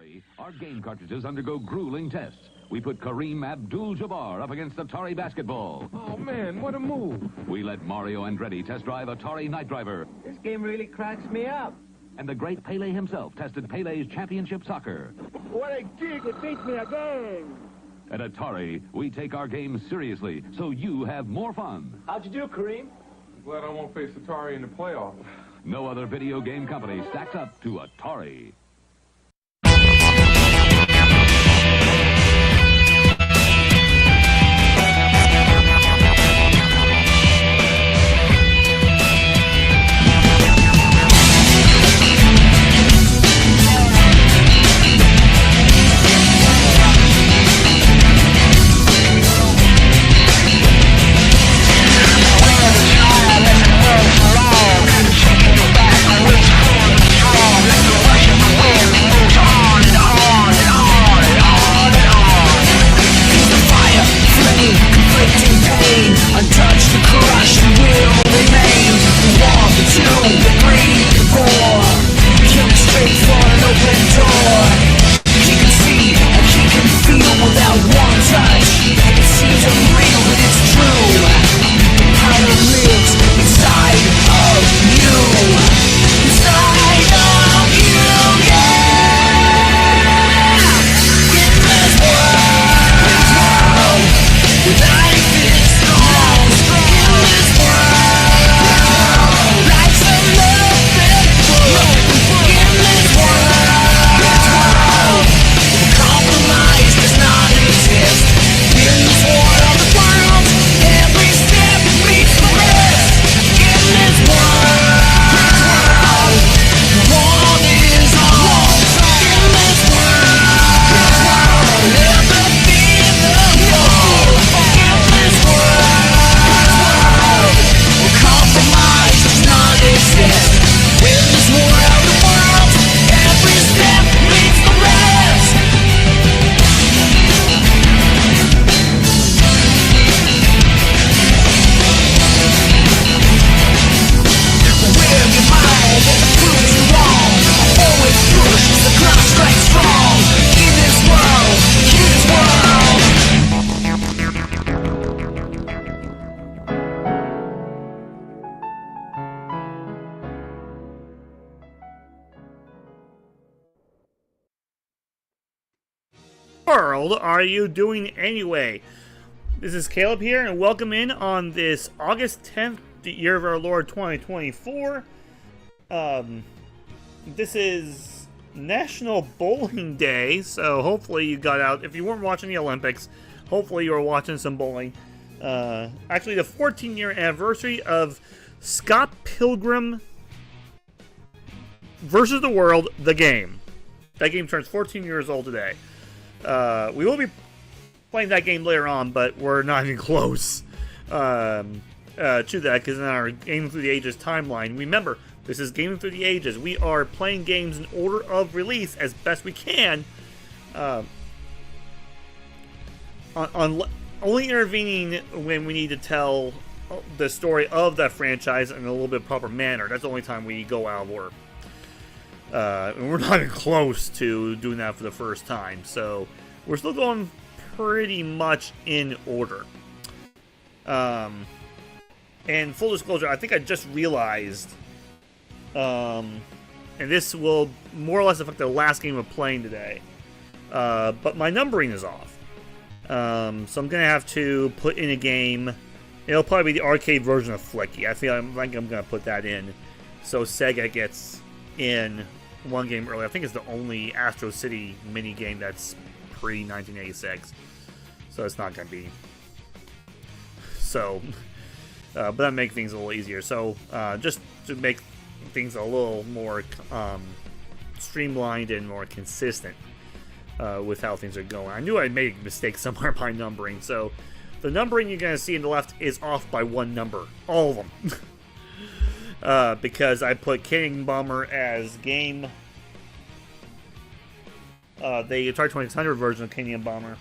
Atari, our game cartridges undergo grueling tests. We put Kareem Abdul-Jabbar up against Atari basketball. Oh, man, what a move. We let Mario Andretti test drive Atari Night Driver. This game really cracks me up. And the great Pele himself tested Pele's championship soccer. What a gig, it beats me again. At Atari, we take our games seriously, so you have more fun. How'd you do, Kareem? I'm glad I won't face Atari in the playoffs. No other video game company stacks up to Atari. Untouched, crushed, will remain. 1, 2, 3, 4. Kill it straight for an open door. He can see and he can feel without one touch. It seems unreal, but it's true. Power lives inside of you. Inside of you, yeah. In this world, life is strong. In this world, life's a moving book. In this world, compromise does not exist. In this war of the world, every step leads to rest. In this world, one is all. In this world, never be the goal. In this world, compromise does not exist. In this war of the world, every step leads to rest. Beware your mind that proves you wrong. Always push the ground strike strong. In this world, world are you doing anyway? This is Caleb here, and welcome in on this August 10th, the year of our Lord 2024. This is National Bowling Day, so hopefully you got out. If you weren't watching the Olympics, hopefully you were watching some bowling. Actually, the 14-year anniversary of Scott Pilgrim versus the World, the game. That game turns 14 years old today. We will be playing that game later on, but we're not even close to that, because in our Gaming Through the Ages timeline, remember, this is Gaming Through the Ages. We are playing games in order of release as best we can, only intervening when we need to tell the story of that franchise in a little bit proper manner. That's the only time we go out of order. And we're not even close to doing that for the first time, so we're still going pretty much in order. And full disclosure, I think I just realized, and this will more or less affect the last game we're playing today, but my numbering is off. So I'm going to have to put in a game. It'll probably be the arcade version of Flicky. I think I'm going to put that in, so Sega gets in one game early. I think it's the only Astro City mini game that's pre-1986, so it's not going to be. So, but that makes things a little easier. So, just to make things a little more streamlined and more consistent with how things are going. I knew I made a mistake somewhere by numbering, so the numbering you're going to see on the left is off by one number. All of them. Because I put King Bomber as game. The Atari 2600 version of King Bomber.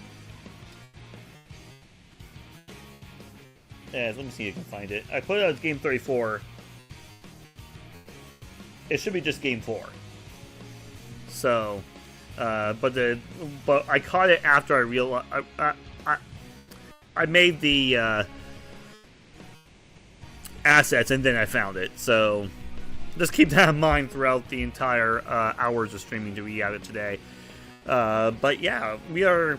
Let me see if I can find it. I put it as game 34. It should be just game 4. So, But I caught it after I realized I made the assets and then I found it. So just keep that in mind throughout the entire hours of streaming to be at it today. But yeah, we are.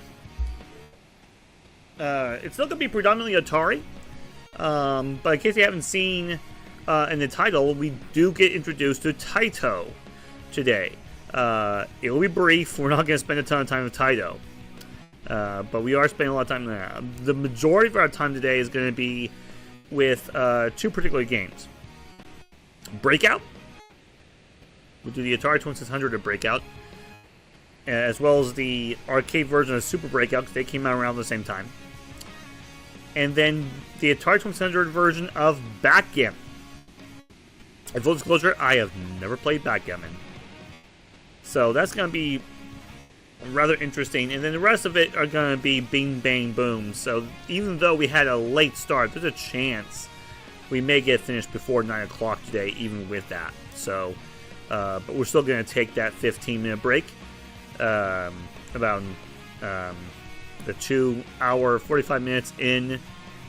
It's still going to be predominantly Atari. But in case you haven't seen in the title, we do get introduced to Taito today. It will be brief. We're not going to spend a ton of time with Taito. But we are spending a lot of time there. The majority of our time today is going to be with two particular games. Breakout. We'll do the Atari 2600 of Breakout, as well as the arcade version of Super Breakout, because they came out around the same time. And then the Atari 2600 version of Backgammon. And full disclosure, I have never played Backgammon. So that's going to be rather interesting. And then the rest of it are going to be bing, bang, boom. So even though we had a late start, there's a chance we may get finished before 9 o'clock today, even with that. So, but we're still going to take that 15-minute break. About the 2 hour, 45 minutes in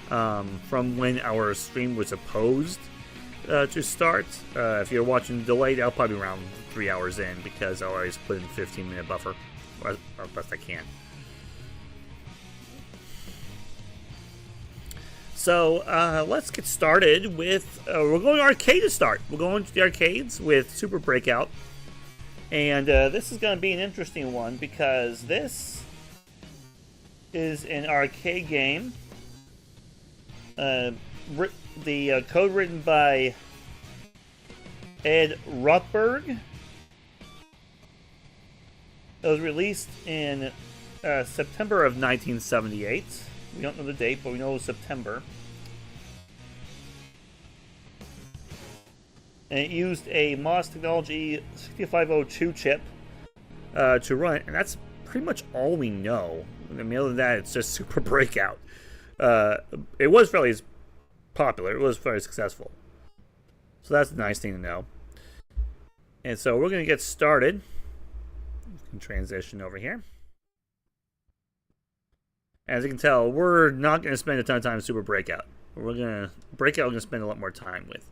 from when our stream was supposed to start. If you're watching delayed, I'll probably be around 3 hours in, because I always put in a 15-minute buffer as best I can. So let's get started with, we're going arcade to start. We're going to the arcades with Super Breakout. And this is going to be an interesting one, because this is an arcade game. The code written by Ed Rothberg. It was released in September of 1978. We don't know the date, but we know it was September. And it used a MOS Technology 6502 chip to run it, and that's pretty much all we know. I mean, other than that, it's just Super Breakout. It was fairly popular. It was very successful. So that's a nice thing to know. And so we're going to get started. You can transition over here. As you can tell, we're not going to spend a ton of time with Super Breakout. We're going to spend a lot more time with.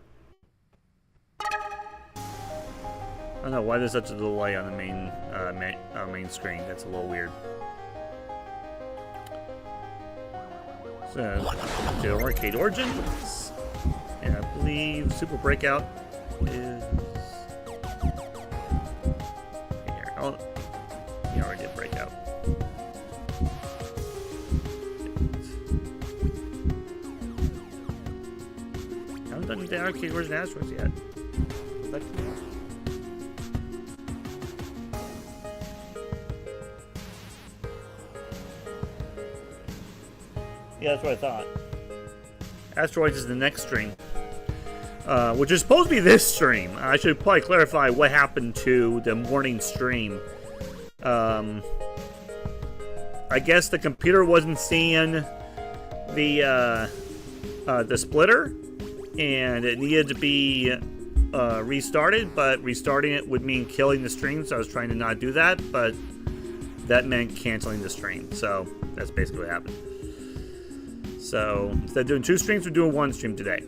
I don't know why there's such a delay on the main screen. That's a little weird. So, to Arcade Origins, and I believe Super Breakout is here. Oh, you already did Breakout. I haven't done the arcade version of Asteroids yet. Yeah, that's what I thought. Asteroids is the next stream, which is supposed to be this stream. I should probably clarify what happened to the morning stream. I guess the computer wasn't seeing the splitter, and it needed to be restarted, but restarting it would mean killing the stream, so I was trying to not do that, but that meant canceling the stream. So that's basically what happened. So instead of doing 2 streams, we're doing 1 stream today.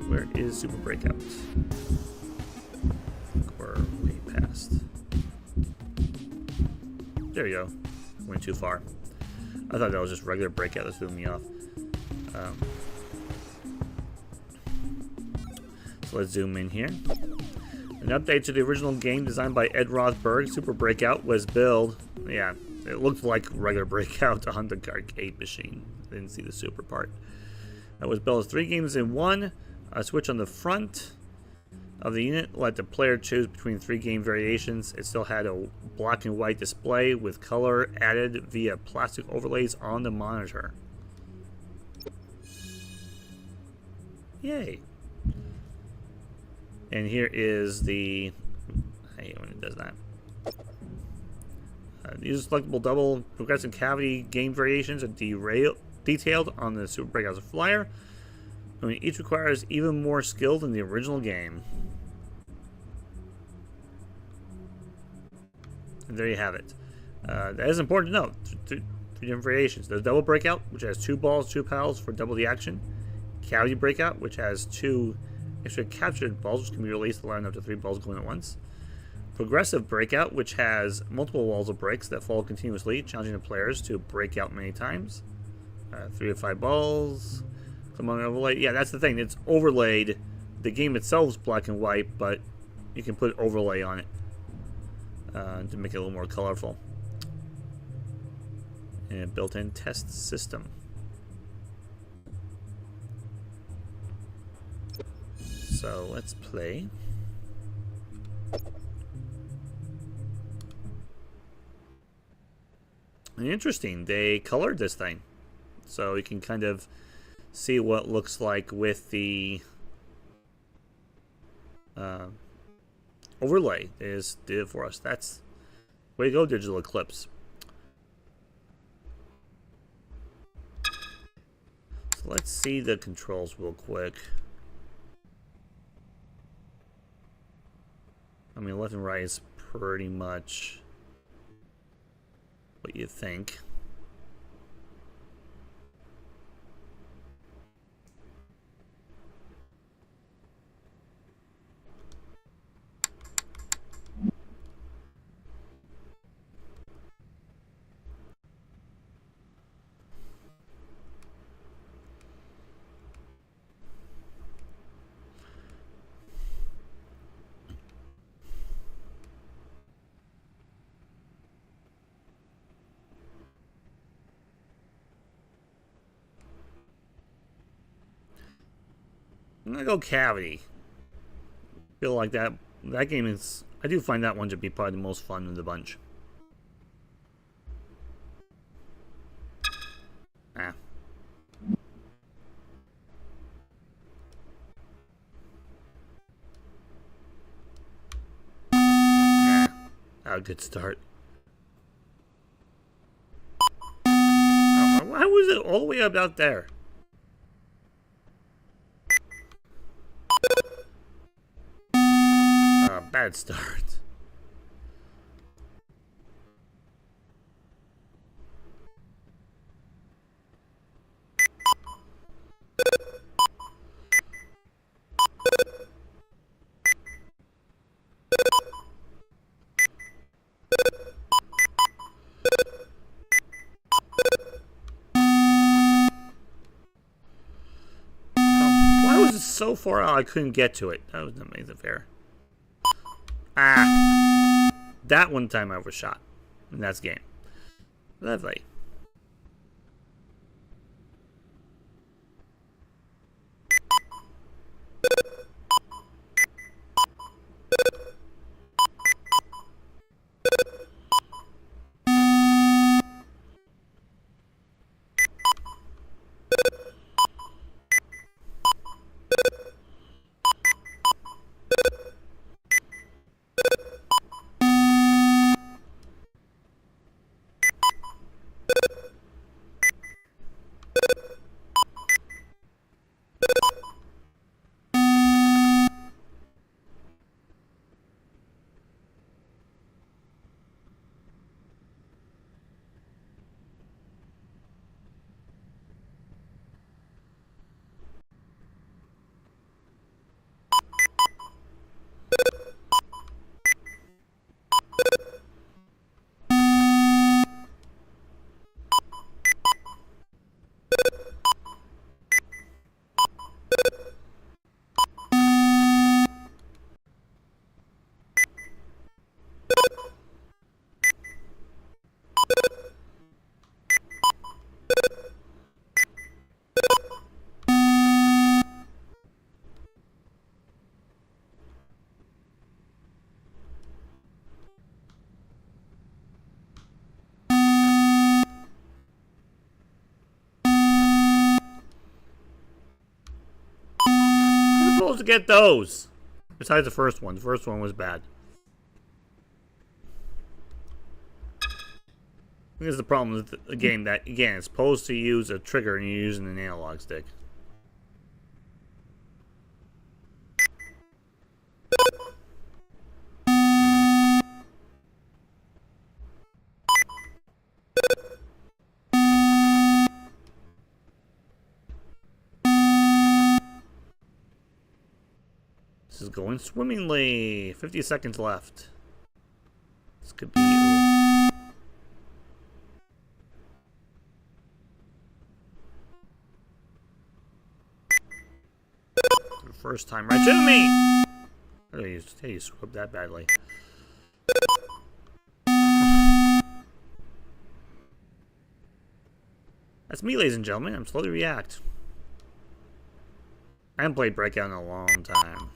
Where is Super Breakout? We're way past. There you go. Went too far. I thought that was just regular Breakout that threw me off. So let's zoom in here. An update to the original game designed by Ed Rothberg, Super Breakout, was billed. Yeah, it looked like regular Breakout on the arcade machine. I didn't see the super part. It was billed as 3 games in 1. A switch on the front of the unit let the player choose between 3 game variations. It still had a black and white display with color added via plastic overlays on the monitor. Yay. And here is the... I hate when it does that. These selectable double progressive cavity game variations are detailed on the Super Breakout flyer. I mean, each requires even more skill than the original game. And there you have it. That is important to note. Three different variations. There's Double Breakout, which has 2 balls, 2 paddles for double the action. Cavity Breakout, which has 2 extra captured balls, which can be released, allowing up to 3 balls going at once. Progressive Breakout, which has multiple walls of breaks that fall continuously, challenging the players to break out many times. 3 to 5 balls. Come on, overlay. Yeah, that's the thing. It's overlaid. The game itself is black and white, but you can put overlay on it to make it a little more colorful. And a built-in test system. So let's play. And interesting, they colored this thing, so you can kind of see what it looks like with the overlay. They just did it for us. That's way to go, Digital Eclipse. So let's see the controls real quick. I mean, left and right is pretty much what you think. I'm gonna go Cavity. Feel like that game is. I do find that one to be probably the most fun of the bunch. Ah. A good start. Why was it all the way up out there? Bad start. Why was it so far out I couldn't get to it? That was not amazing fair. Ah, that one time I overshot, and that's game. Lovely. To get those. Besides the first one. The first one was bad. I think that's the problem with the game that, again, it's supposed to use a trigger and you're using an analog stick. This is going swimmingly. 50 seconds left. This could be... First time right to me! How do you screw up that badly? That's me, ladies and gentlemen. I'm slow to react. I haven't played Breakout in a long time.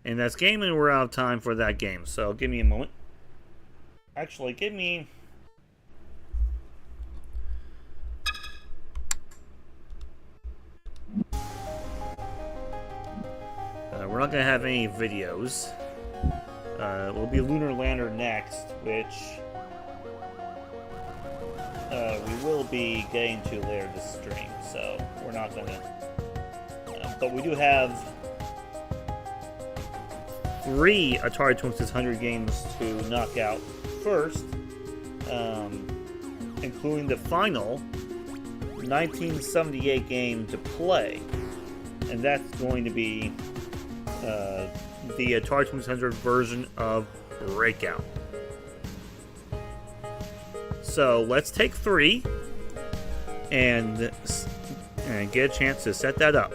And that's game, and we're out of time for that game. So give me a moment. Actually, give me... we're not going to have any videos. Will be Lunar Lander next, which we will be getting to later this stream. So we're not going to... but we do have 3 Atari 2600 games to knock out first, including the final 1978 game to play, and that's going to be the Atari 2600 version of Breakout. So let's take 3 and get a chance to set that up.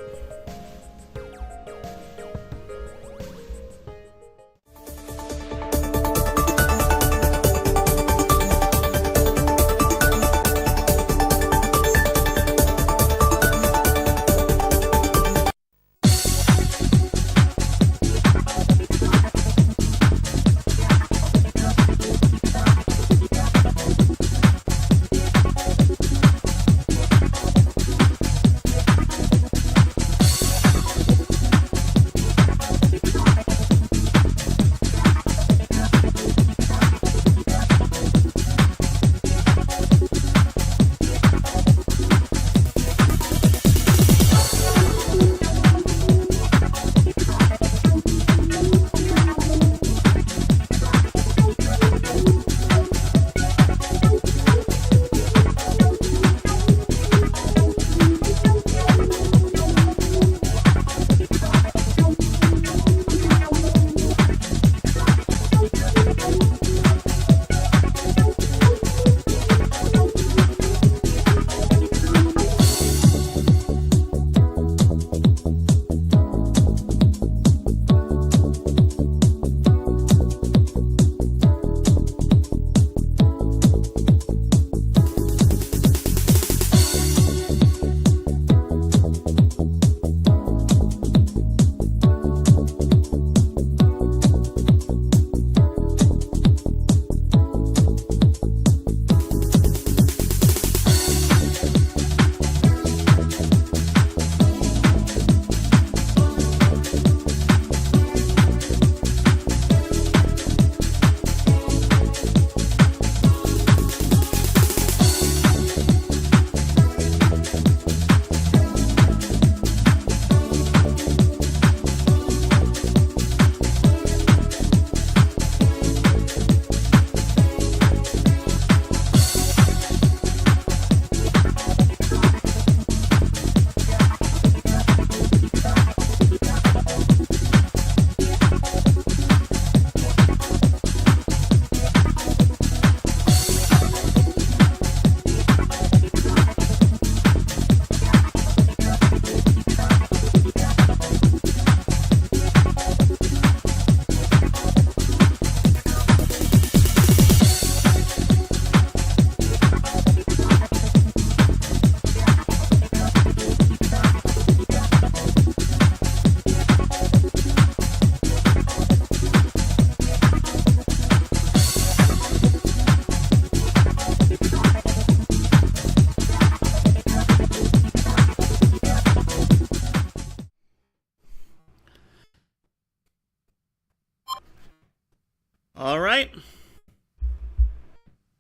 All right.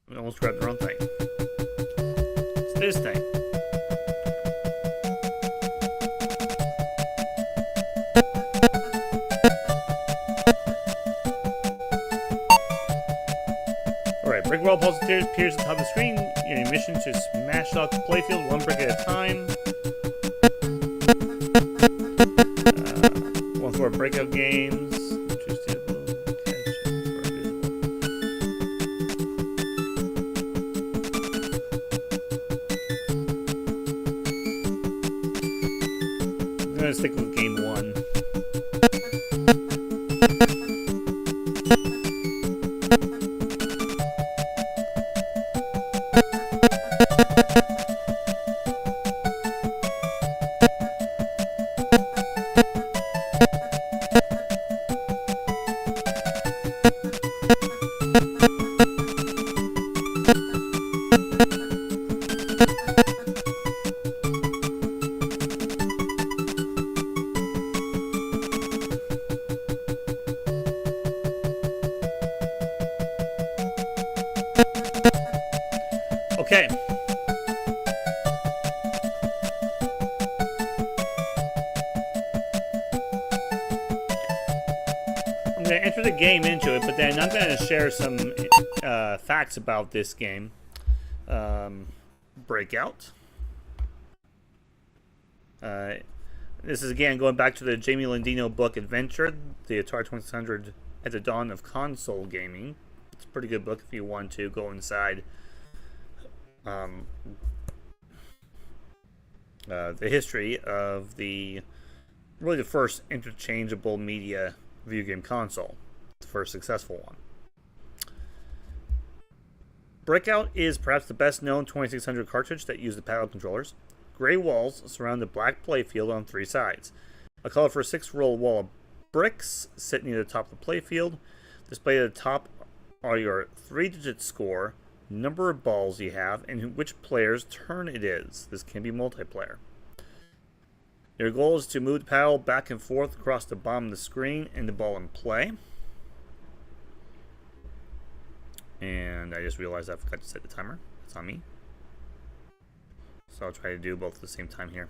We almost grabbed the wrong thing. It's this thing. Alright, brick wall appears at the top of the screen. Your mission to smash off the playfield one brick at a time. One for breakout games. I'm gonna stick with game 1. Okay. I'm going to enter the game into it, but then I'm going to share some facts about this game. Breakout. This is again going back to the Jamie Landino book Adventure, the Atari 2600 at the Dawn of Console Gaming. It's a pretty good book if you want to go inside the history of the first interchangeable media video game console, the first successful one. Breakout is perhaps the best known 2600 cartridge that used the paddle controllers. Gray walls surround the black playfield on 3 sides. A colorful 6-row wall of bricks sit near the top of the playfield. Displayed at the top are your 3-digit score, number of balls you have, and which player's turn it is. This can be multiplayer. Your goal is to move the paddle back and forth across the bottom of the screen and the ball in play. And I just realized I forgot to set the timer. It's on me. So I'll try to do both at the same time here.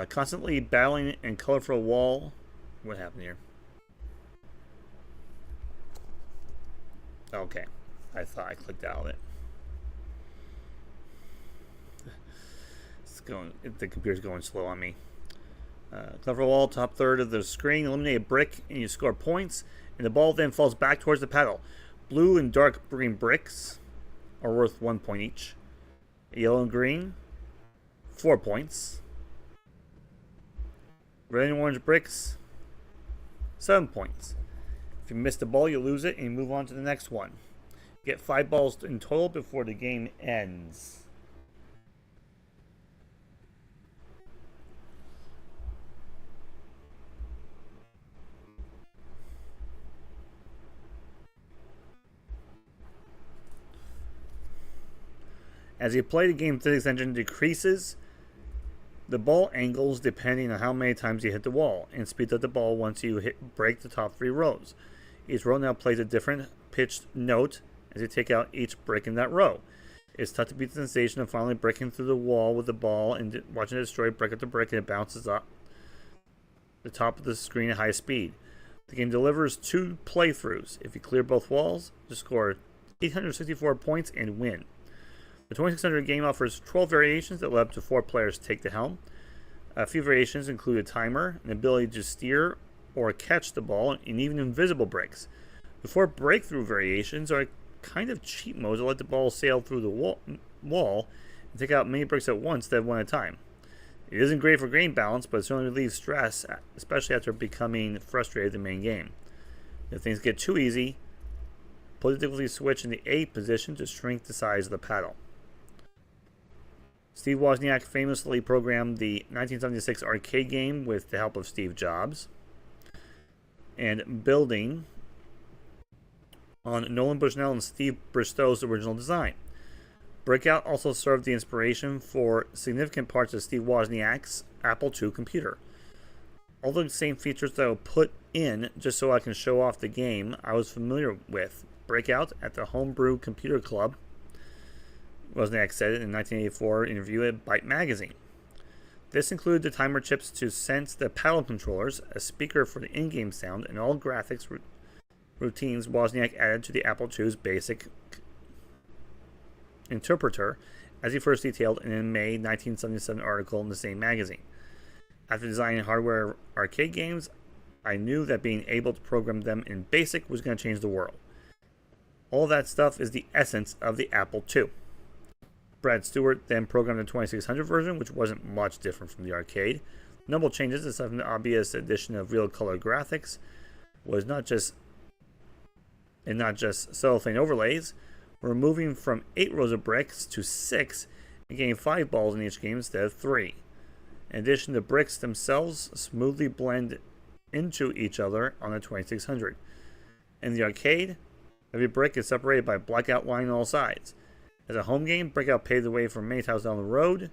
Constantly battling and colorful wall. What happened here? Okay, I thought I clicked out of it. The computer's going slow on me. Cover wall, top third of the screen. Eliminate a brick and you score points. And the ball then falls back towards the paddle. Blue and dark green bricks are worth 1 point each. Yellow and green, 4 points. Red and orange bricks, 7 points. If you miss the ball, you lose it and you move on to the next one. You get 5 balls in total before the game ends. As you play, the game physics engine decreases the ball angles depending on how many times you hit the wall, and speeds up the ball once you break the top 3 rows. Each row now plays a different pitched note as you take out each brick in that row. It's tough to beat the sensation of finally breaking through the wall with the ball and watching it destroy brick after brick, and it bounces up the top of the screen at high speed. The game delivers 2 playthroughs. If you clear both walls, you score 864 points and win. The 2600 game offers 12 variations that let up to 4 players take the helm. A few variations include a timer, an ability to steer or catch the ball, and even invisible breaks. The 4 breakthrough variations are kind of cheat modes that let the ball sail through the wall and take out many bricks at once instead of one at a time. It isn't great for game balance, but it certainly relieves stress, especially after becoming frustrated in the main game. If things get too easy, put the difficulty switch in the A position to shrink the size of the paddle. Steve Wozniak famously programmed the 1976 arcade game with the help of Steve Jobs, and building on Nolan Bushnell and Steve Bristow's original design. Breakout also served the inspiration for significant parts of Steve Wozniak's Apple II computer. all the same features that I put in just so I can show off the game I was familiar with. Breakout at the Homebrew Computer Club, Wozniak said in a 1984 interview at Byte magazine. This included the timer chips to sense the paddle controllers, a speaker for the in-game sound, and all graphics routines Wozniak added to the Apple II's basic interpreter, as he first detailed in a May 1977 article in the same magazine. After designing hardware arcade games, I knew that being able to program them in BASIC was going to change the world. All that stuff is the essence of the Apple II. Brad Stewart then programmed the 2600 version, which wasn't much different from the arcade. Notable changes, aside from the obvious addition of real color graphics, was not just cellophane overlays. We're moving from 8 rows of bricks to 6 and getting 5 balls in each game instead of 3. In addition, the bricks themselves smoothly blend into each other on the 2600. In the arcade, every brick is separated by a black outline on all sides. As a home game, Breakout paved the way for many titles down the road,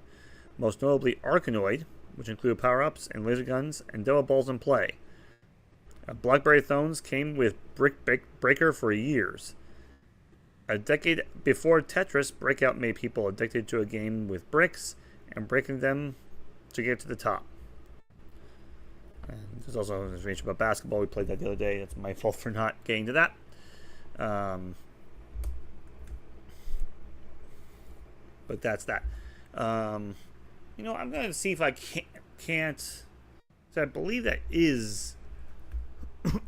most notably Arkanoid, which included power-ups and laser guns and double balls in play. Blackberry phones came with Brick Breaker for years. A decade before Tetris, Breakout made people addicted to a game with bricks and breaking them to get to the top. And there's also information about basketball. We played that the other day. It's my fault for not getting to that. But that's that. I'm going to see if I can't. So I believe that is an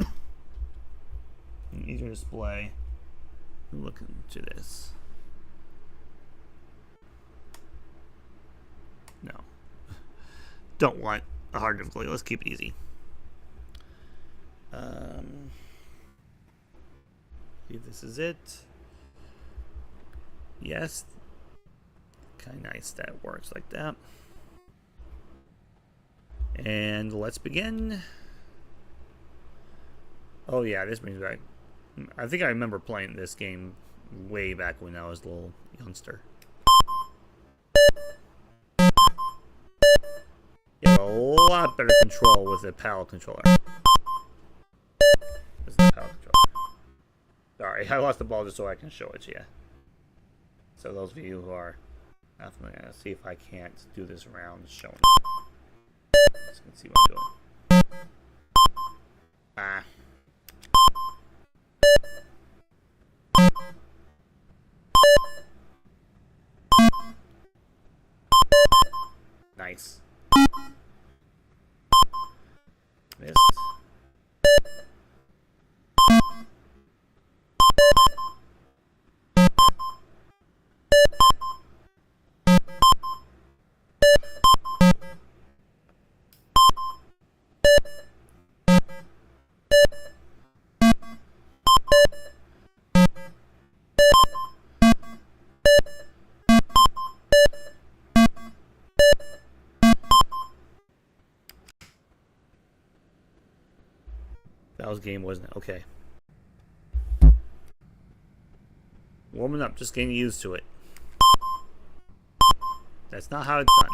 easier display. Look into this. No. Don't want a hard difficulty. Let's keep it easy. See if this is it. Yes. Kind of nice that it works like that. And let's begin. Oh yeah, this brings back. I think I remember playing this game way back when I was a little youngster. You have a lot better control with the paddle controller. This is the paddle controller. Sorry, I lost the ball just so I can show it to you. So those of you who are not familiar, let's see if I can't do this around showing. Let's see what I'm doing. Ah. Nice. Missed. That was game, wasn't it? Okay. Warming up, just getting used to it. That's not how it's done.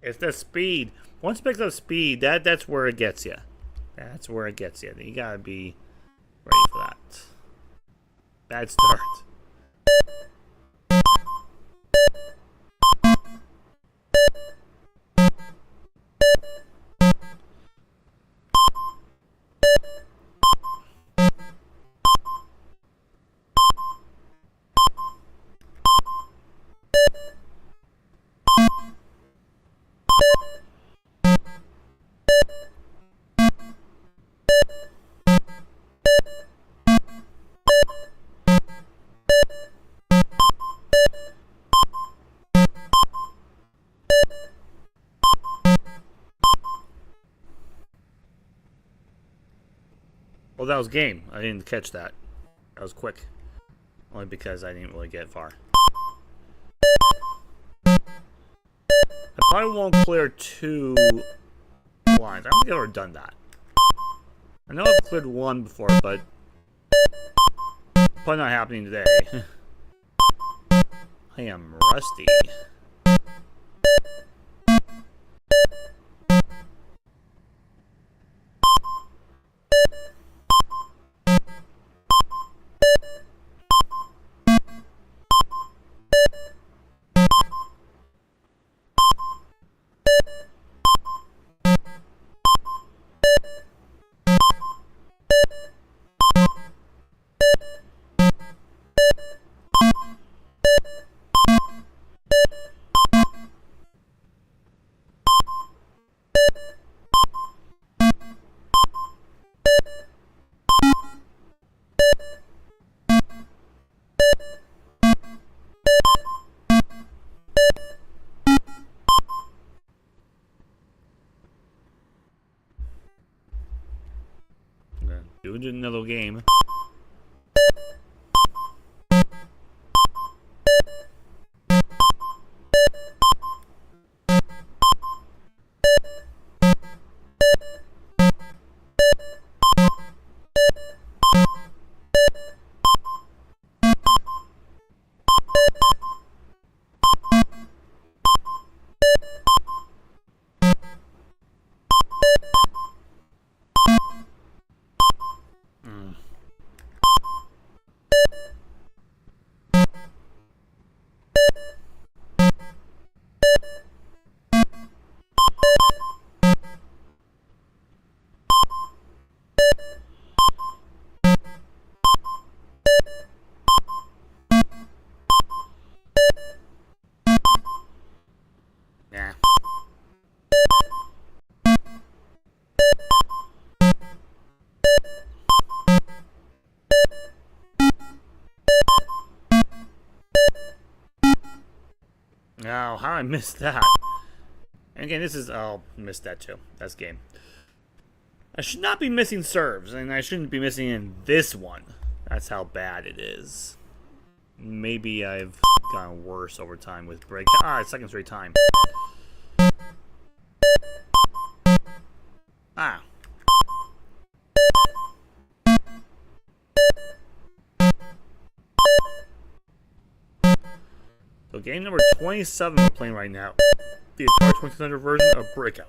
It's the speed. Once it picks up speed, that's where it gets you. That's where it gets you. You gotta be ready for that. Bad start. Well, that was game. I didn't catch that. That was quick. Only because I didn't really get far. I probably won't clear 2 lines. I don't think I've ever done that. I know I've cleared 1 before, but probably not happening today. I am rusty. Doing another game. Nah. Oh, how I missed that. And again, this is... Oh, missed that too. That's game. I should not be missing serves, and I shouldn't be missing in this one. That's how bad it is. Maybe I've gotten worse over time with break. Ah, second straight time. Ah. So game number 27 we're playing right now. The Atari 2600 version of Breakout.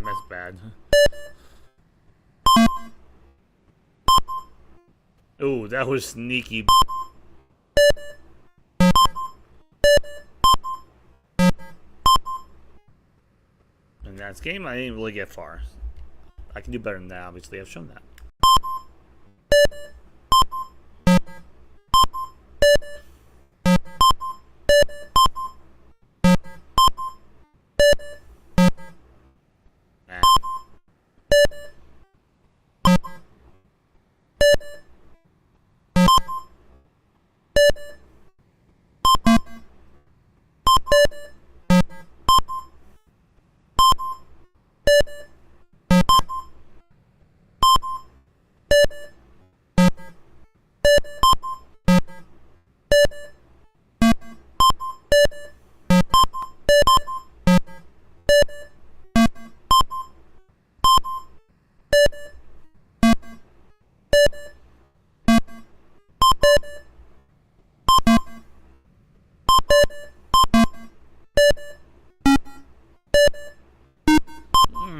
That's bad. Ooh, that was sneaky. In that game, I didn't really get far. I can do better than that, obviously. I've shown that.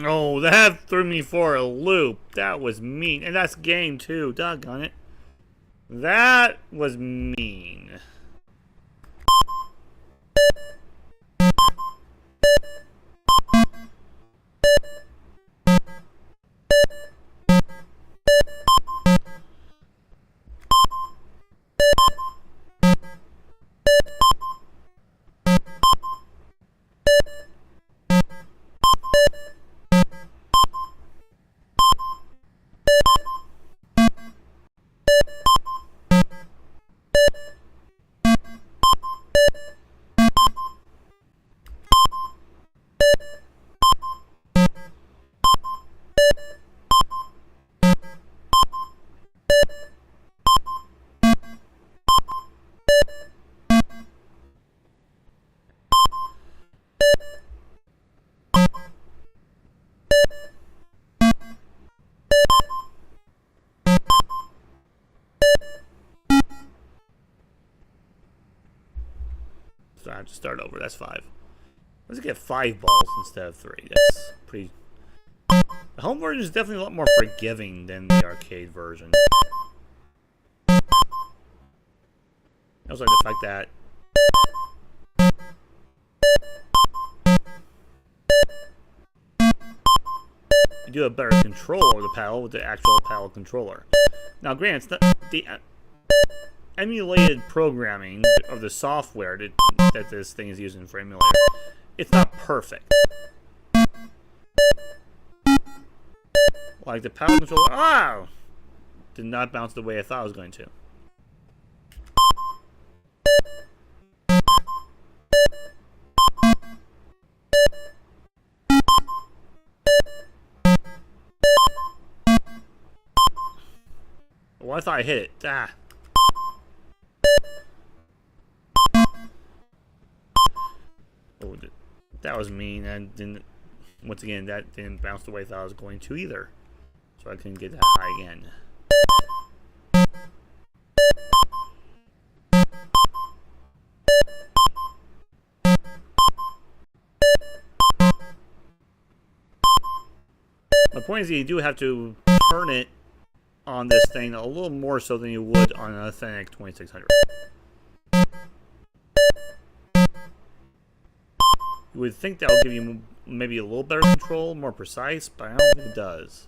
Oh, that threw me for a loop. That was mean. And that's game too. Doggone it. That was mean. So I have to start over. That's 5. Let's get 5 balls instead of 3. That's pretty... The home version is definitely a lot more forgiving than the arcade version. I also like the fact that you do a better control of the paddle with the actual paddle controller. Now, granted, it's not the emulated programming of the software that this thing is using for emulator. It's not perfect. Like the paddle controller, did not bounce the way I thought it was going to. Well, I thought I hit it. Oh, that was mean. And didn't. Once again, that didn't bounce the way I thought I was going to either. So I couldn't get that high again. My point is that you do have to turn it on this thing a little more so than you would on an authentic 2600. You would think that will give you maybe a little better control, more precise, but I don't think it does.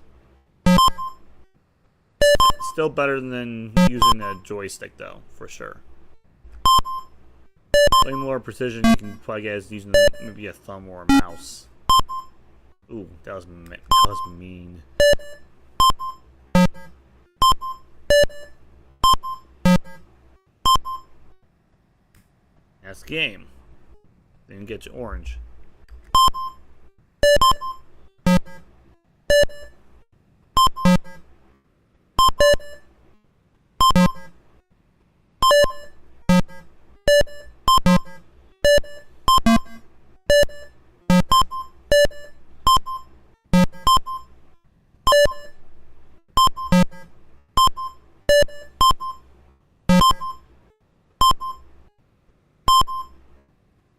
Still better than using a joystick, though, for sure. Way more precision you can probably get is using maybe a thumb or a mouse. Ooh, that was mean. That's the game. Didn't get you orange.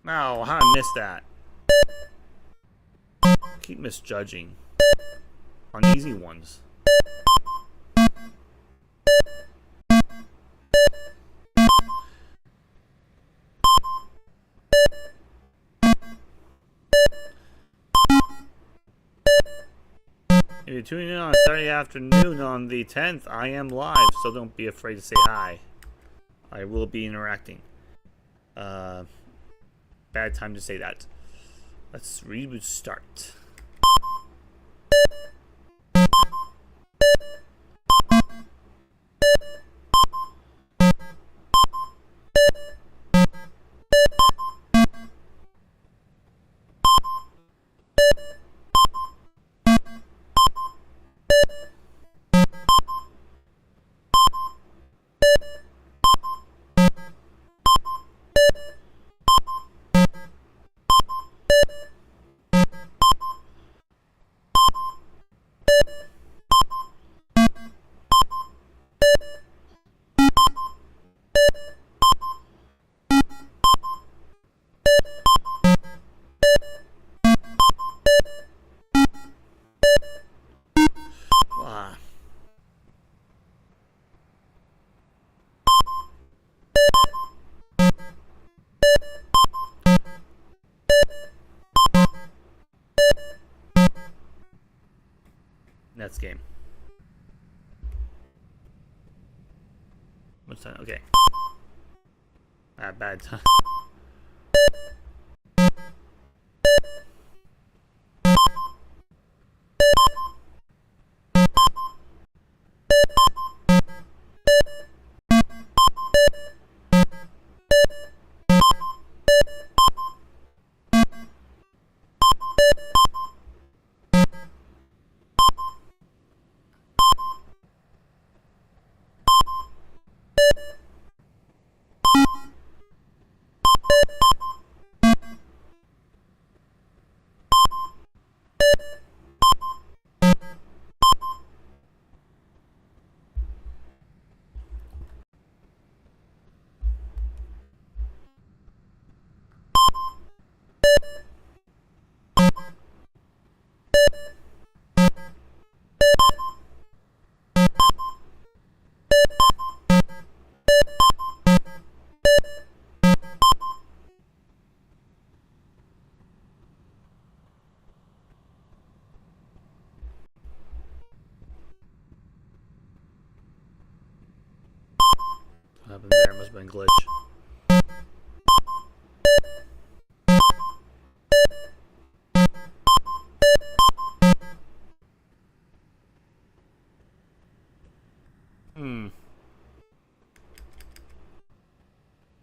Oh, how I missed that. Keep misjudging on easy ones. If you're tuning in on Saturday afternoon on the 10th, I am live, so don't be afraid to say hi. I will be interacting. Bad time to say that. Let's restart. That's game. What's that? Okay. Ah, bad time. What happened there? Must have been a glitch.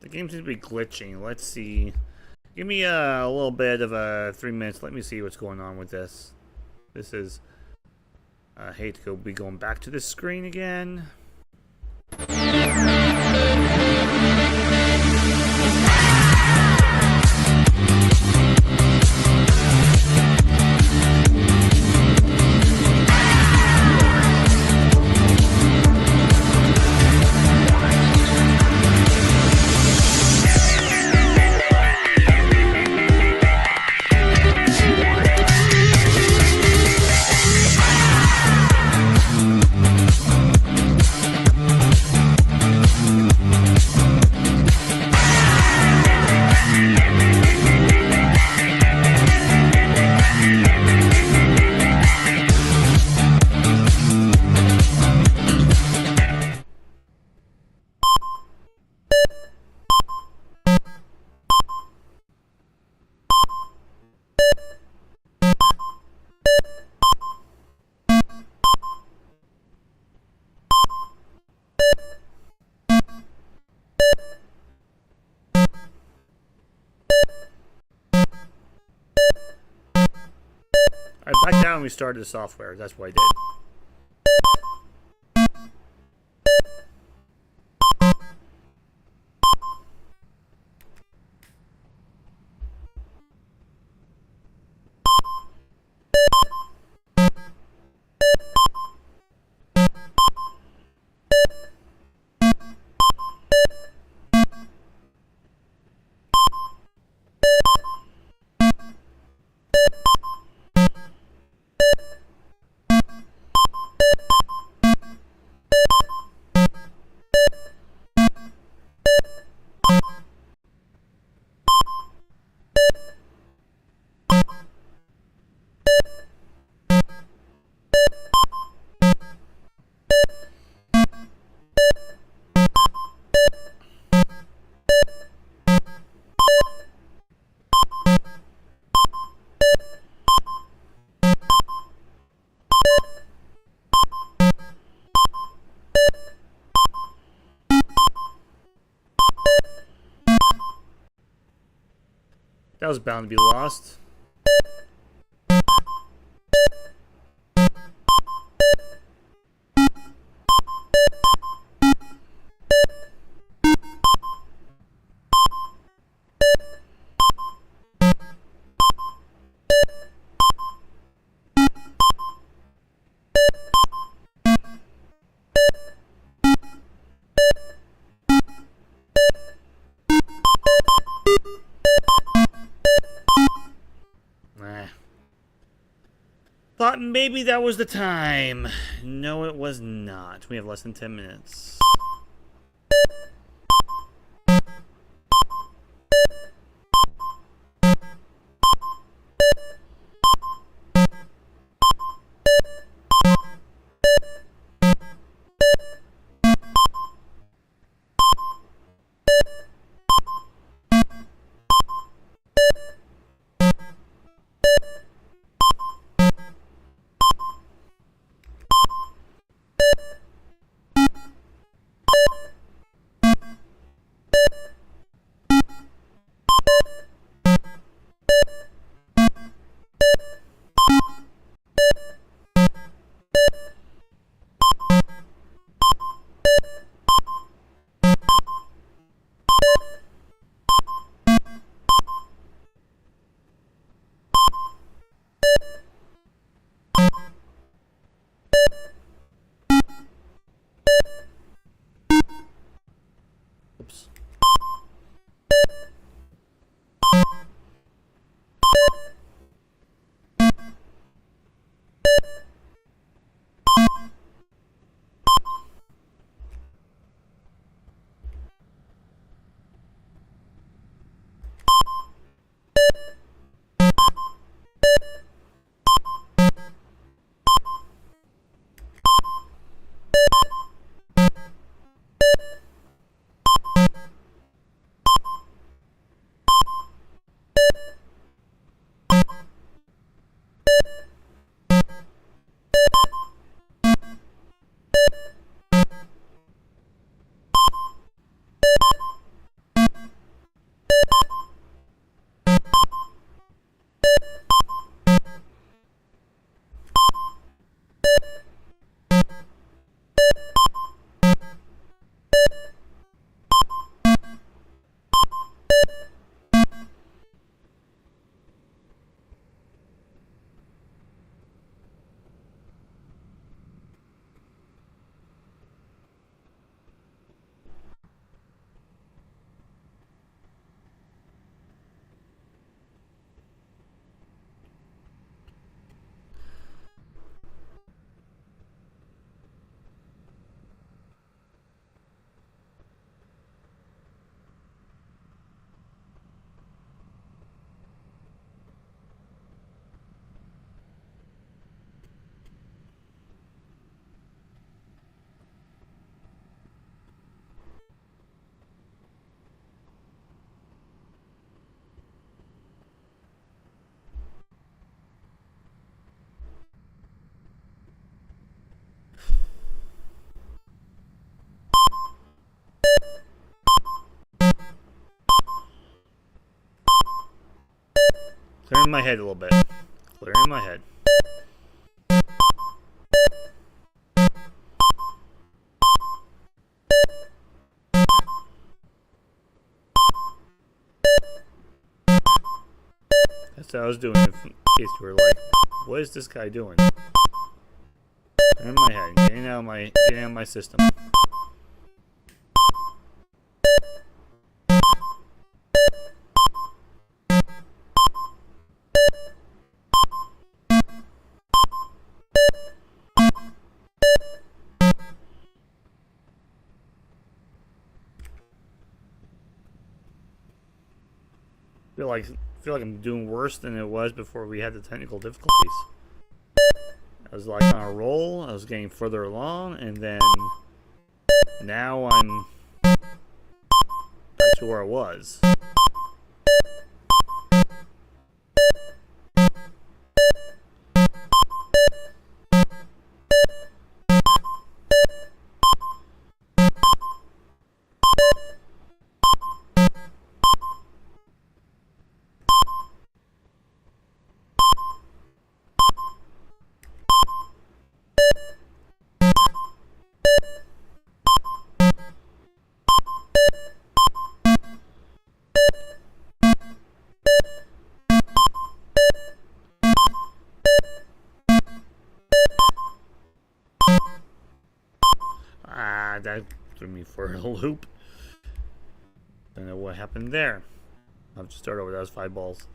The game seems to be glitching. Let's see. Give me a little bit of 3 minutes. Let me see what's going on with this. This is... I hate to be going back to this screen again. I backed down when we started the software. That's what I did. That was bound to be lost. Thought maybe that was the time. No, it was not. We have less than 10 minutes. Clearing my head a little bit. Clearing my head. That's what I was doing, in case you were like, what is this guy doing? In my head, getting out of my system. I feel like I'm doing worse than it was before we had the technical difficulties. I was like on a roll, I was getting further along, and then now I'm back to where I was. That threw me for a loop. Don't know what happened there. I'll have to start over. That was 5 balls.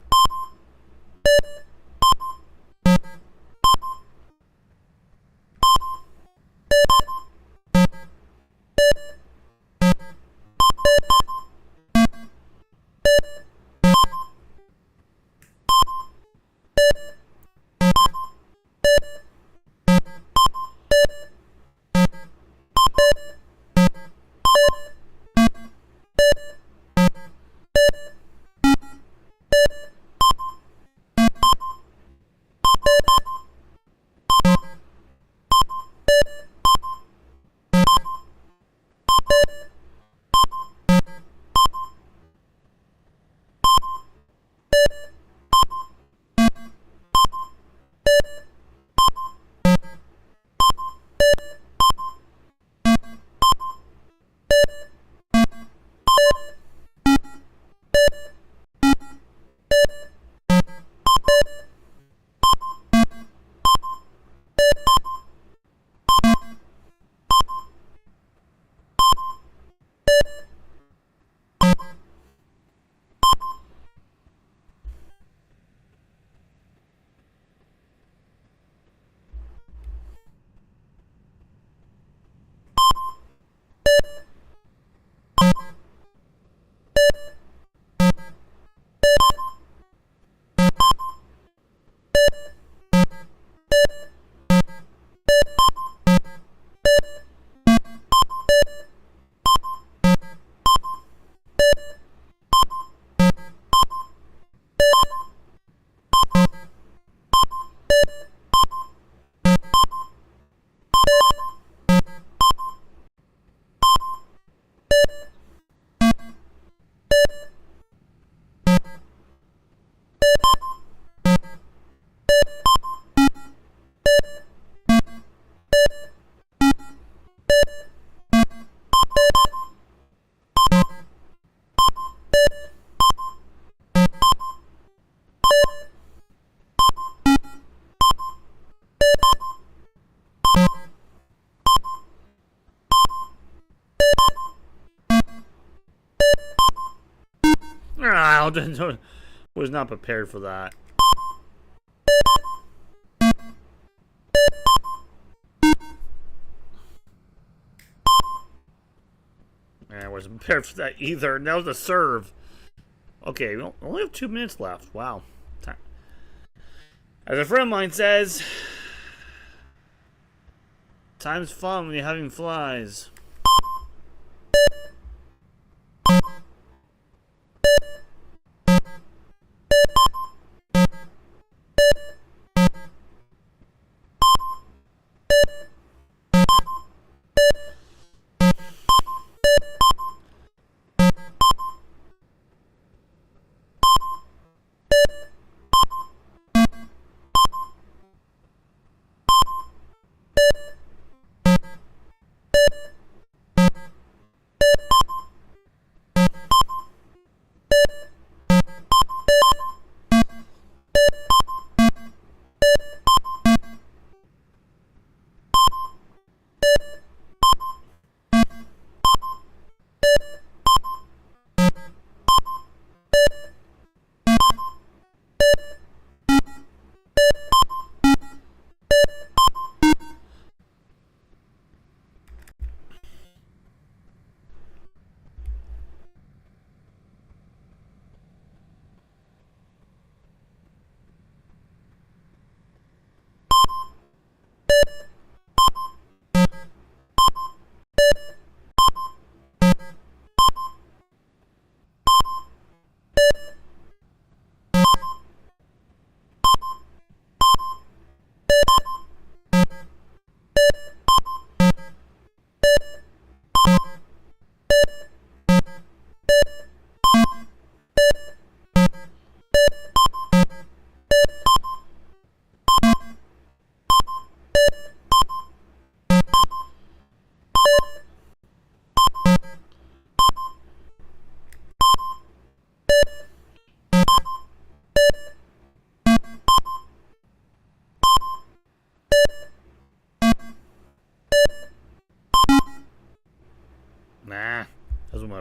I was not prepared for that. I wasn't prepared for that either. And that was a serve. Okay, we only have 2 minutes left. Wow. As a friend of mine says, time's fun when you're having flies.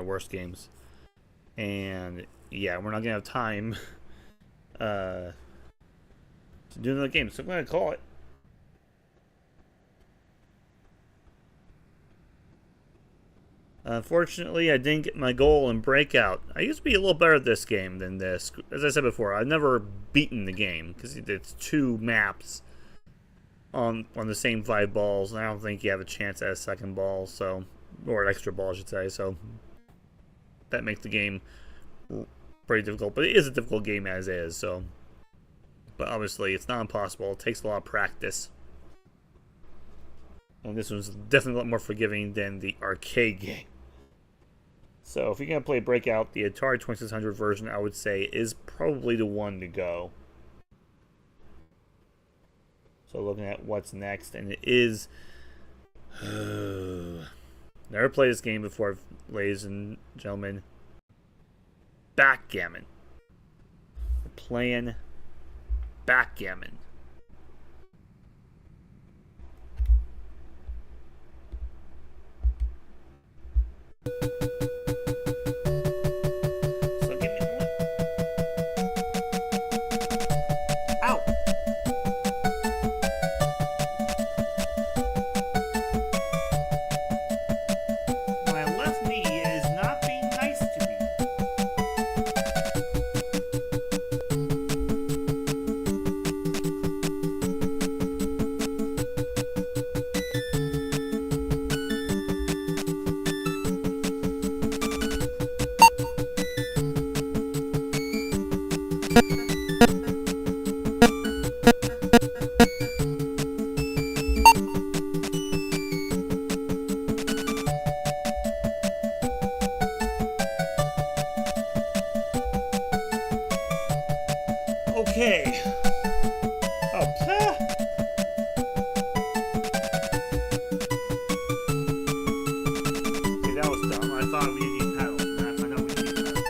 worst games. And yeah, we're not gonna have time to do another game, so I'm gonna call it. Unfortunately, I didn't get my goal in Breakout. I used to be a little better at this game than this. As I said before, I've never beaten the game because it's 2 maps on the same 5 balls, and I don't think you have a chance at a second ball, so, or an extra ball, I should say. So that makes the game pretty difficult. But it is a difficult game as is. So, but obviously, it's not impossible. It takes a lot of practice. And this one's definitely a lot more forgiving than the arcade game. So if you're going to play Breakout, the Atari 2600 version, I would say, is probably the one to go. So looking at what's next, and it is... never played this game before, ladies and gentlemen. Backgammon. We're playing Backgammon. Okay. Oh, okay, that was dumb. I thought we didn't need pedals. Now I find out we need pedals.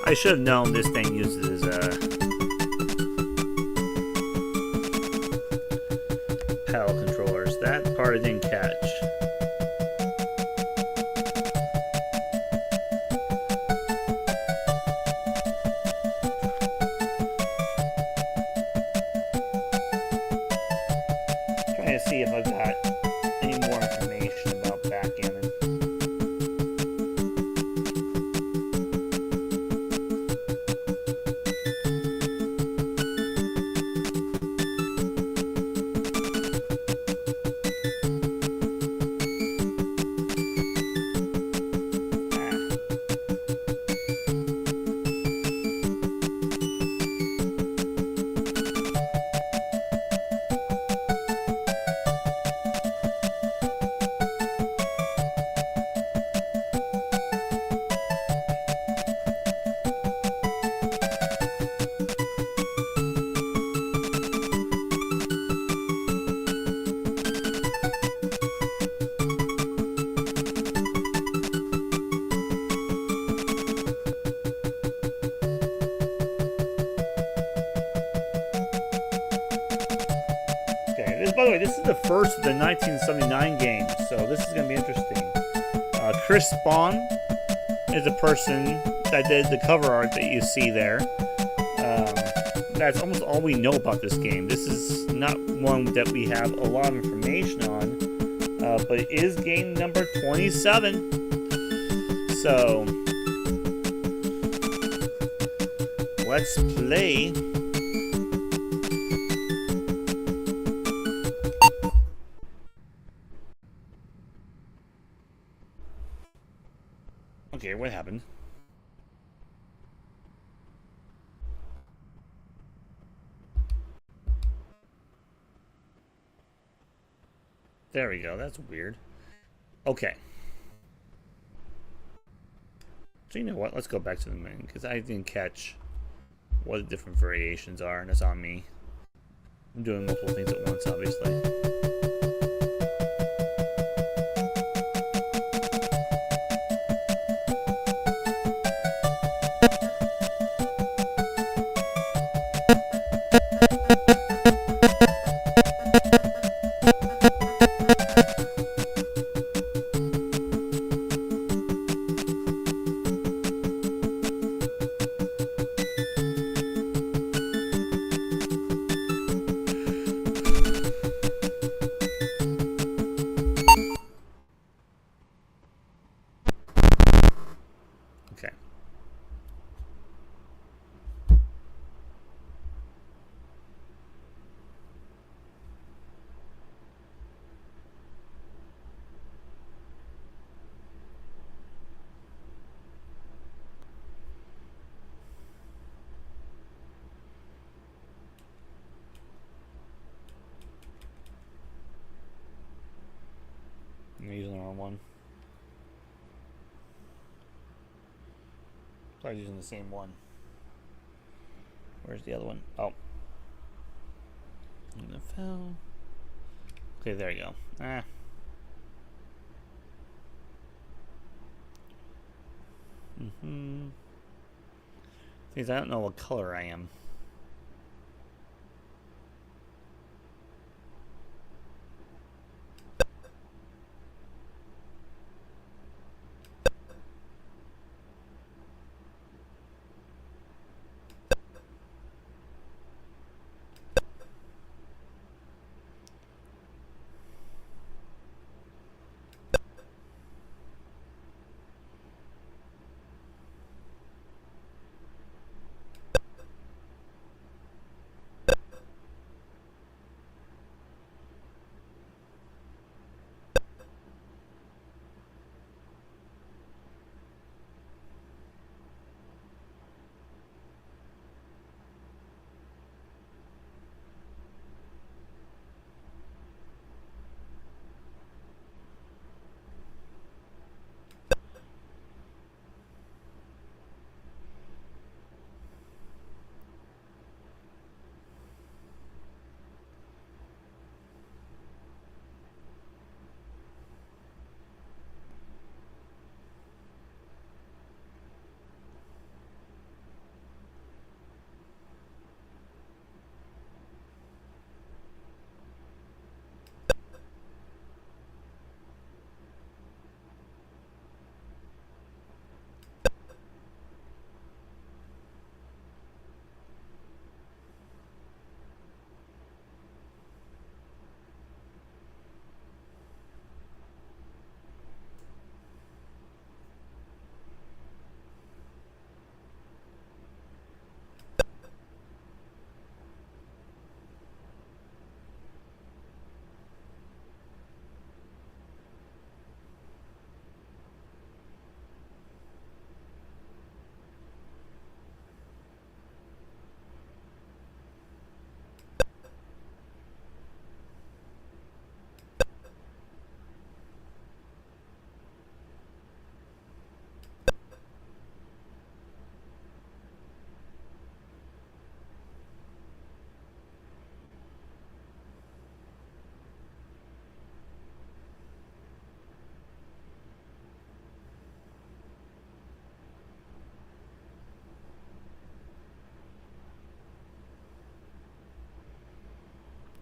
I should have known this thing uses paddle controllers. That part I didn't catch. Trying to see if I've got any more information about Backgammon. By the way, this is the first of the 1979 games, so this is going to be interesting. Chris Spawn is a person that did the cover art that you see there. that's almost all we know about this game. This is not one that we have a lot of information on, but it is game number 27. So, let's play. Okay, what happened? There we go. That's weird. Okay. So you know what? Let's go back to the menu because I didn't catch what the different variations are, and it's on me. I'm doing multiple things at once, obviously. Okay. I'm using the wrong one. I was using the same one. Where's the other one? Oh. NFL. Okay, there you go. Ah. Things I don't know what color I am.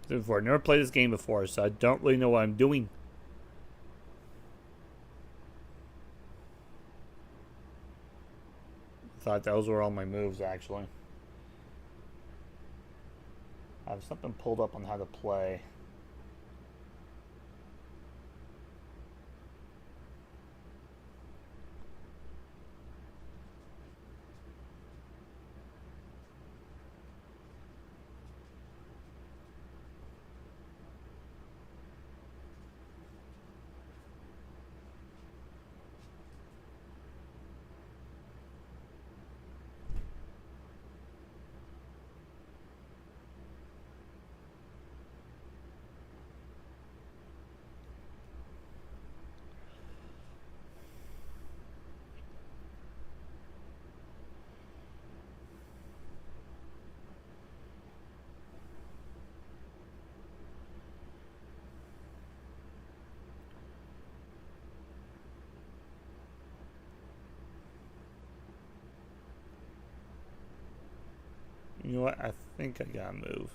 Before. I've never played this game before, so I don't really know what I'm doing. Thought those were all my moves, actually. I have something pulled up on how to play. You know what? I think I gotta move.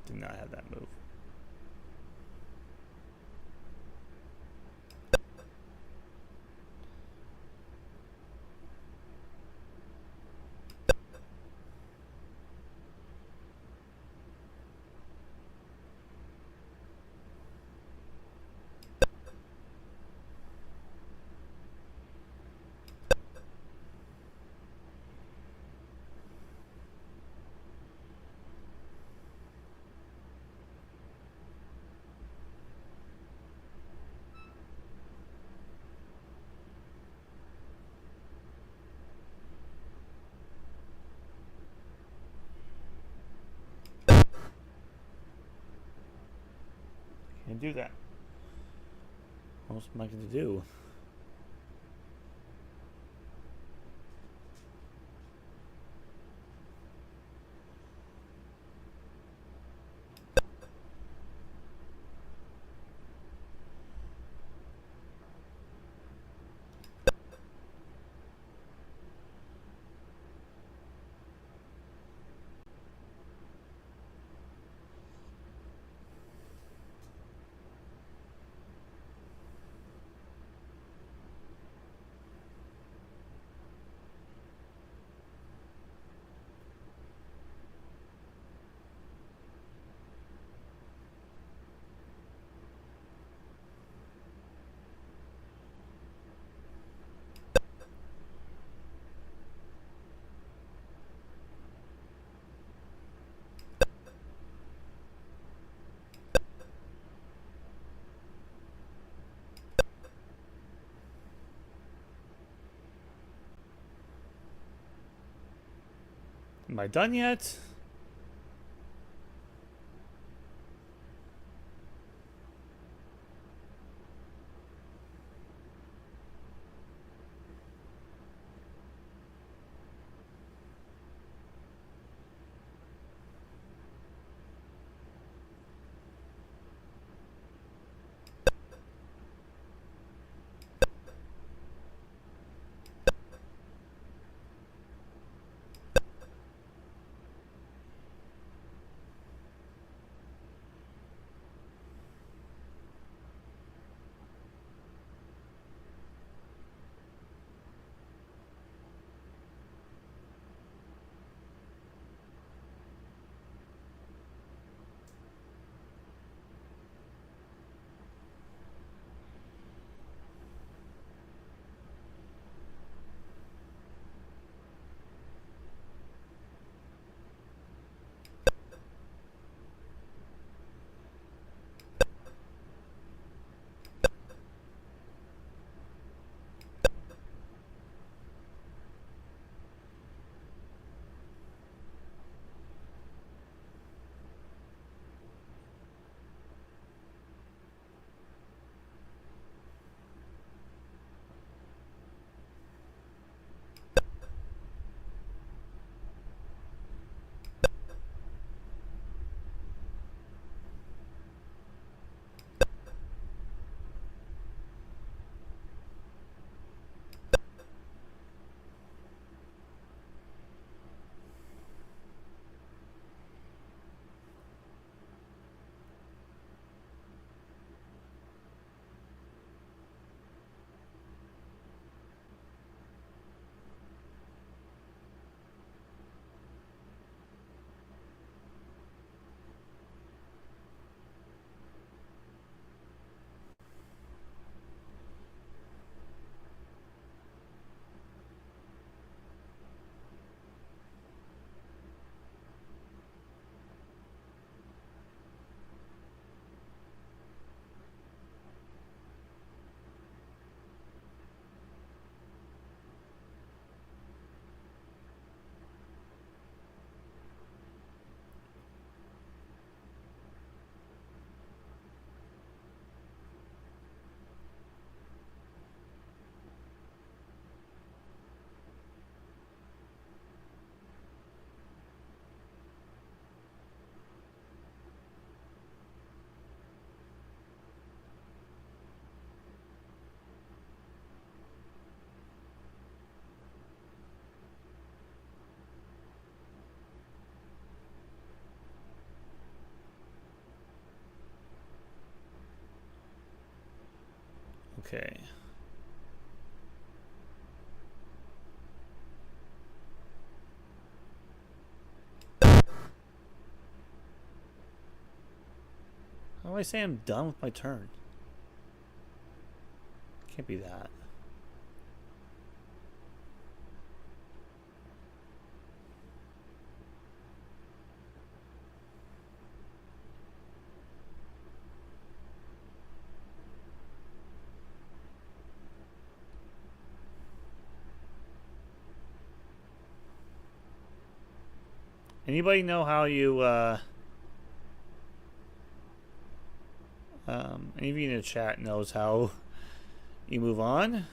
Did not have that move. Can't do that. What else am I going to do? Am I done yet? Okay. How do I say I'm done with my turn? Can't be that. Anybody know how you, any of you in the chat knows how you move on?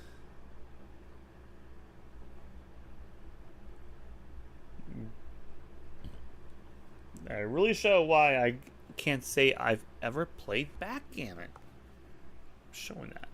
I really show why I can't say I've ever played Backgammon. Showing that.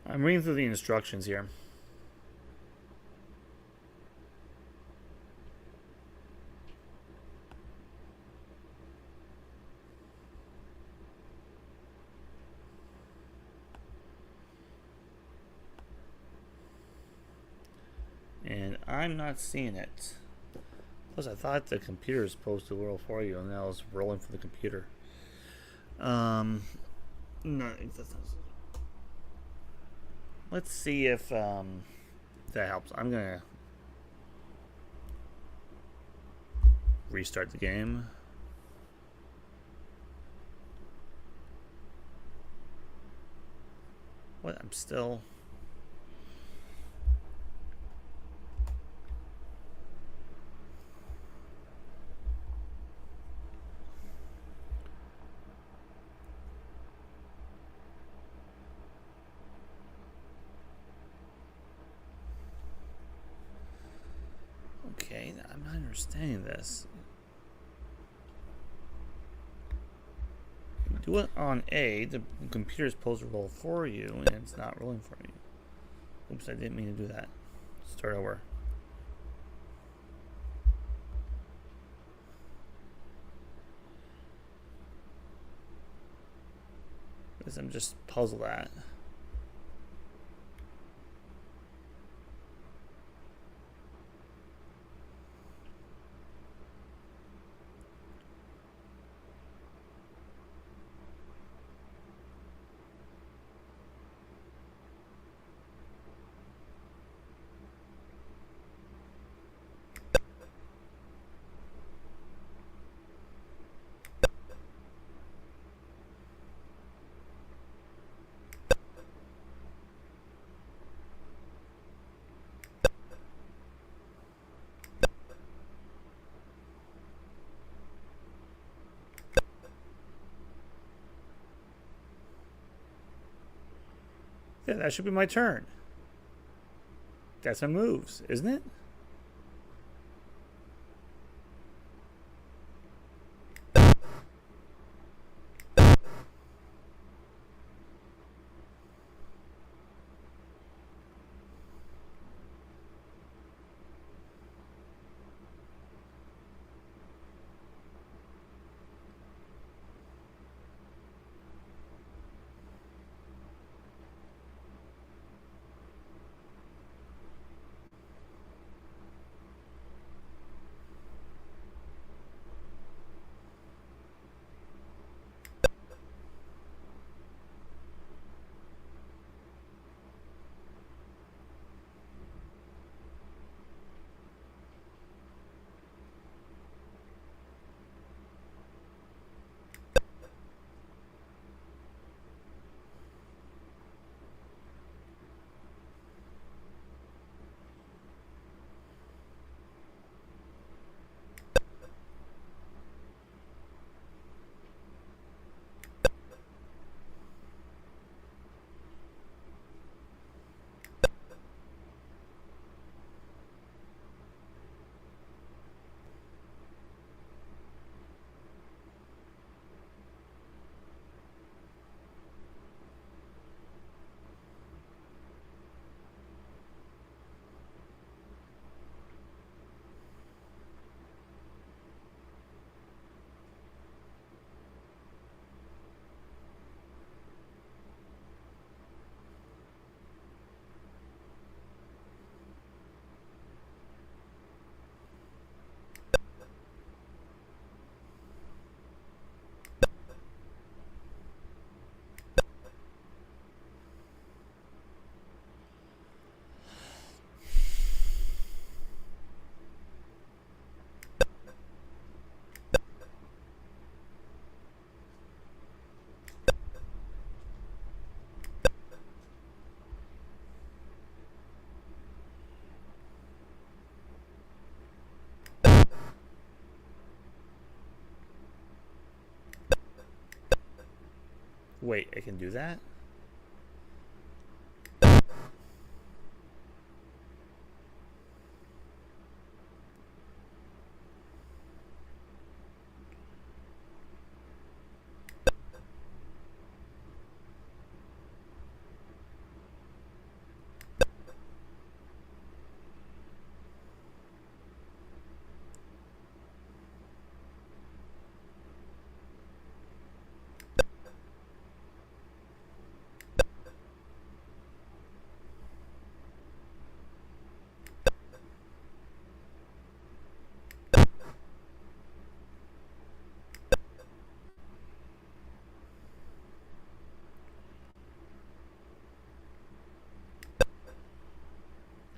I'm reading through the instructions here. And I'm not seeing it. Plus, I thought the computer was supposed to roll for you, and now it's rolling for the computer. No, that's not. Let's see if that helps. I'm gonna restart the game. What? I'm still. Okay, I'm not understanding this. Do it on A. The computer's supposed to roll for you, and it's not rolling for you. Oops, I didn't mean to do that. Start over. Because I'm just puzzled at. Yeah, that should be my turn. That's my moves, isn't it? Wait, I can do that?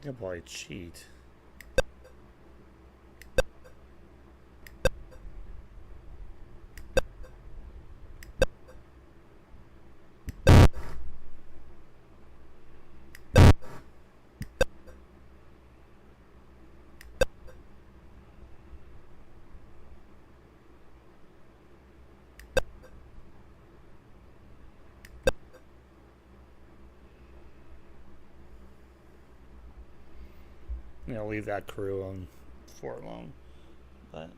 I can probably cheat. I'll leave that crew on for alone, but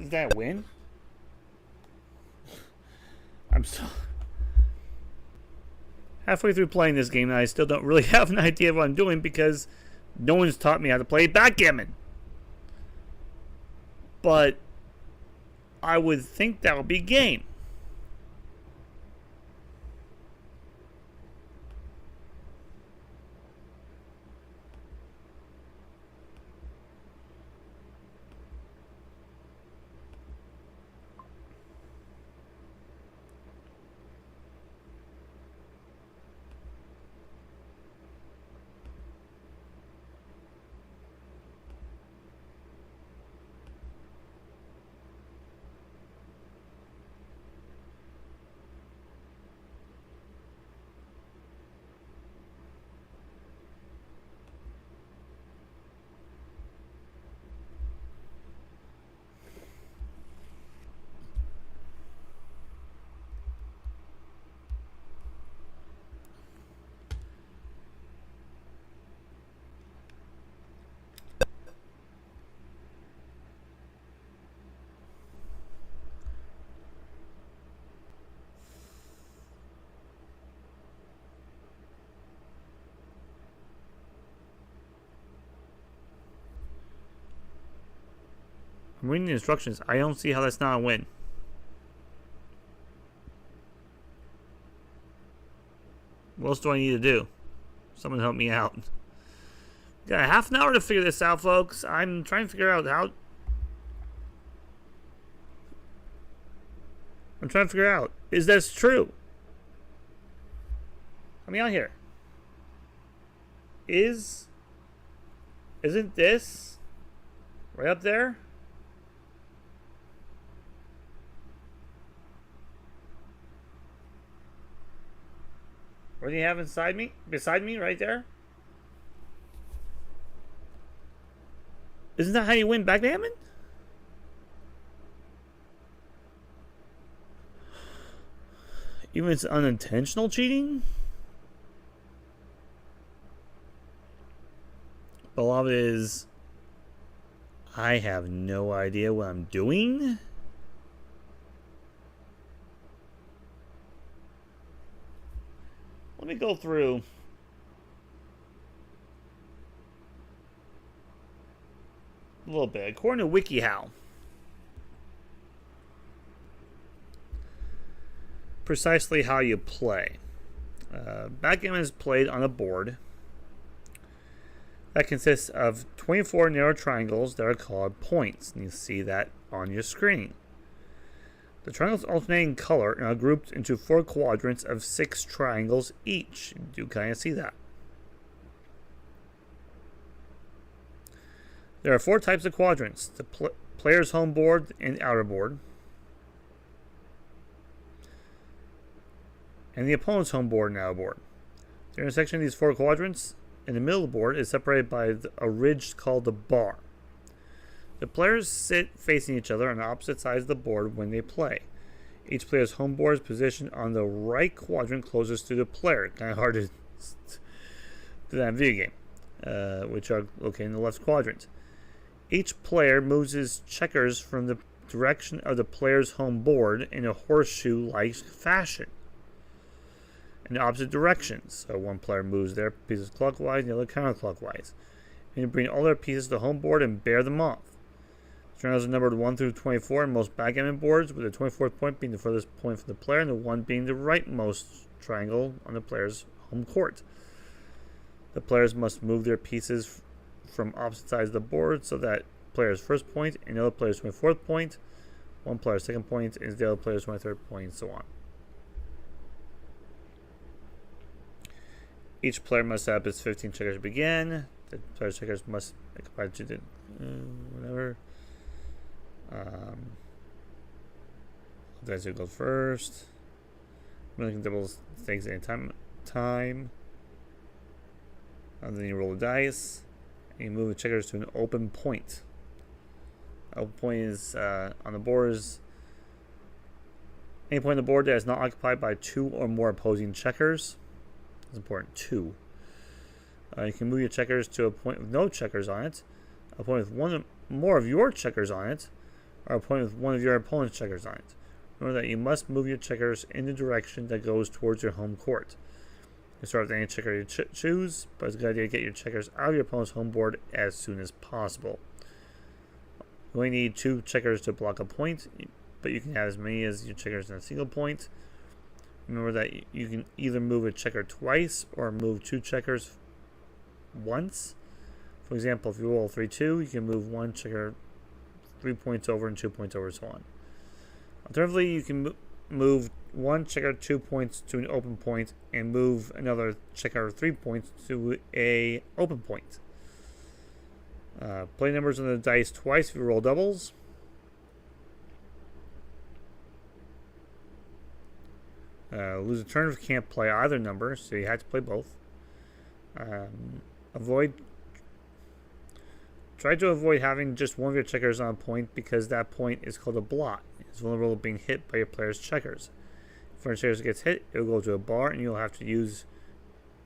Is that a win? I'm so halfway through playing this game and I still don't really have an idea of what I'm doing because no one's taught me how to play backgammon. But I would think that would be game. I'm reading the instructions. I don't see how that's not a win. What else do I need to do? Someone help me out. Got a half an hour to figure this out, folks. I'm trying to figure out how... I'm trying to figure out. Is this true? Help me out here. Isn't this right up there? What do you have inside me? Beside me, right there? Isn't that how you win backgammon? Even if it's unintentional cheating? A lot of it is... I have no idea what I'm doing. Let me go through a little bit. According to WikiHow, precisely how you play. Backgammon is played on a board that consists of 24 narrow triangles that are called points. And you see that on your screen. The triangles alternate in color and are grouped into 4 quadrants of 6 triangles each. You do kind of see that. There are 4 types of quadrants: the player's home board and outer board, and the opponent's home board and outer board. The intersection of these 4 quadrants in the middle of the board is separated by a ridge called the bar. The players sit facing each other on opposite sides of the board when they play. Each player's home board is positioned on the right quadrant closest to the player. Kind of hard to do that in a video game, which are located in the left quadrant. Each player moves his checkers from the direction of the player's home board in a horseshoe-like fashion in the opposite directions. So one player moves their pieces clockwise and the other counterclockwise. And you bring all their pieces to the home board and bear them off. Triangles are numbered 1 through 24 in most backgammon boards, with the 24th point being the furthest point from the player and the 1 being the rightmost triangle on the player's home court. The players must move their pieces from opposite sides of the board so that player's first point and the other player's 24th point, one player's second point is the other player's 23rd point, and so on. Each player must have his 15 checkers to begin. The player's checkers must be combined to the whatever. That's who goes first. Million doubles takes any time. And then you roll the dice. And you move the checkers to an open point. Open point is on the board is any point on the board that is not occupied by 2 or more opposing checkers. It's important. 2. You can move your checkers to a point with no checkers on it, a point with 1 or more of your checkers on it, or a point with one of your opponent's checkers on it. Remember that you must move your checkers in the direction that goes towards your home court. You start with any checker you choose, but it's a good idea to get your checkers out of your opponent's home board as soon as possible. You only need 2 checkers to block a point, but you can have as many as your checkers in a single point. Remember that you can either move a checker twice or move 2 checkers once. For example, if you roll 3-2, you can move 1 checker 3 points over and 2 points over, so on. Alternatively, you can move 1 checker 2 points to an open point and move another checker 3 points to a open point. Play numbers on the dice twice if you roll doubles. Lose a turn if you can't play either number, so you have to play both. Try to avoid having just one of your checkers on a point because that point is called a blot. It's vulnerable to being hit by your player's checkers. If one of your checkers gets hit, it will go to a bar, and you'll have to use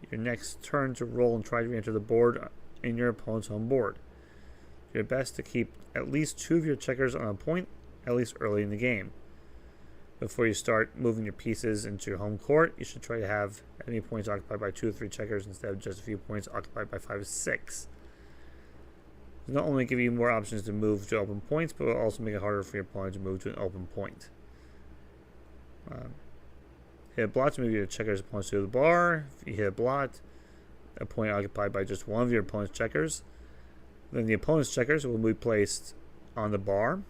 your next turn to roll and try to re-enter the board in your opponent's home board. Do your best to keep at least 2 of your checkers on a point, at least early in the game. Before you start moving your pieces into your home court, you should try to have as many points occupied by 2 or 3 checkers instead of just a few points occupied by 5 or 6. It will not only give you more options to move to open points, but will also make it harder for your opponent to move to an open point. Hit a blot to move your checkers' opponents to the bar. If you hit a blot, a point occupied by just one of your opponent's checkers, then the opponent's checkers will be placed on the bar.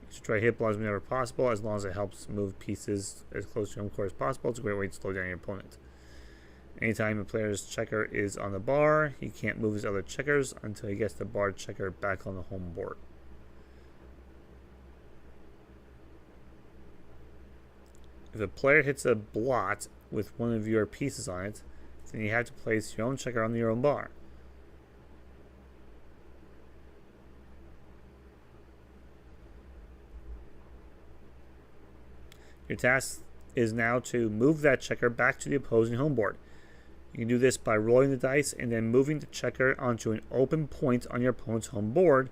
You should try to hit blots whenever possible, as long as it helps move pieces as close to home court as possible. It's a great way to slow down your opponent. Anytime a player's checker is on the bar, he can't move his other checkers until he gets the barred checker back on the home board. If a player hits a blot with one of your pieces on it, then you have to place your own checker on your own bar. Your task is now to move that checker back to the opposing home board. You can do this by rolling the dice and then moving the checker onto an open point on your opponent's home board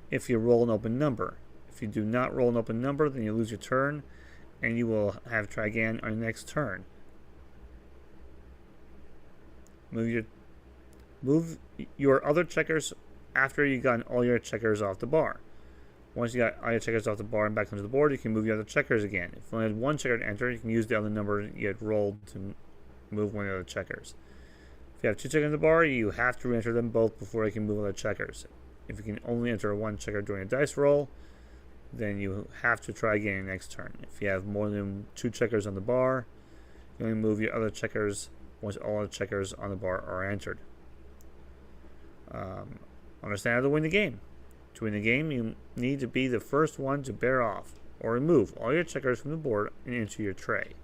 if you roll an open number. If you do not roll an open number, then you lose your turn and you will have to try again on your next turn. Move your other checkers after you've gotten all your checkers off the bar. Once you got all your checkers off the bar and back onto the board, you can move your other checkers again. If you only had 1 checker to enter, you can use the other number you had rolled to move one of the other checkers. If you have 2 checkers on the bar, you have to re-enter them both before you can move other checkers. If you can only enter 1 checker during a dice roll, then you have to try again your next turn. If you have more than 2 checkers on the bar, you only move your other checkers once all the checkers on the bar are entered. Understand how to win the game. To win the game, you need to be the first one to bear off or remove all your checkers from the board and into your tray.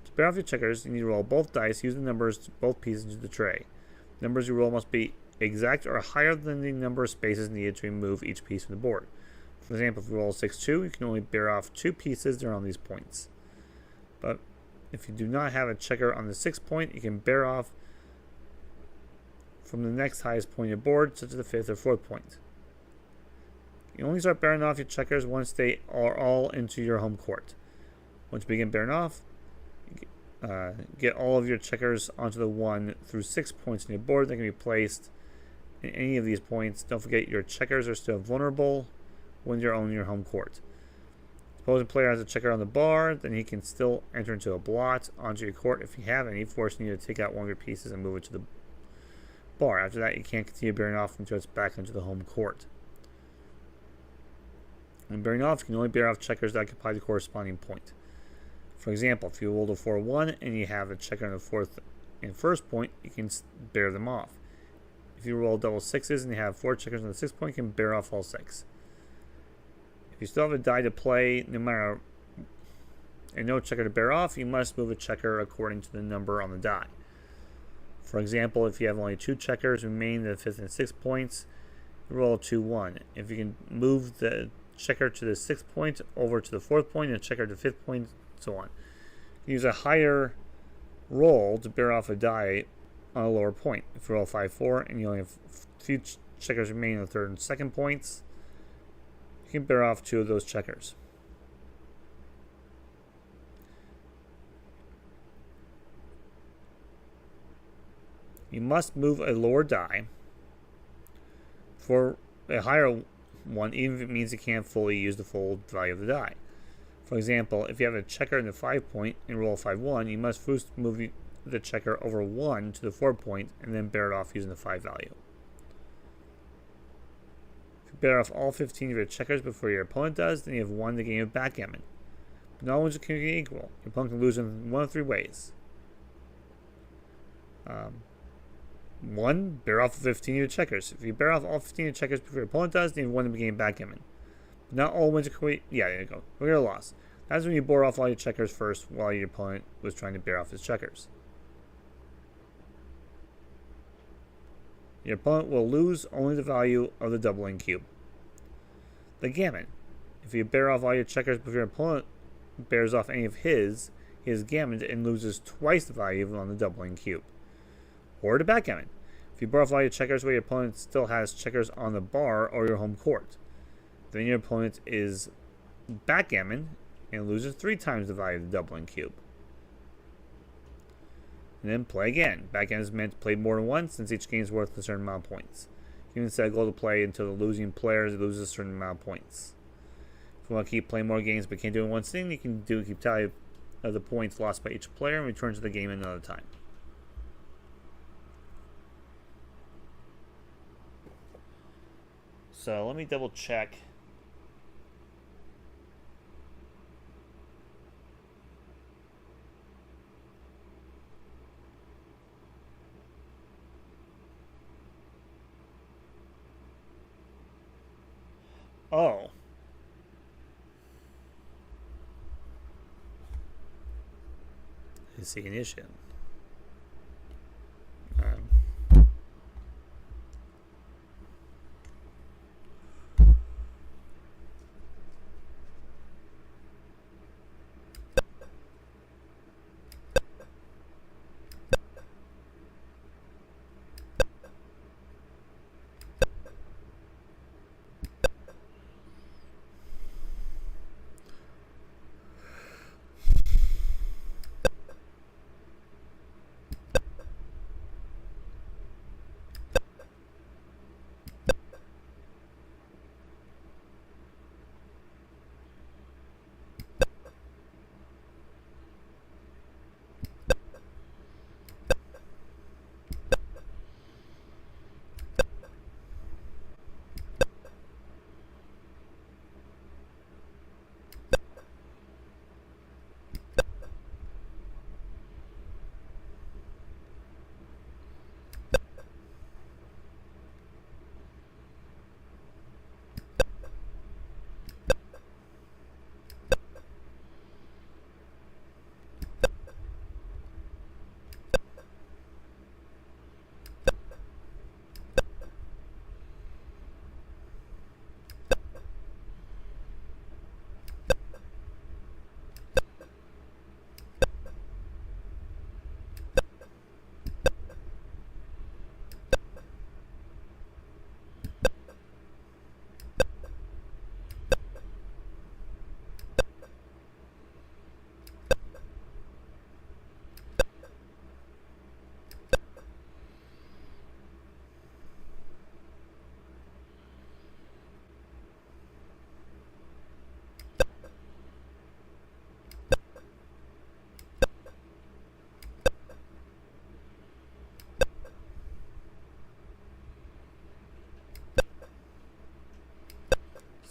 To bear off your checkers, you need to roll both dice, use the numbers to both pieces into the tray. The numbers you roll must be exact or higher than the number of spaces needed to remove each piece from the board. For example, if you roll 6-2, you can only bear off 2 pieces that are on these points. But if you do not have a checker on the 6th point, you can bear off from the next highest point on your board, such as the 5th or 4th point. You only start bearing off your checkers once they are all into your home court. Once you begin bearing off, get all of your checkers onto the 1 through 6 points on your board that can be placed in any of these points. Don't forget your checkers are still vulnerable when you're on your home court. Suppose a player has a checker on the bar, then he can still enter into a blot onto your court if you have any, forcing you to take out one of your pieces and move it to the bar. After that, you can't continue bearing off until it's back into the home court. When bearing off, you can only bear off checkers that occupy the corresponding point. For example, if you rolled a 4-1 and you have a checker on the 4th and 1st point, you can bear them off. If you roll double 6s and you have 4 checkers on the 6th point, you can bear off all 6. If you still have a die to play, no checker to bear off, you must move a checker according to the number on the die. For example, if you have only 2 checkers remaining at the 5th and 6th points, you roll a 2-1. If you can move the checker to the 6th point over to the 4th point and a checker to the 5th point, so on. Use a higher roll to bear off a die on a lower point. If you roll 5-4 and you only have a few checkers remaining on the 3rd and 2nd points, you can bear off 2 of those checkers. You must move a lower die for a higher one, even if it means you can't fully use the full value of the die. For example, if you have a checker in the 5 point and roll a 5-1, you must first move the checker over 1 to the 4 point and then bear it off using the 5 value. If you bear off all 15 of your checkers before your opponent does, then you have won the game of backgammon. But not all wins can be equal. Your opponent can lose in one of 3 ways. 1. Bear off 15 of your checkers. If you bear off all 15 of your checkers before your opponent does, then you've won the game of backgammon. But not all wins are yeah, there you go. We're going to loss. That's when you bore off all your checkers first while your opponent was trying to bear off his checkers. Your opponent will lose only the value of the doubling cube. The gammon. If you bear off all your checkers before your opponent bears off any of his, he is gammoned and loses twice the value on the doubling cube. Or the backgammon. If you bear off all your checkers while your opponent still has checkers on the bar or your home court, then your opponent is backgammon and loses 3 times the value of the doubling cube. And then play again. Backgammon is meant to play more than once since each game is worth a certain amount of points. You can set a goal to play until the losing player loses a certain amount of points. If you want to keep playing more games but can't do it in one sitting, you can keep tally of the points lost by each player and return to the game another time. So let me double check. Oh. I see an issue.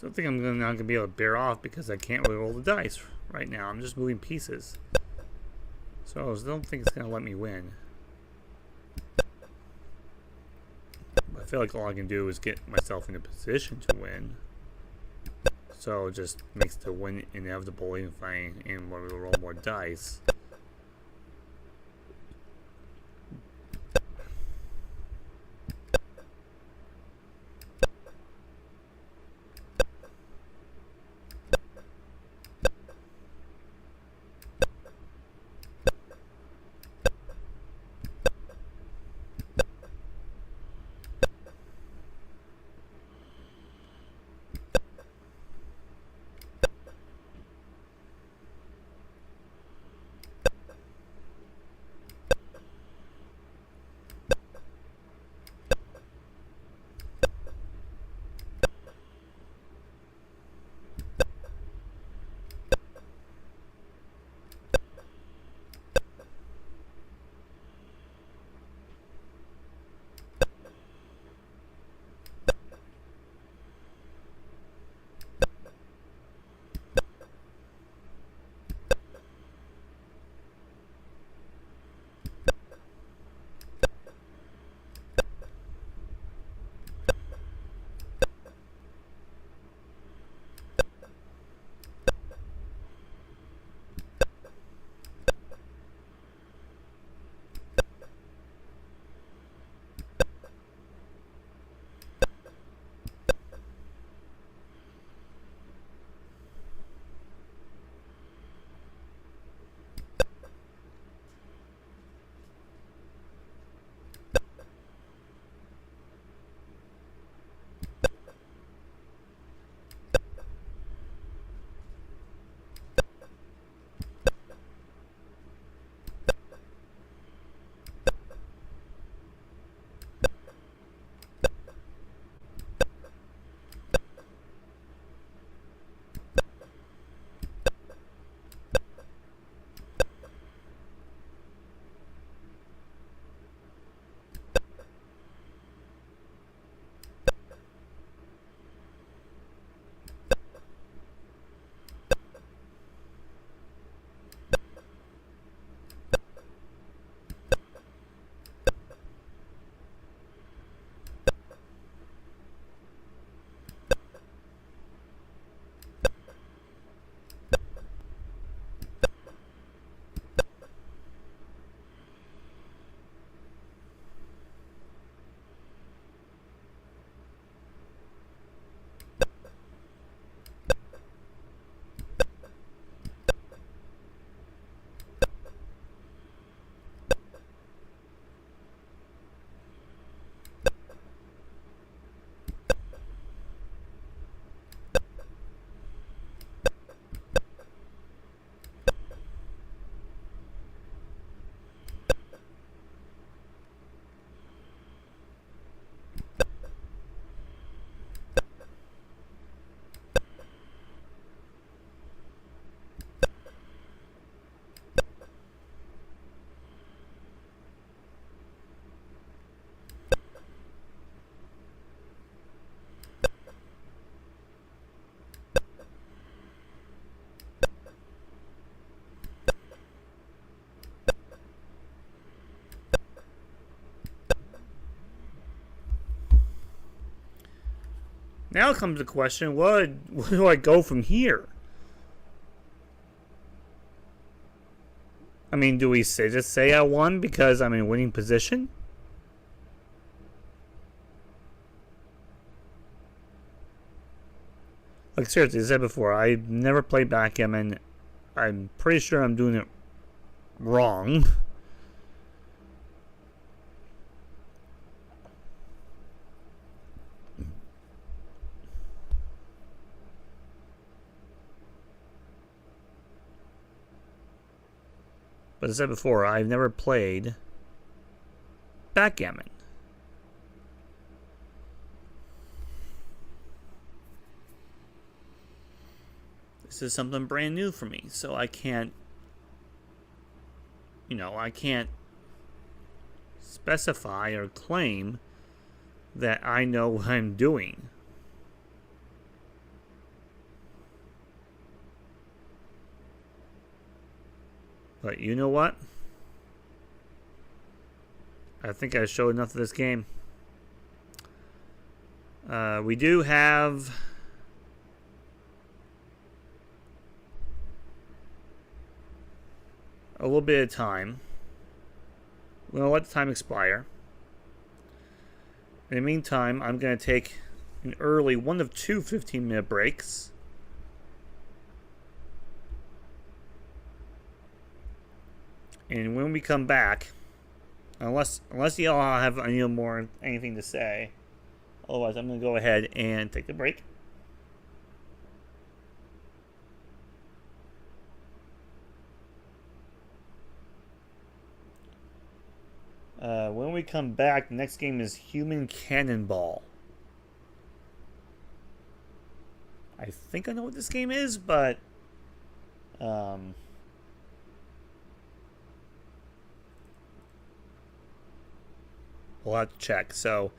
So I think I'm not going to be able to bear off because I can't really roll the dice right now. I'm just moving pieces. So I don't think it's going to let me win. I feel like all I can do is get myself in a position to win. So it just makes the win inevitable even if I am going to roll more dice. Now comes the question, where do I go from here? I mean, do we just say I won because I'm in winning position? Like, seriously, as I said before, I've never played Backgammon. I'm pretty sure I'm doing it wrong. But as I said before, I've never played Backgammon. This is something brand new for me, so I can't, I can't specify or claim that I know what I'm doing. But you know what? I think I showed enough of this game. We do have a little bit of time. We're going to let the time expire. In the meantime, I'm going to take an early one of two 15-minute breaks. And when we come back, unless y'all have anything to say, otherwise I'm going to go ahead and take the break. When we come back, the next game is Human Cannonball. I think I know what this game is, but we'll have to check. So,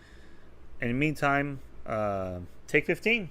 in the meantime, take 15.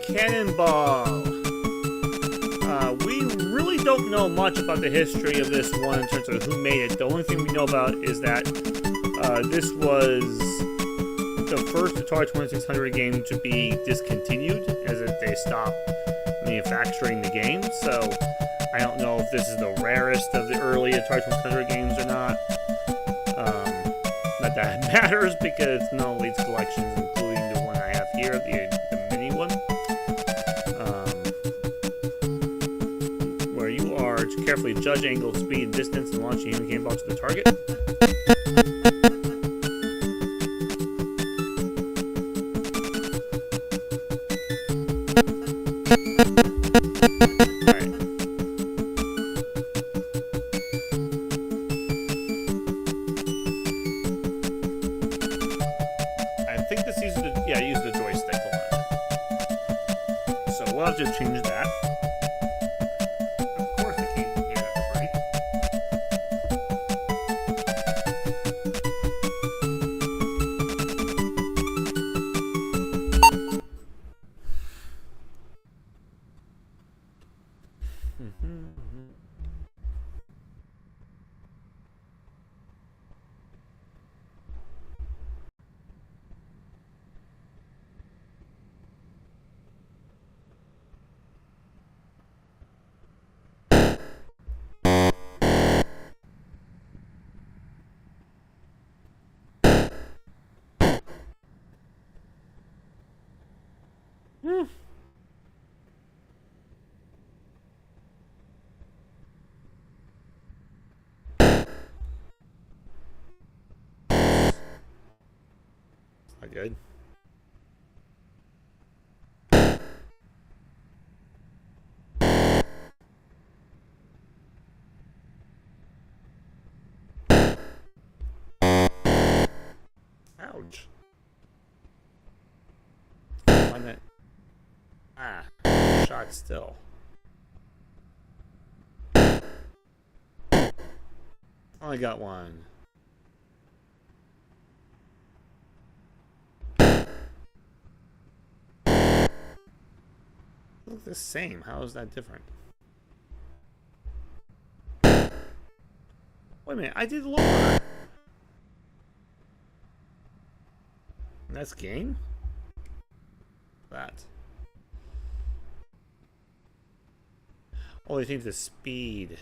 Cannonball. We really don't know much about the history of this one in terms of who made it. The only thing we know about is that this was the first Atari 2600 game to be discontinued, as if they stopped manufacturing the game. So I don't know if this is the rarest of the early Atari 2600 games or not. Not that it matters, because it's in all these collections, including the one I have here, the mini one. Where you are to carefully judge angle, speed, distance, and launch a human cannonball to the target. Just change that. Of course, I can't hear it, right? Not good. Ouch. On it. Shot still. Only got one. Look the same. How is that different? Wait a minute, I did lower. That's game? That. Oh, I think the speed.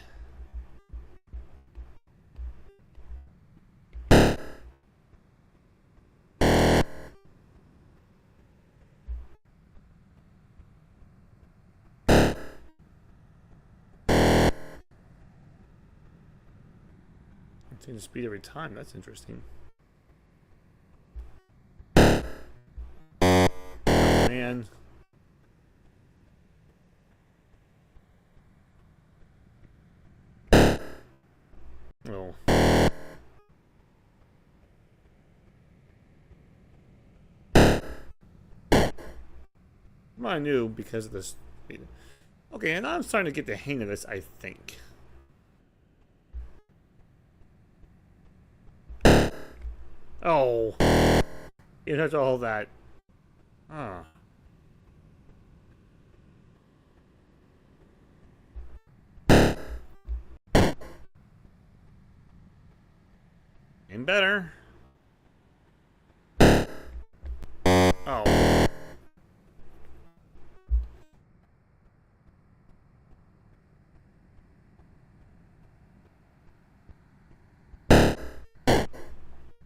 Change the speed every time. That's interesting. Man. Oh. I knew because of this speed. Okay, and I'm starting to get the hang of this, I think. Oh. You have to all that. Huh. And better. Oh.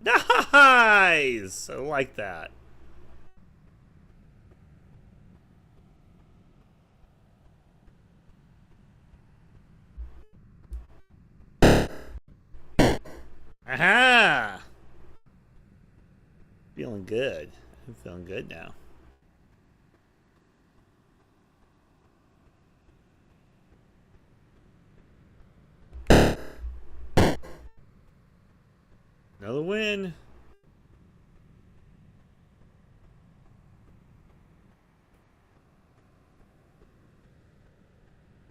Nice! I like that. Aha! Feeling good. I'm feeling good now. Another win.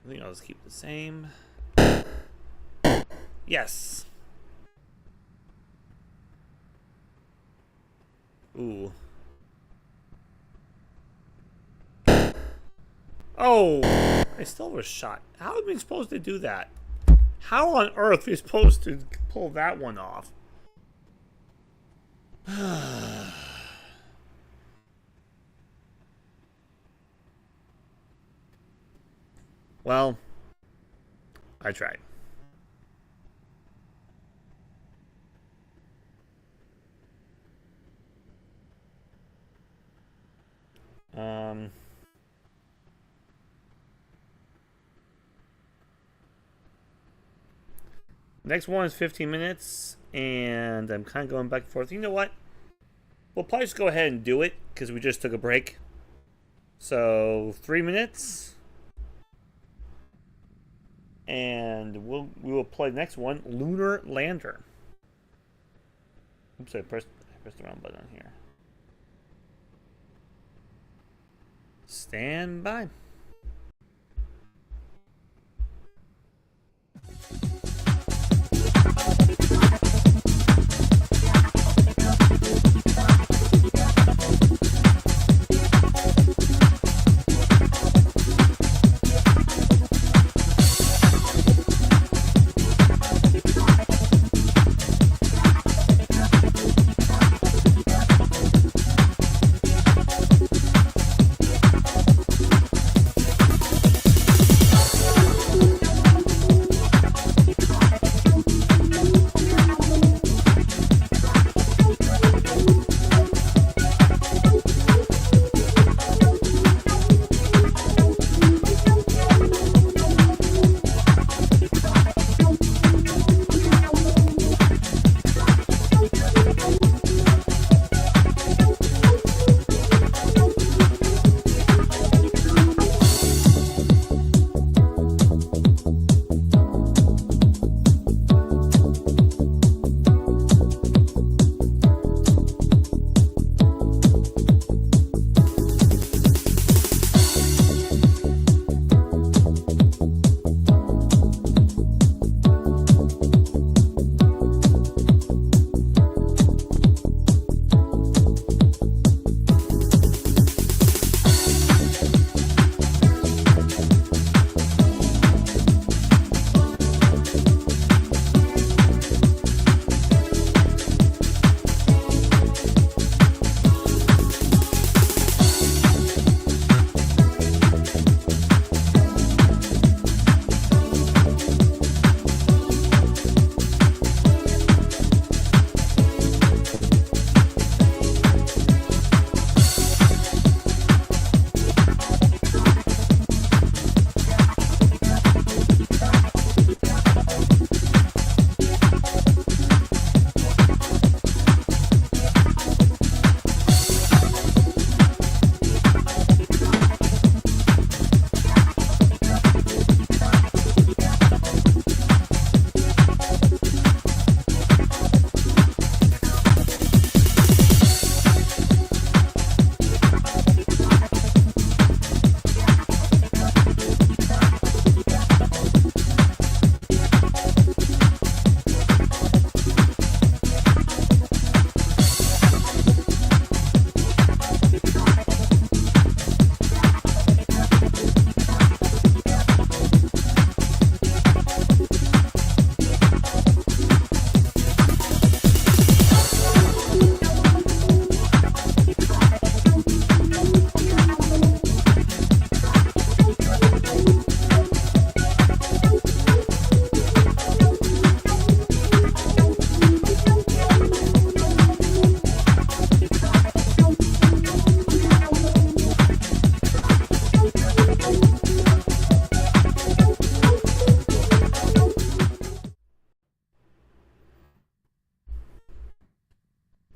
I think I'll just keep the same. Yes. Ooh. Oh, I still was shot. How are we supposed to do that? How on earth are we supposed to pull that one off? Well, I tried. Next one is 15 minutes, and I'm kind of going back and forth. You know what? We'll probably just go ahead and do it, because we just took a break. So, 3 minutes. And we will play the next one, Lunar Lander. Oops, I pressed the wrong button on here. Stand by.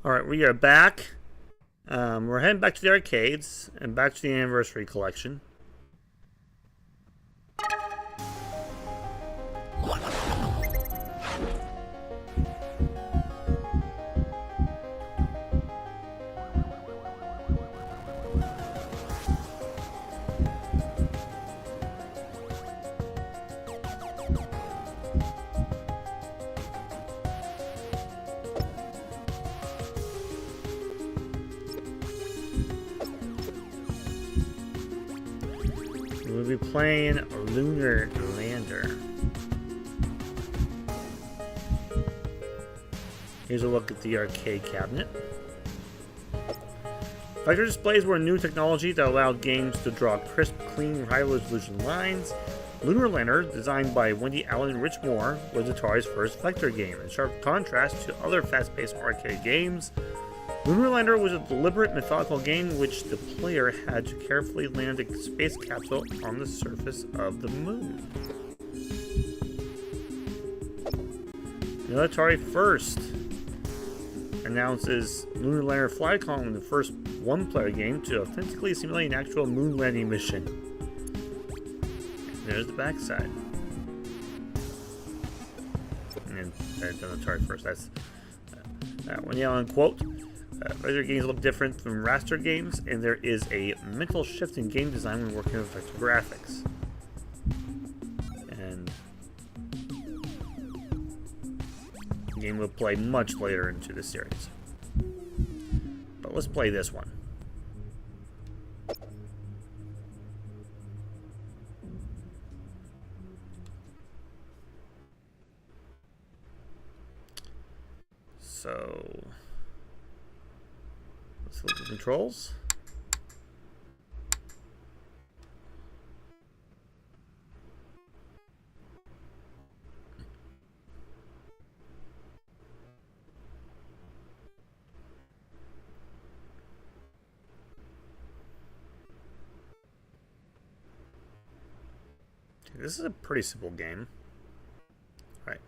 Alright, we are back. We're heading back to the arcades and back to the Anniversary Collection. be playing Lunar Lander. Here's a look at the arcade cabinet. Vector displays were a new technology that allowed games to draw crisp, clean, high-resolution lines. Lunar Lander, designed by Wendy Allen and Rich Moore, was Atari's first vector game, in sharp contrast to other fast-paced arcade games. Lunar Lander was a deliberate, methodical game in which the player had to carefully land a space capsule on the surface of the moon. The Atari first announces Lunar Lander Flight Column, the first one-player game to authentically simulate an actual moon landing mission. And there's the backside. And I've done Atari first. That's Wendy Allen quote. Vector games look different from raster games, and there is a mental shift in game design when working with vector graphics. And the game will play much later into the series. But let's play this one. So let's look at the controls. This is a pretty simple game. All right.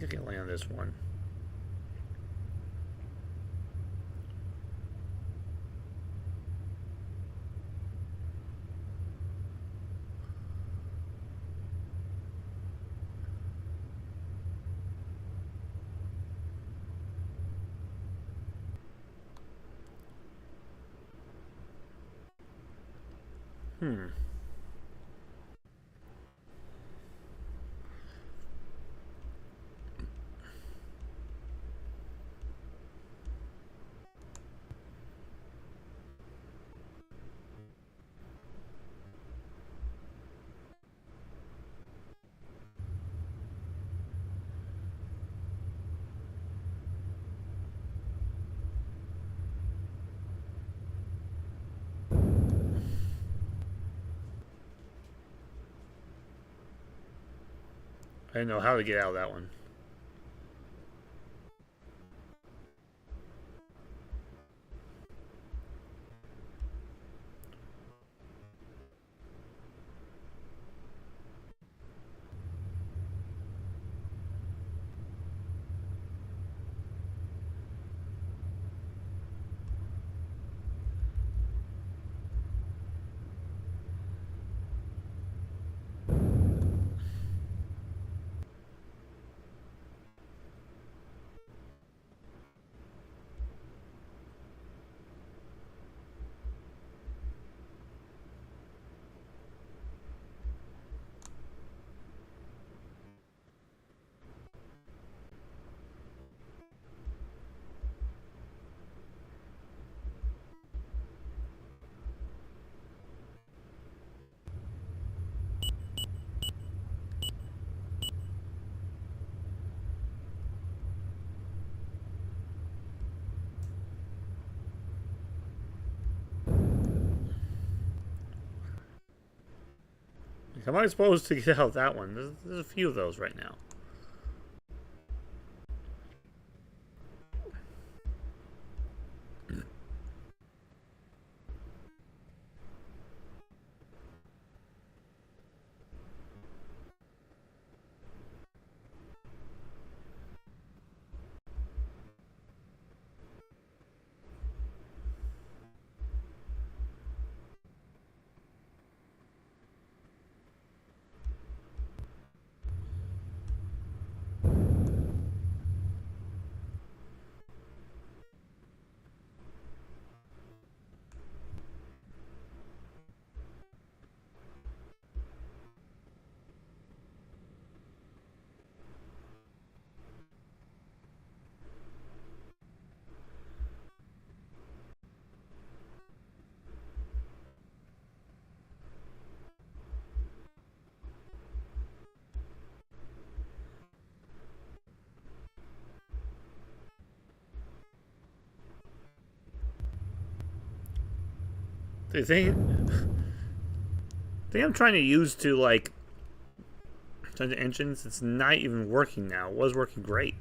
think I can land this one. I didn't know how to get out of that one. How am I supposed to get out of that one? There's a few of those right now. The thing I'm trying to use to like change the engines, it's not even working now. It was working great.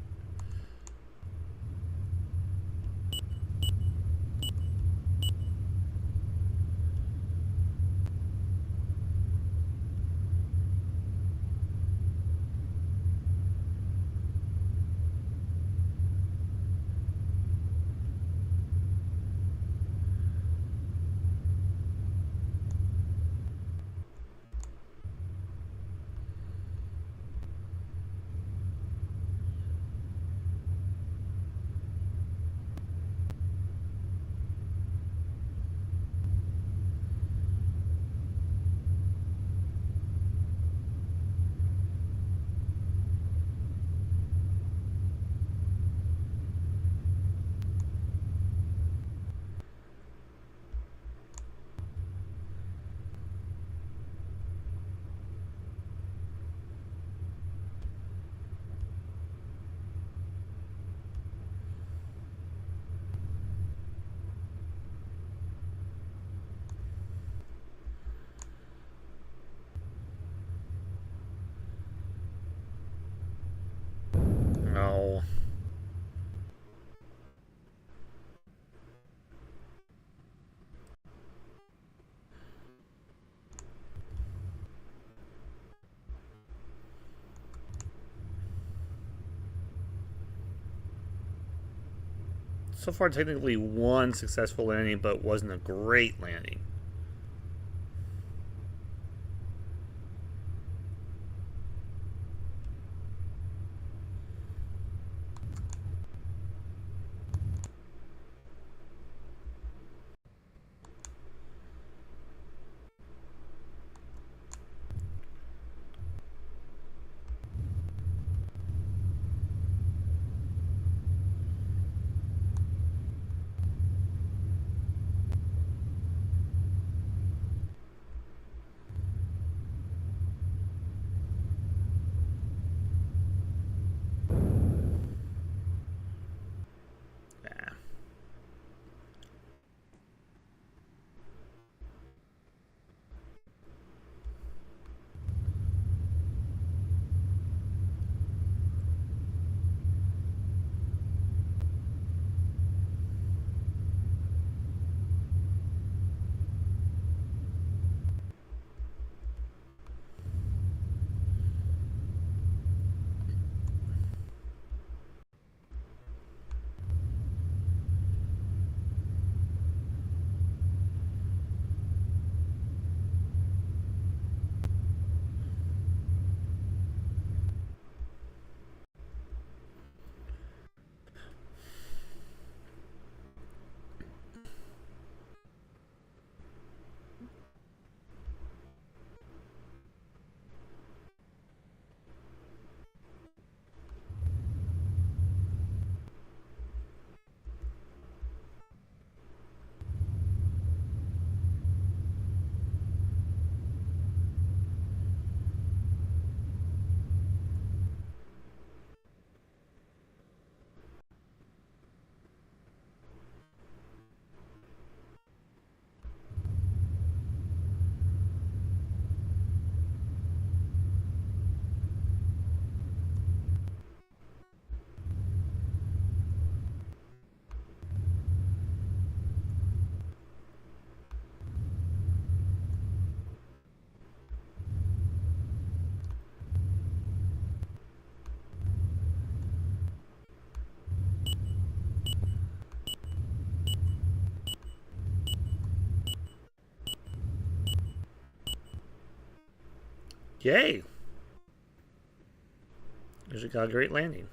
So far, technically one successful landing, but wasn't a great landing. Yay! There's got a great landing.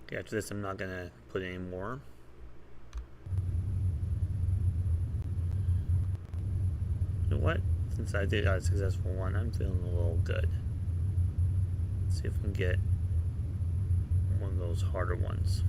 Okay, after this, I'm not gonna put any more. You know what? Since I did got a successful one, I'm feeling a little good. Let's see if we can get one of those harder ones.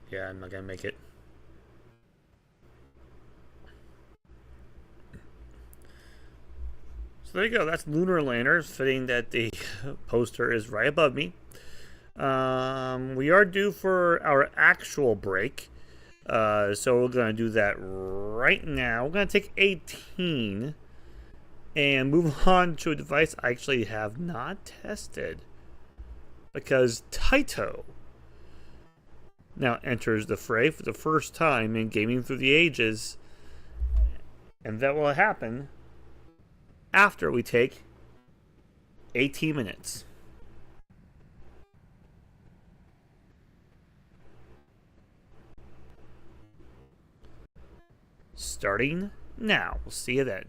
Yeah, I'm not gonna make it. there you go. That's Lunar Lander. It's fitting that the poster is right above me. We are due for our actual break. So we're going to do that right now. We're going to take 18 and move on to a device I actually have not tested. Because Taito now enters the fray for the first time in Gaming Through the Ages. And that will happen after we take 18 minutes. Starting now. We'll see you then.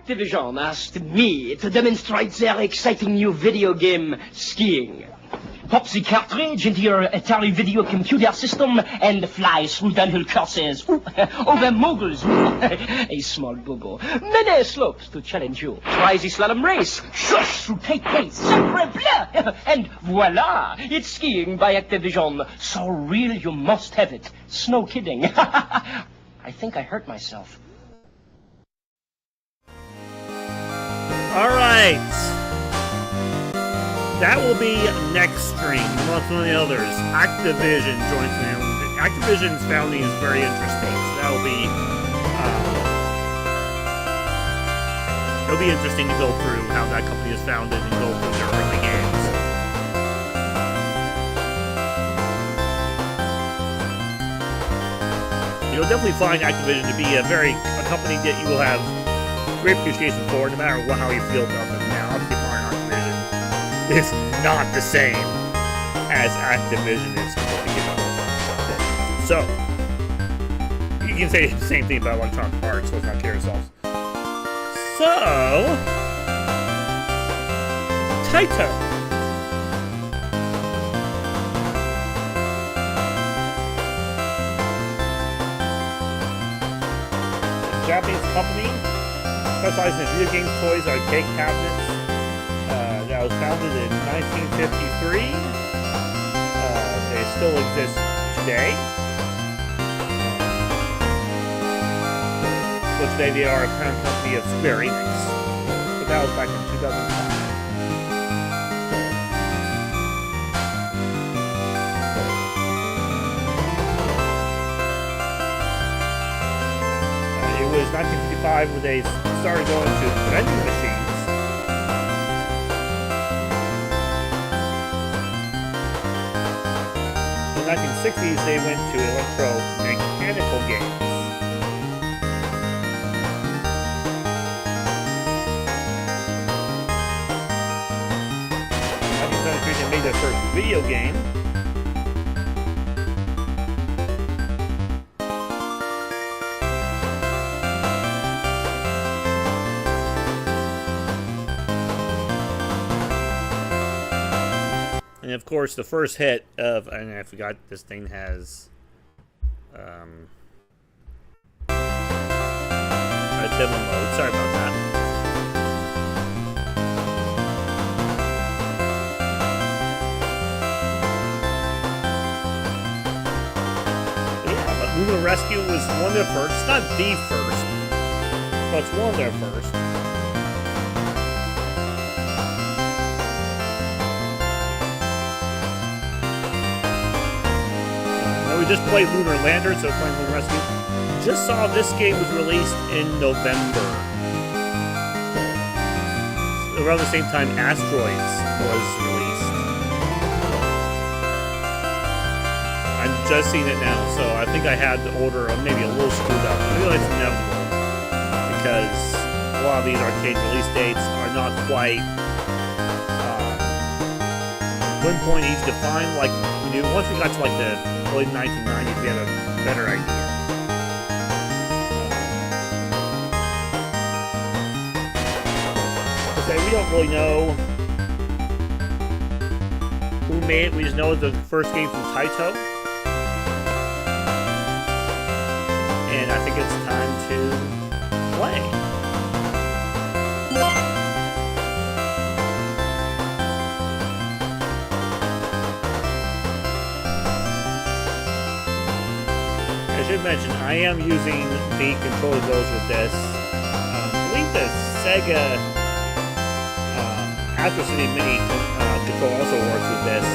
Activision asked me to demonstrate their exciting new video game, skiing. Pop the cartridge into your Atari video computer system and fly through downhill courses. Over moguls. A small bobo. Many slopes to challenge you. Try the slalom race. Shush through tight gates. Sacre bleu! And voila! It's skiing by Activision. So real you must have it. No kidding. I think I hurt myself. All right. That will be next stream, amongst many others. Activision joins me. Activision's founding is very interesting, so that will be it'll be interesting to go through how that company is founded and go through their early games. You'll definitely find Activision to be a company that you will have great appreciation for, no matter how you feel about them now. Obviously, it's not the same as Activision is. So, you can say the same thing about Electronic Arts, let's not kid ourselves. So, Taito. A Japanese company specializing in video games, toys, arcade cabinets. That was founded in 1953. They still exist today. So today they are a parent company of Square Enix. But that was back in 2005. It was 1955 when they started going to vending machines. In the 1960s, they went to electromechanical games. In 1973, they made their first video game. And of course, the first hit of, and I forgot this thing has a demo mode. Sorry about that. Yeah, but Lunar Rescue was one of their first. It's not the first, but it's one of their first. We just played Lunar Lander, so playing Lunar Rescue. Just saw this game was released in November. Around the same time Asteroids was released. I'm just seeing it now, so I think I had the order maybe a little screwed up. I feel like it's inevitable, because a lot of these arcade release dates are not quite pinpoint each defined. Like, once we got to like the early 1990s, we had a better idea. To say, we don't really know who made it. We just know it's the first game from Taito. And I think it's time to play. I should mention, I am using the controller goes with this. I believe the Sega Astro City Mini controller also works with this.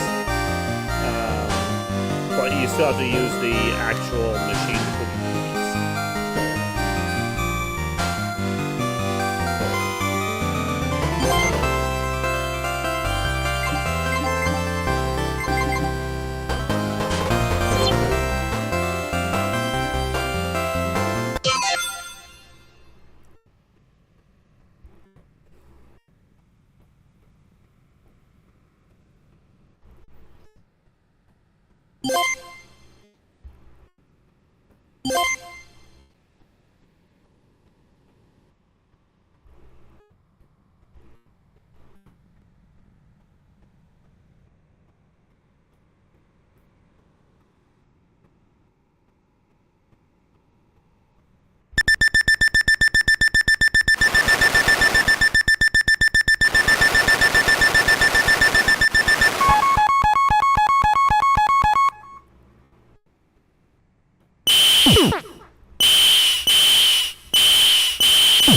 But you still have to use the actual machine to put in place. I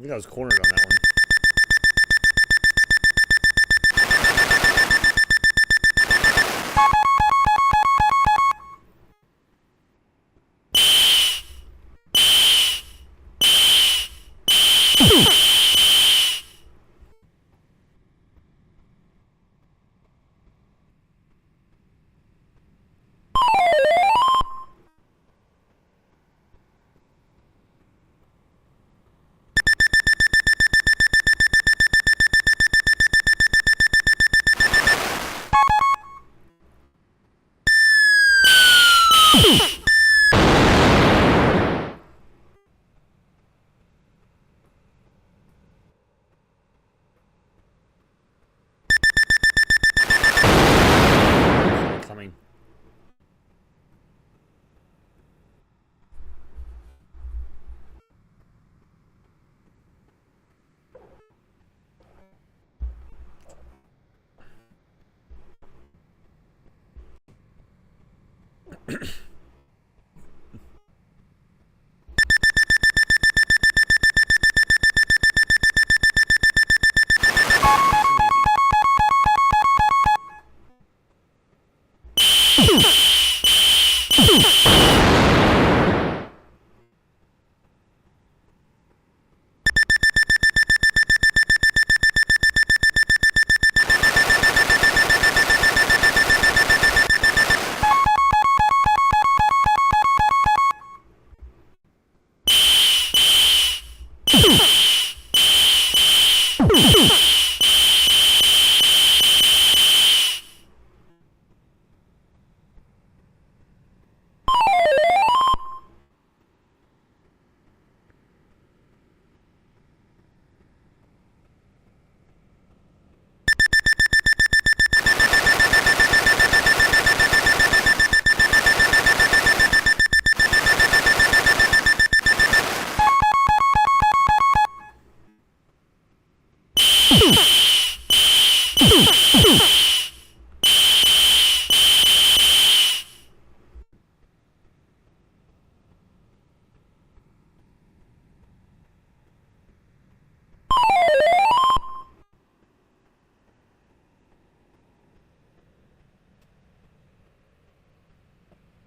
think I was cornered on that one. Coming.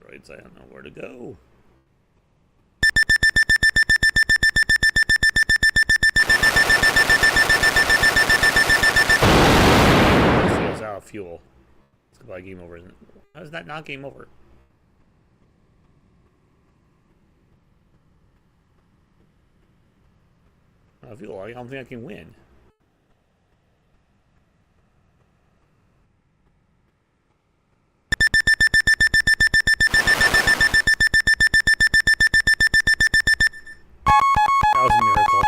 Droids, I don't know where to go. See, it's out of fuel. It's goodbye game over, isn't it? How is that not game over? I feel like I don't think I can win. That was a miracle.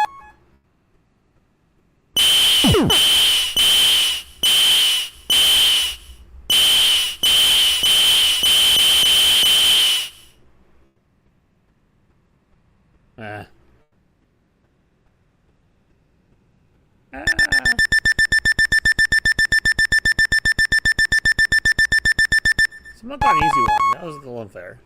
Ah. So I'm not an easy one. That was a little unfair.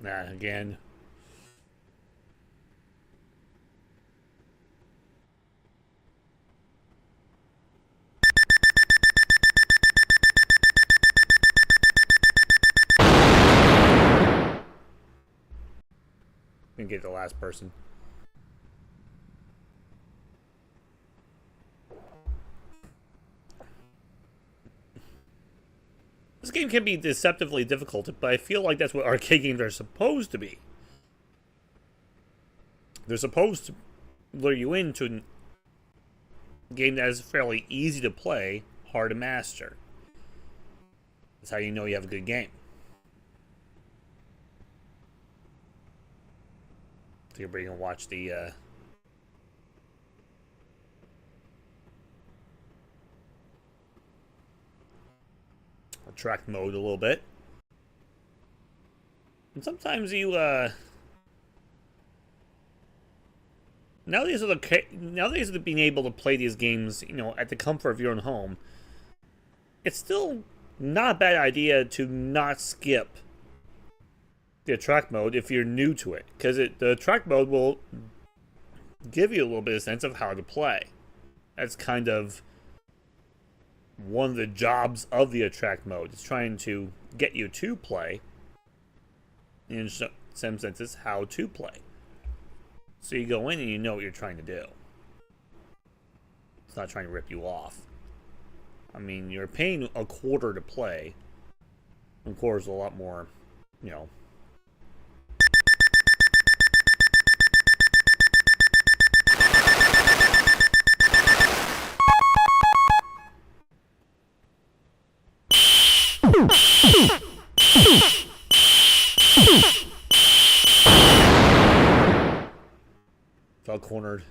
Nah, again. And get the last person. This game can be deceptively difficult, but I feel like that's what arcade games are supposed to be. They're supposed to lure you into a game that is fairly easy to play, hard to master. That's how you know you have a good game. So you're going to watch the track mode a little bit. And sometimes you nowadays with being able to play these games, you know, at the comfort of your own home, it's still not a bad idea to not skip the track mode if you're new to it, because the track mode will give you a little bit of sense of how to play. That's kind of one of the jobs of the attract mode. It's trying to get you to play, in some senses, how to play. So you go in and you know what you're trying to do. It's not trying to rip you off. I mean, you're paying a quarter to play. A quarter is a lot more, you know. Felt cornered.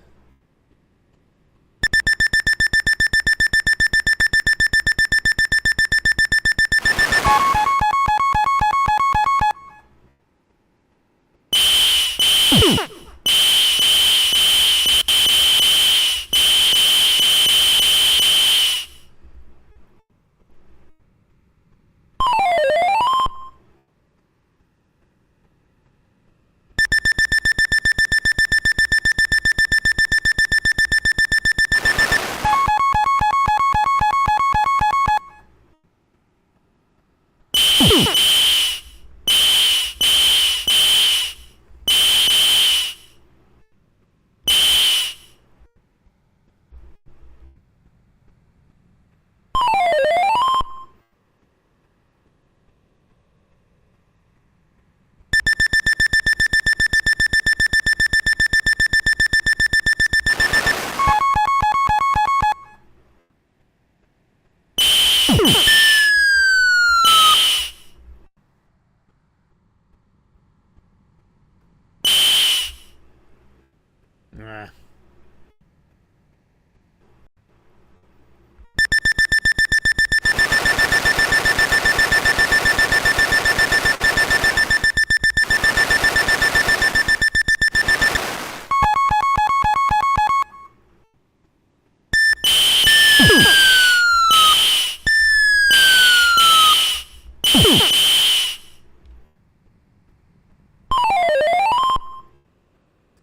Nah.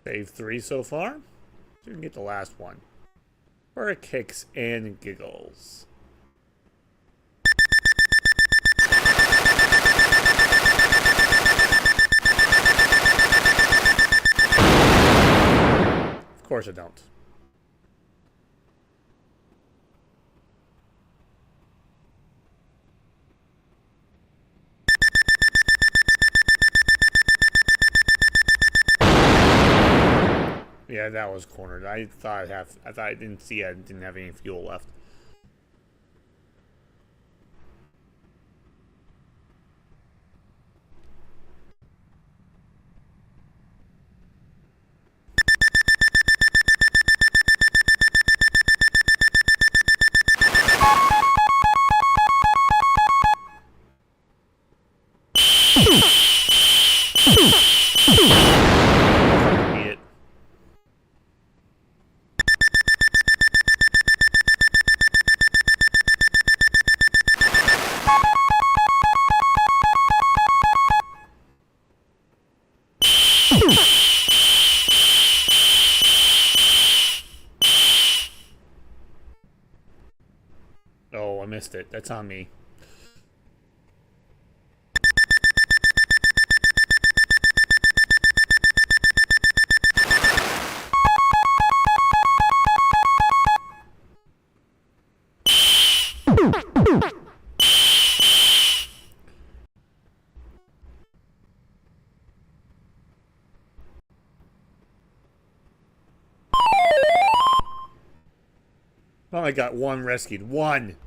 Save 3 so far. So we can get the last one. For kicks and giggles. Of course I don't. Yeah, that was cornered. I thought I didn't see I didn't have any fuel left. Oh, I missed it. That's on me. Finally got one rescued. One.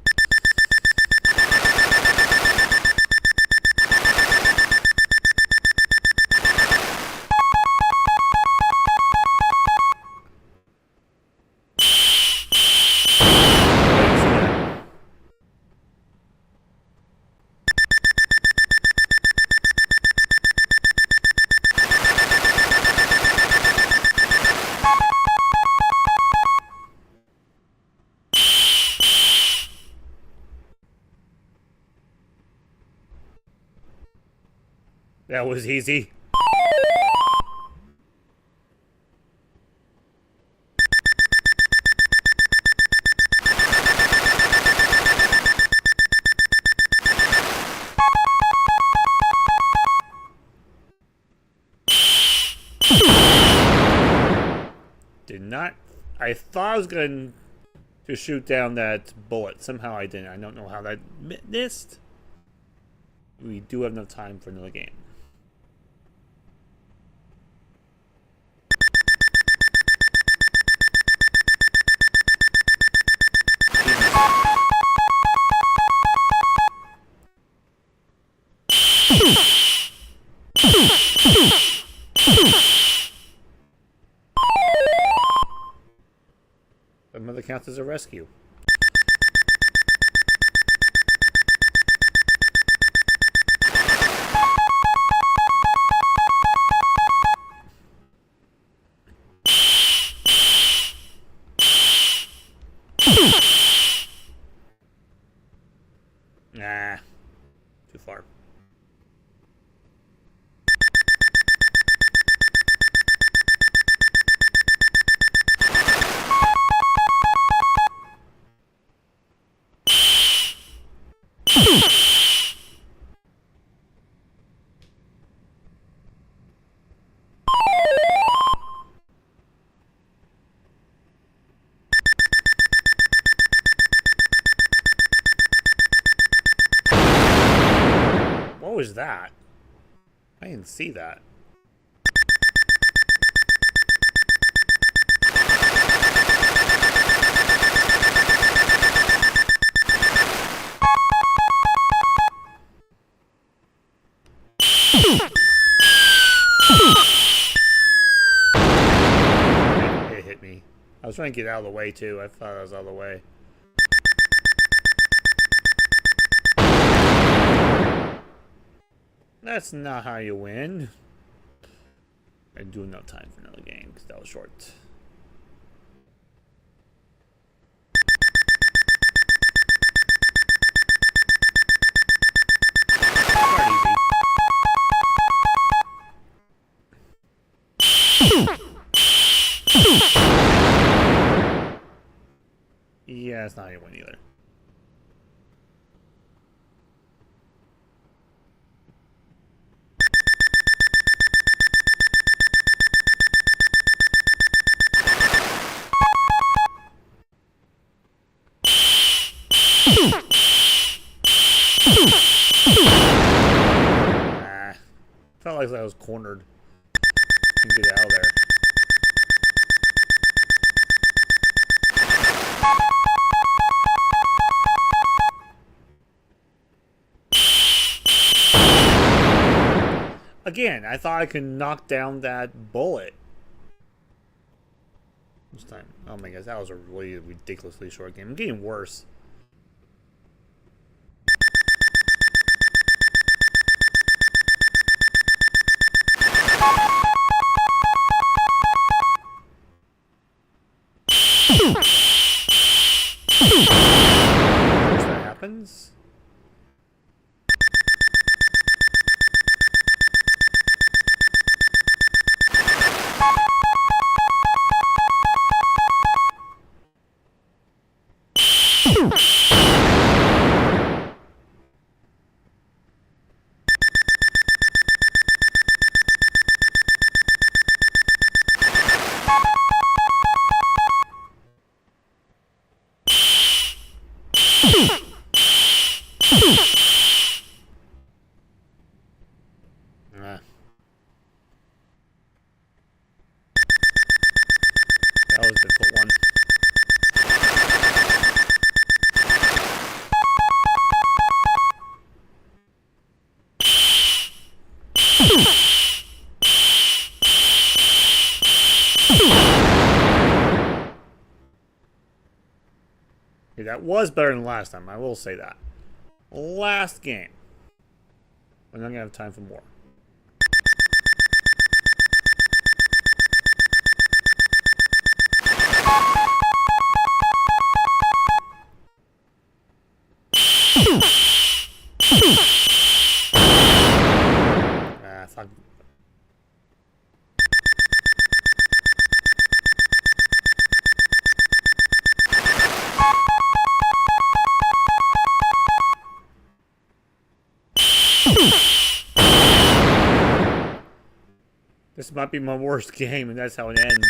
That was easy. Did not. I thought I was going to shoot down that bullet. Somehow I didn't. I don't know how that missed. We do have enough time for another game. Another counts as a rescue. Nah, too far. What was that? I didn't see that. It hit me. I was trying to get out of the way too. I thought I was out of the way. That's not how you win. I do have no time for another game because that was short. Yeah, it's not how you win either. Felt like I was cornered. Couldn't get out of there. Again, I thought I could knock down that bullet. This time. Oh my gosh, that was a really ridiculously short game. I'm getting worse. That happens. Yeah, that was better than last time, I will say that. Last game. We're not going to have time for more. Fuck. This might be my worst game, and that's how it ends.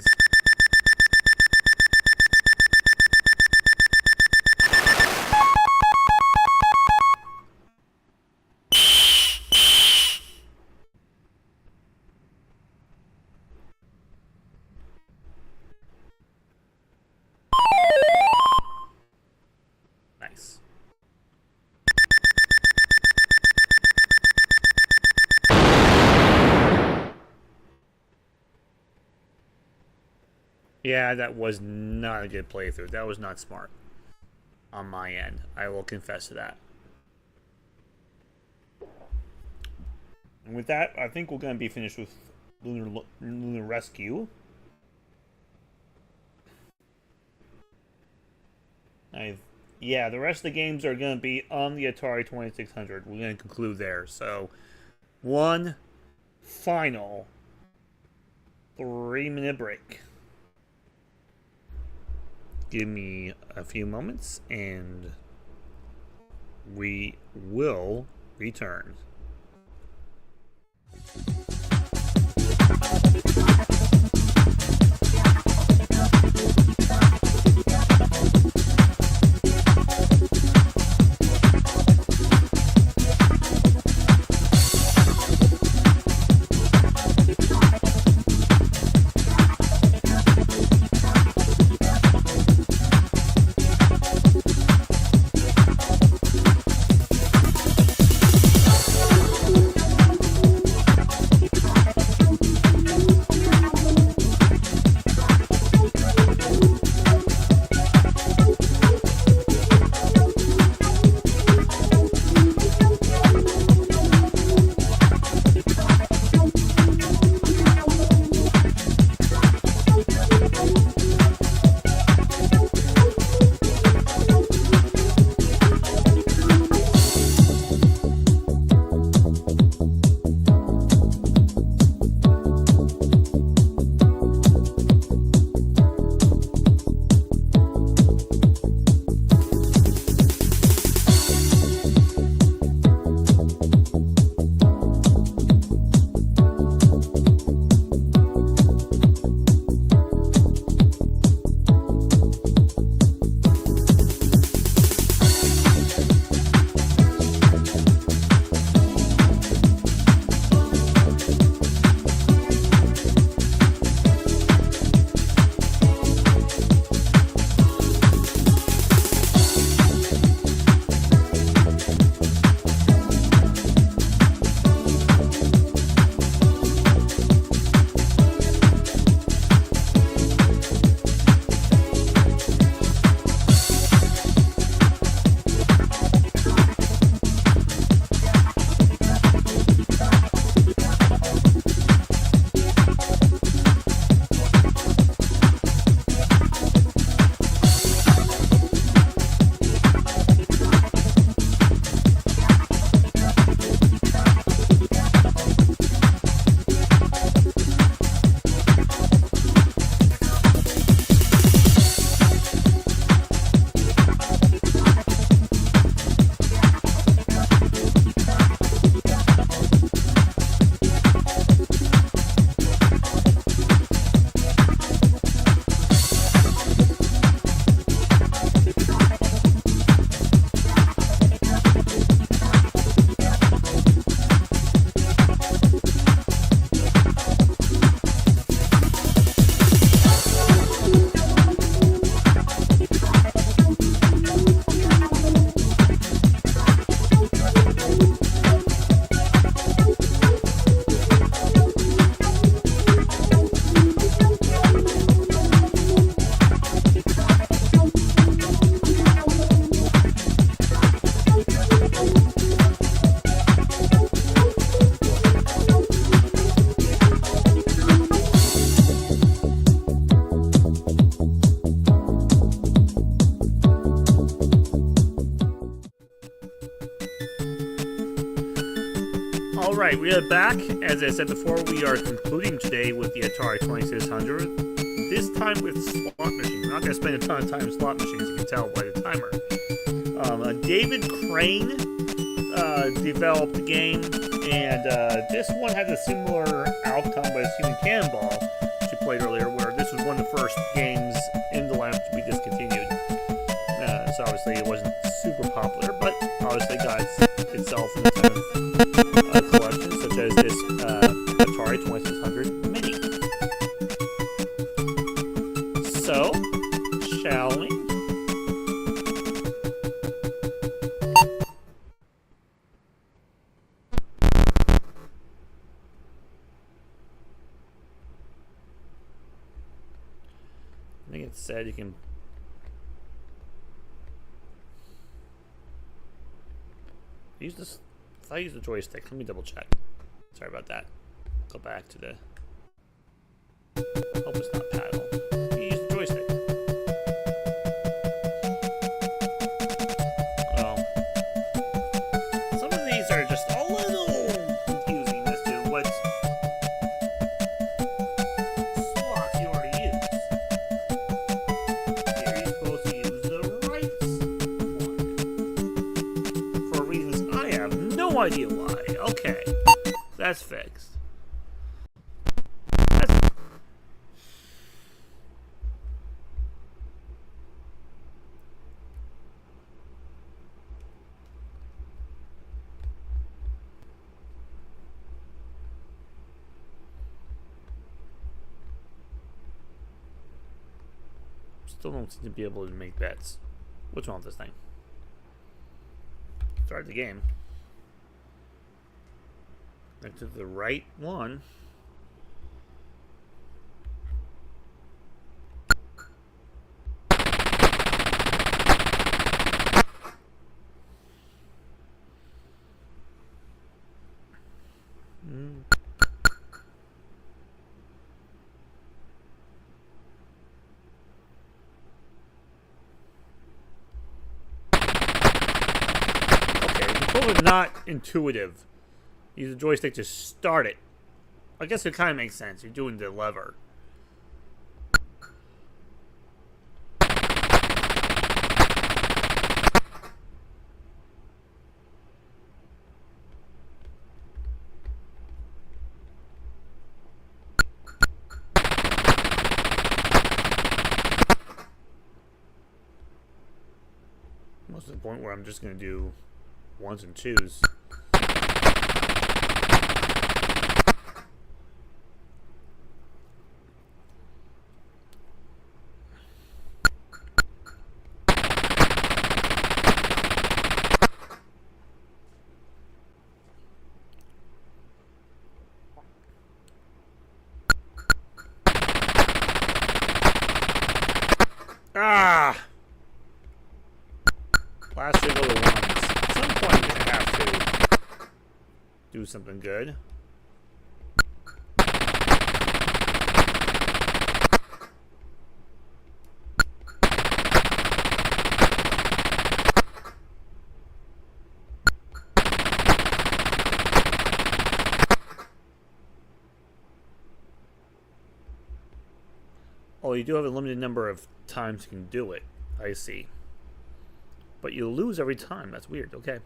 Nice. Yeah, that was not a good playthrough. That was not smart on my end. I will confess to that. And with that, I think we're going to be finished with Lunar Rescue. Yeah, the rest of the games are going to be on the Atari 2600. We're going to conclude there. So, one final 3-minute break. Give me a few moments and we will return. Alright, we are back. As I said before, we are concluding today with the Atari 2600. This time with slot machines. I'm not going to spend a ton of time in slot machines, you can tell by the timer. David Crane developed the game, and this one has a similar outcome, but it's Human Cannonball, which you played earlier, where this was one of the first games in the lineup to be discontinued. So obviously it wasn't super popular, but obviously got itself in a ton of collections, such as this Atari 2600 Mini. So, shall we? I think it said you can use this. If I use the joystick, let me double check. Sorry about that. Go back to the. Hope it's not paddle. You use the joystick. Well, some of these are just a little confusing as to what slots you already use. Here you're supposed to use the right one. For reasons I have no idea why. Okay, that's fixed. Still don't seem to be able to make bets. What's wrong with this thing? Start the game. Back to the right one. Not intuitive. Use the joystick to start it. I guess it kind of makes sense. You're doing the lever. Most of the point where I'm just going to do ones and twos. Ah! Last three little ones. At some point, you're gonna have to do something good. Oh, you do have a limited number of times you can do it. I see. But you lose every time. That's weird. Okay.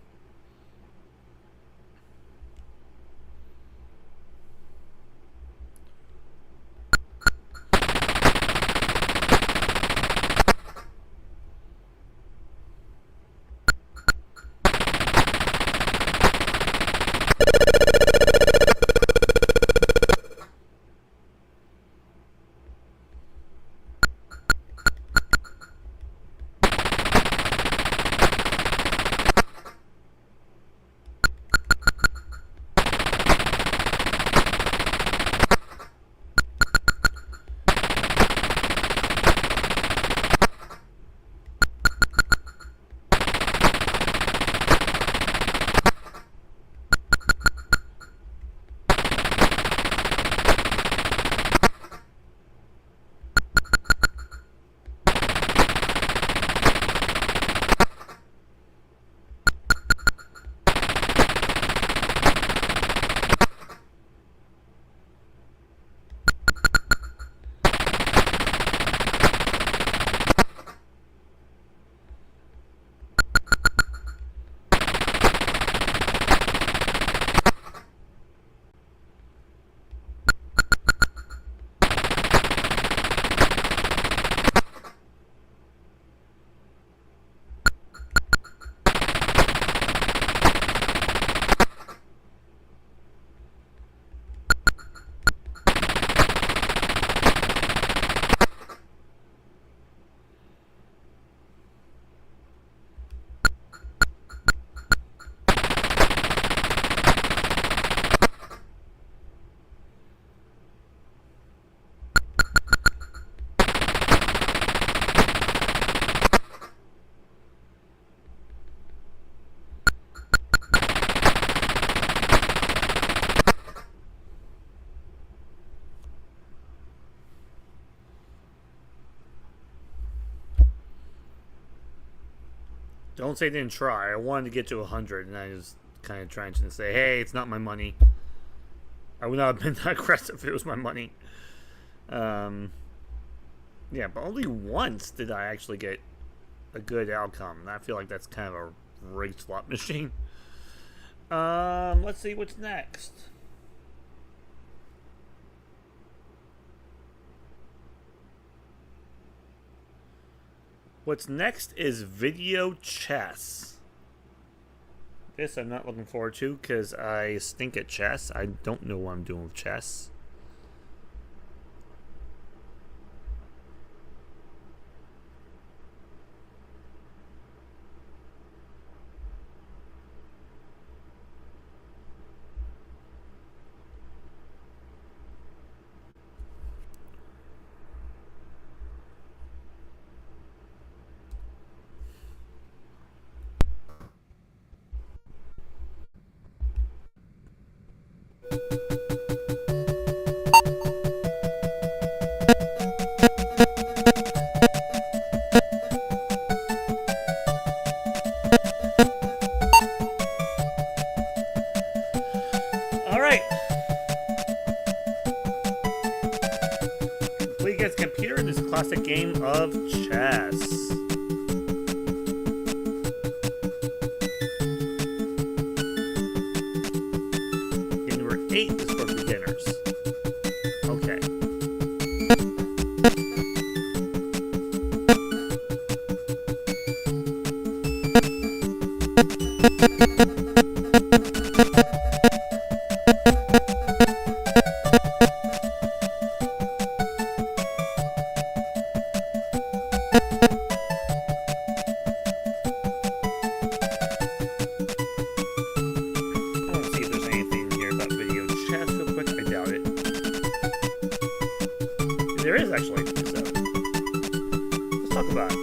Don't say I didn't try. I wanted to get to 100, and I was kind of trying to say, hey, it's not my money. I would not have been that aggressive if it was my money. Yeah, but only once did I actually get a good outcome. I feel like that's kind of a rigged slot machine. Let's see what's next. What's next is video chess. This I'm not looking forward to because I stink at chess. I don't know what I'm doing with chess. Classic game of chess. Game number 8 is for beginners. Okay. There is actually, so let's talk about it.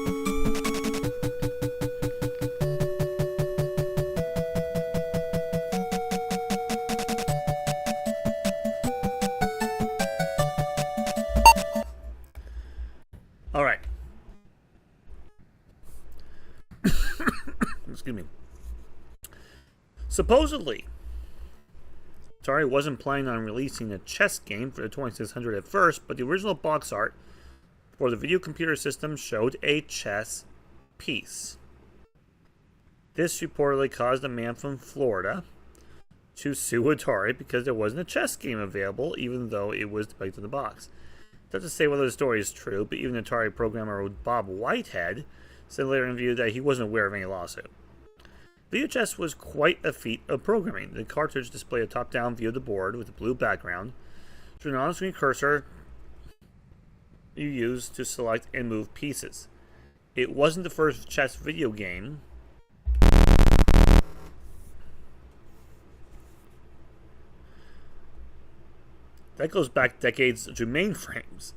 All right. Excuse me. Supposedly, Atari wasn't planning on releasing a chess game for the 2600 at first, but the original box art for the video computer system showed a chess piece. This reportedly caused a man from Florida to sue Atari because there wasn't a chess game available, even though it was depicted in the box. It doesn't say whether the story is true, but even Atari programmer Bob Whitehead said later in the interview that he wasn't aware of any lawsuit. Video chess was quite a feat of programming. The cartridge displayed a top-down view of the board with a blue background. Through an on-screen cursor you use to select and move pieces. It wasn't the first chess video game. That goes back decades to mainframes.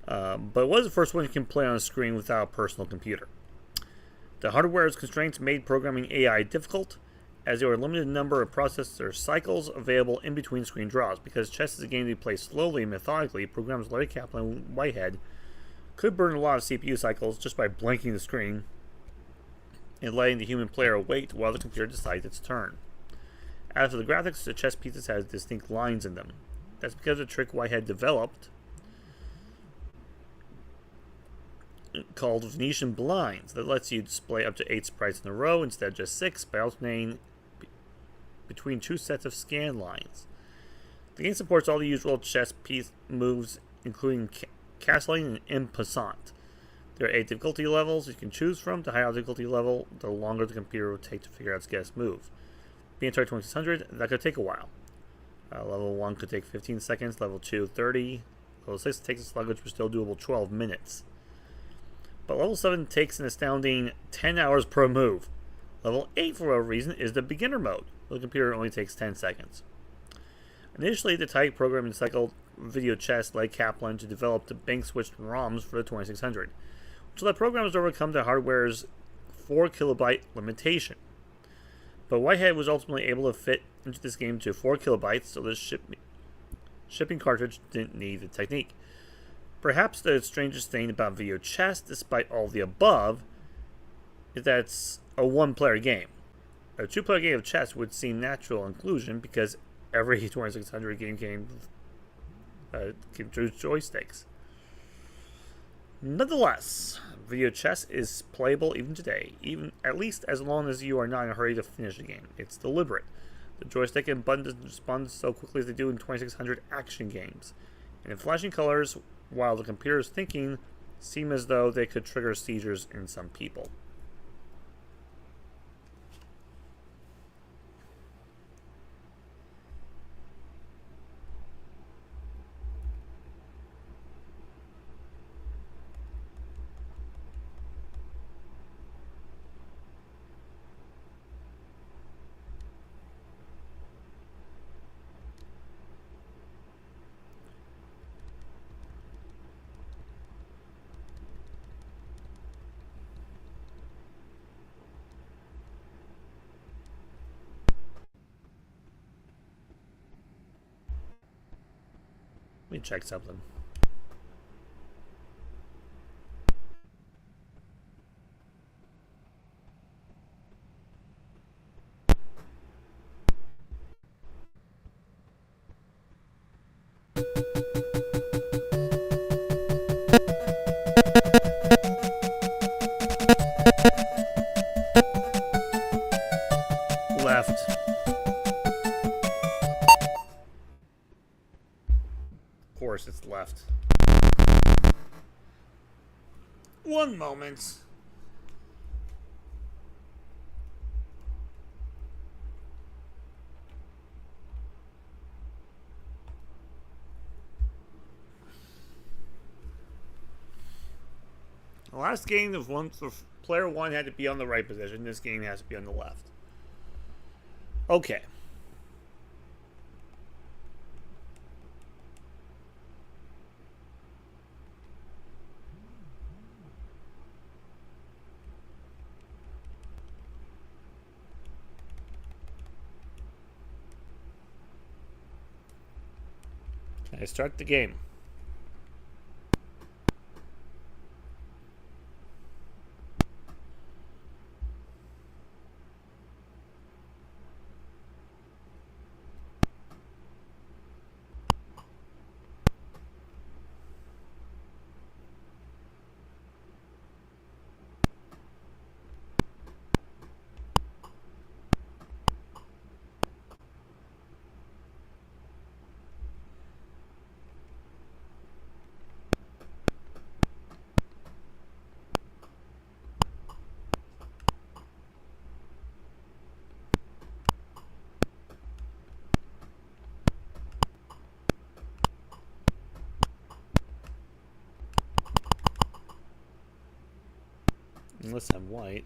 But it was the first one you can play on a screen without a personal computer. The hardware's constraints made programming AI difficult, as there were a limited number of processor cycles available in between screen draws. Because chess is a game to be played slowly and methodically, programmers Larry Kaplan and Whitehead could burn a lot of CPU cycles just by blanking the screen and letting the human player wait while the computer decides its turn. As for the graphics, the chess pieces had distinct lines in them. That's because of the trick Whitehead developed called Venetian blinds that lets you display up to 8 sprites in a row instead of just 6 by alternating between 2 sets of scan lines. The game supports all the usual chess piece moves, including castling and en passant. There are 8 difficulty levels you can choose from. The higher the difficulty level, the longer the computer will take to figure out its guess move. Being Atari 2600, that could take a while. Level 1 could take 15 seconds, level 2 30, level 6 takes a sluggish but still doable 12 minutes. But level 7 takes an astounding 10 hours per move. Level 8, for whatever reason, is the beginner mode. The computer only takes 10 seconds. Initially, the tight programming cycle video chess led Kaplan to develop the bank-switched ROMs for the 2600, which let programmers overcome the hardware's 4 kilobyte limitation. But Whitehead was ultimately able to fit into this game to 4 kilobytes, so the shipping cartridge didn't need the technique. Perhaps the strangest thing about video chess, despite all the above, is that it's a one-player game. A two-player game of chess would seem natural inclusion because every 2600 game can use joysticks. Nonetheless, video chess is playable even today, even at least as long as you are not in a hurry to finish the game. It's deliberate. The joystick and button doesn't respond so quickly as they do in 2600 action games. And in flashing colors, while the computer is thinking, seem as though they could trigger seizures in some people. Let me check something. Left. Of course, it's left. One moment. The last game of player one had to be on the right position. This game has to be on the left. Okay. Can I start the game? Unless I'm white.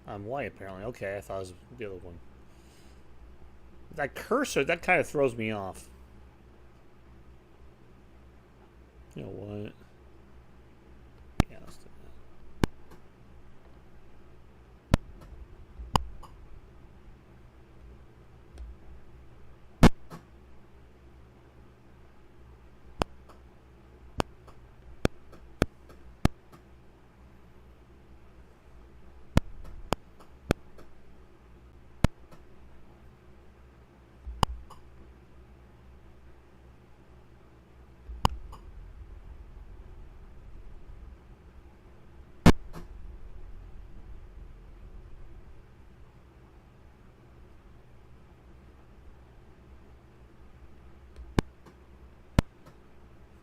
I'm white, apparently. Okay, I thought it was the other one. That cursor, that kind of throws me off. You know what? Yeah, let's do that.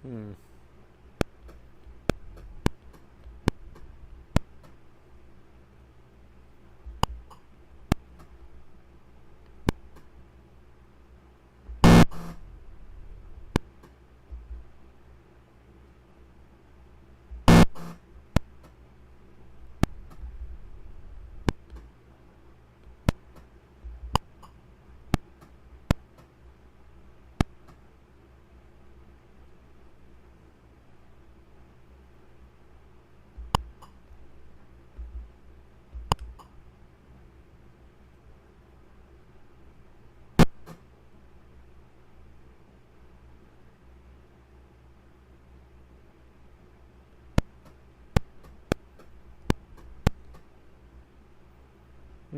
Hmm.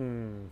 Hmm.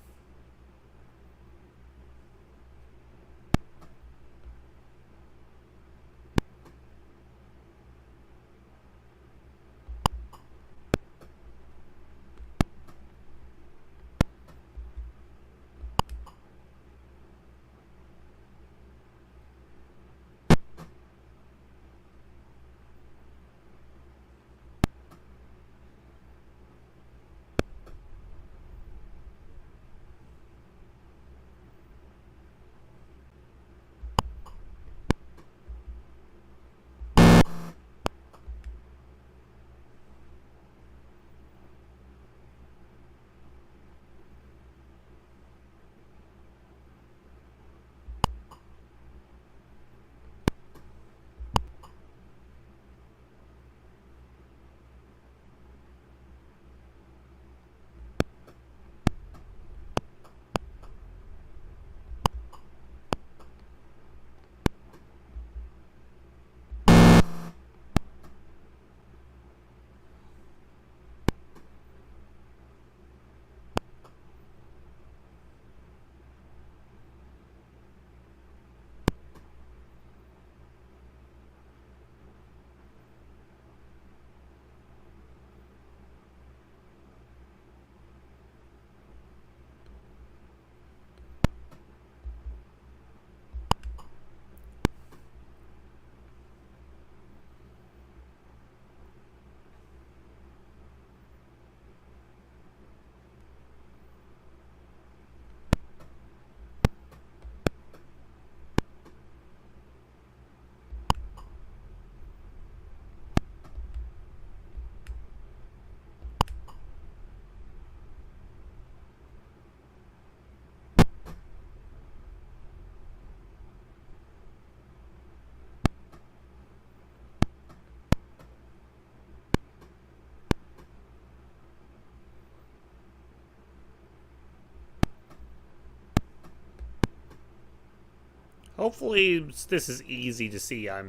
Hopefully this is easy to see. I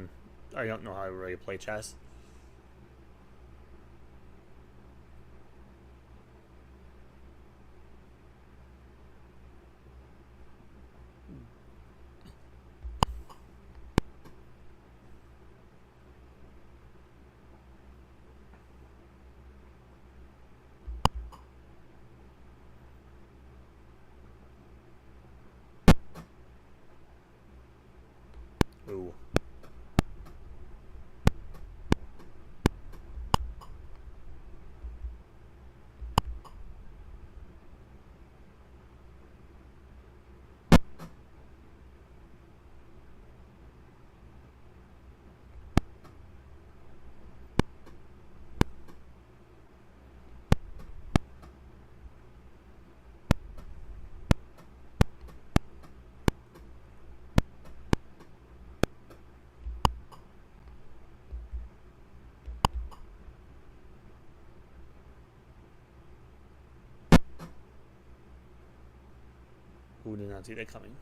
don't know how to really play chess. Ooh. Who did not see that coming?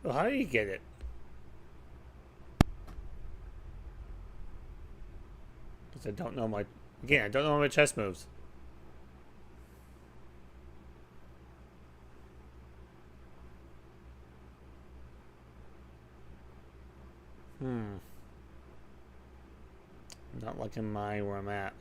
Well, how do you get it? Because I don't know my... Again, I don't know my chess moves. Not liking where I'm at.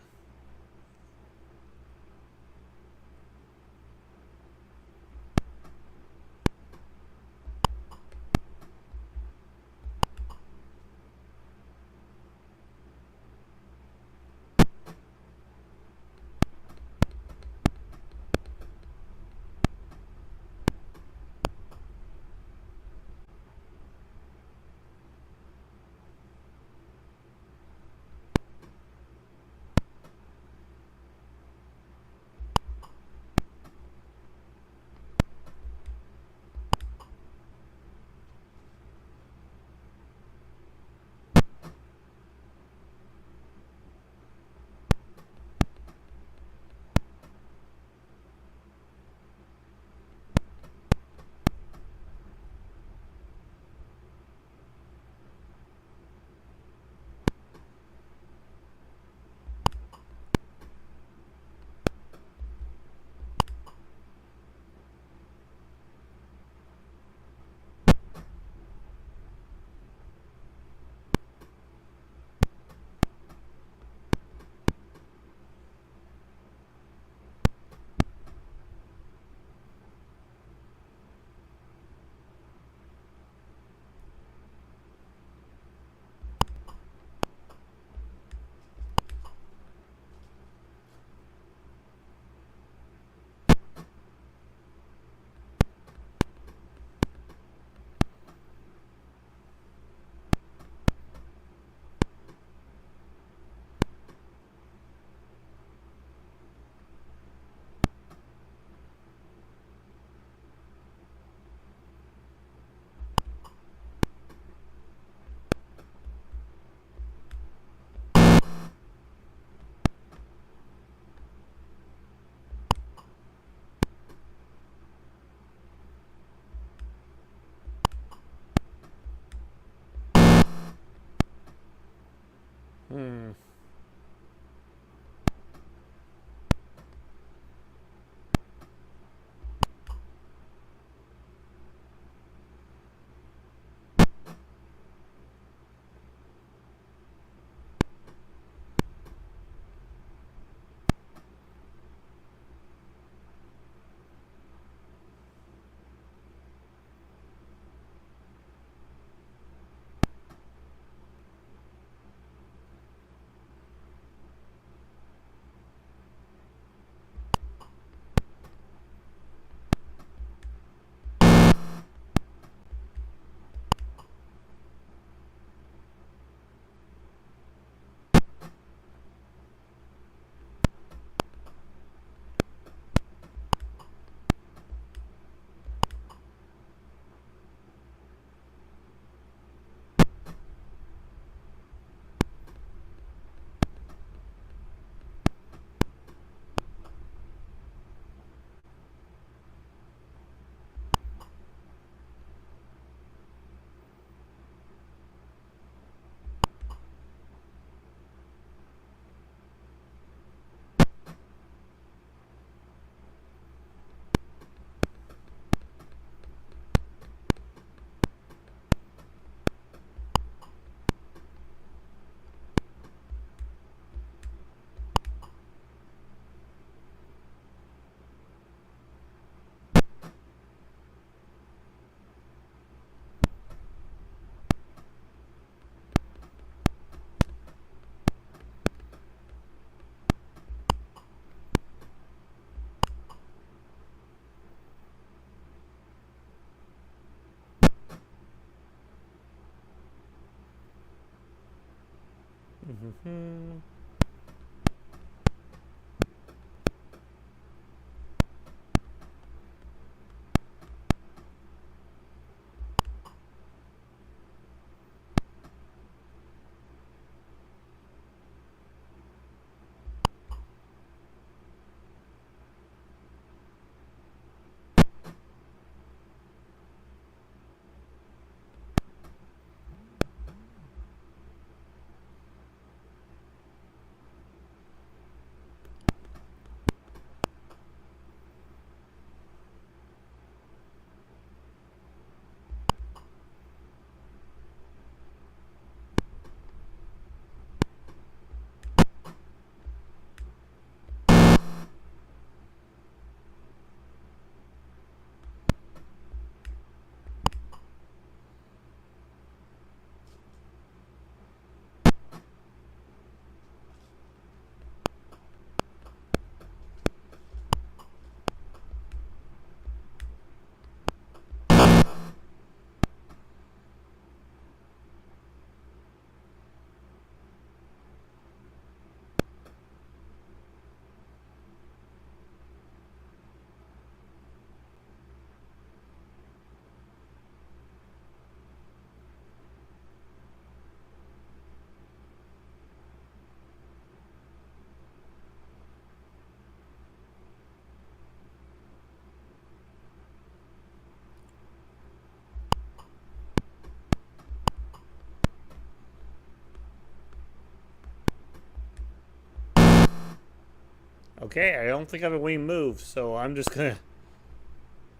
Okay, I don't think I have a winning move, so I'm just gonna...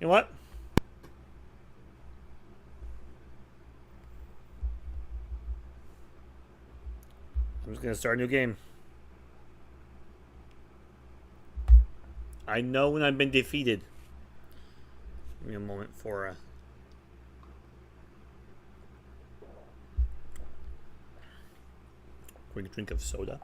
You know what? I'm just gonna start a new game. I know when I've been defeated. Give me a moment for a... quick drink of soda.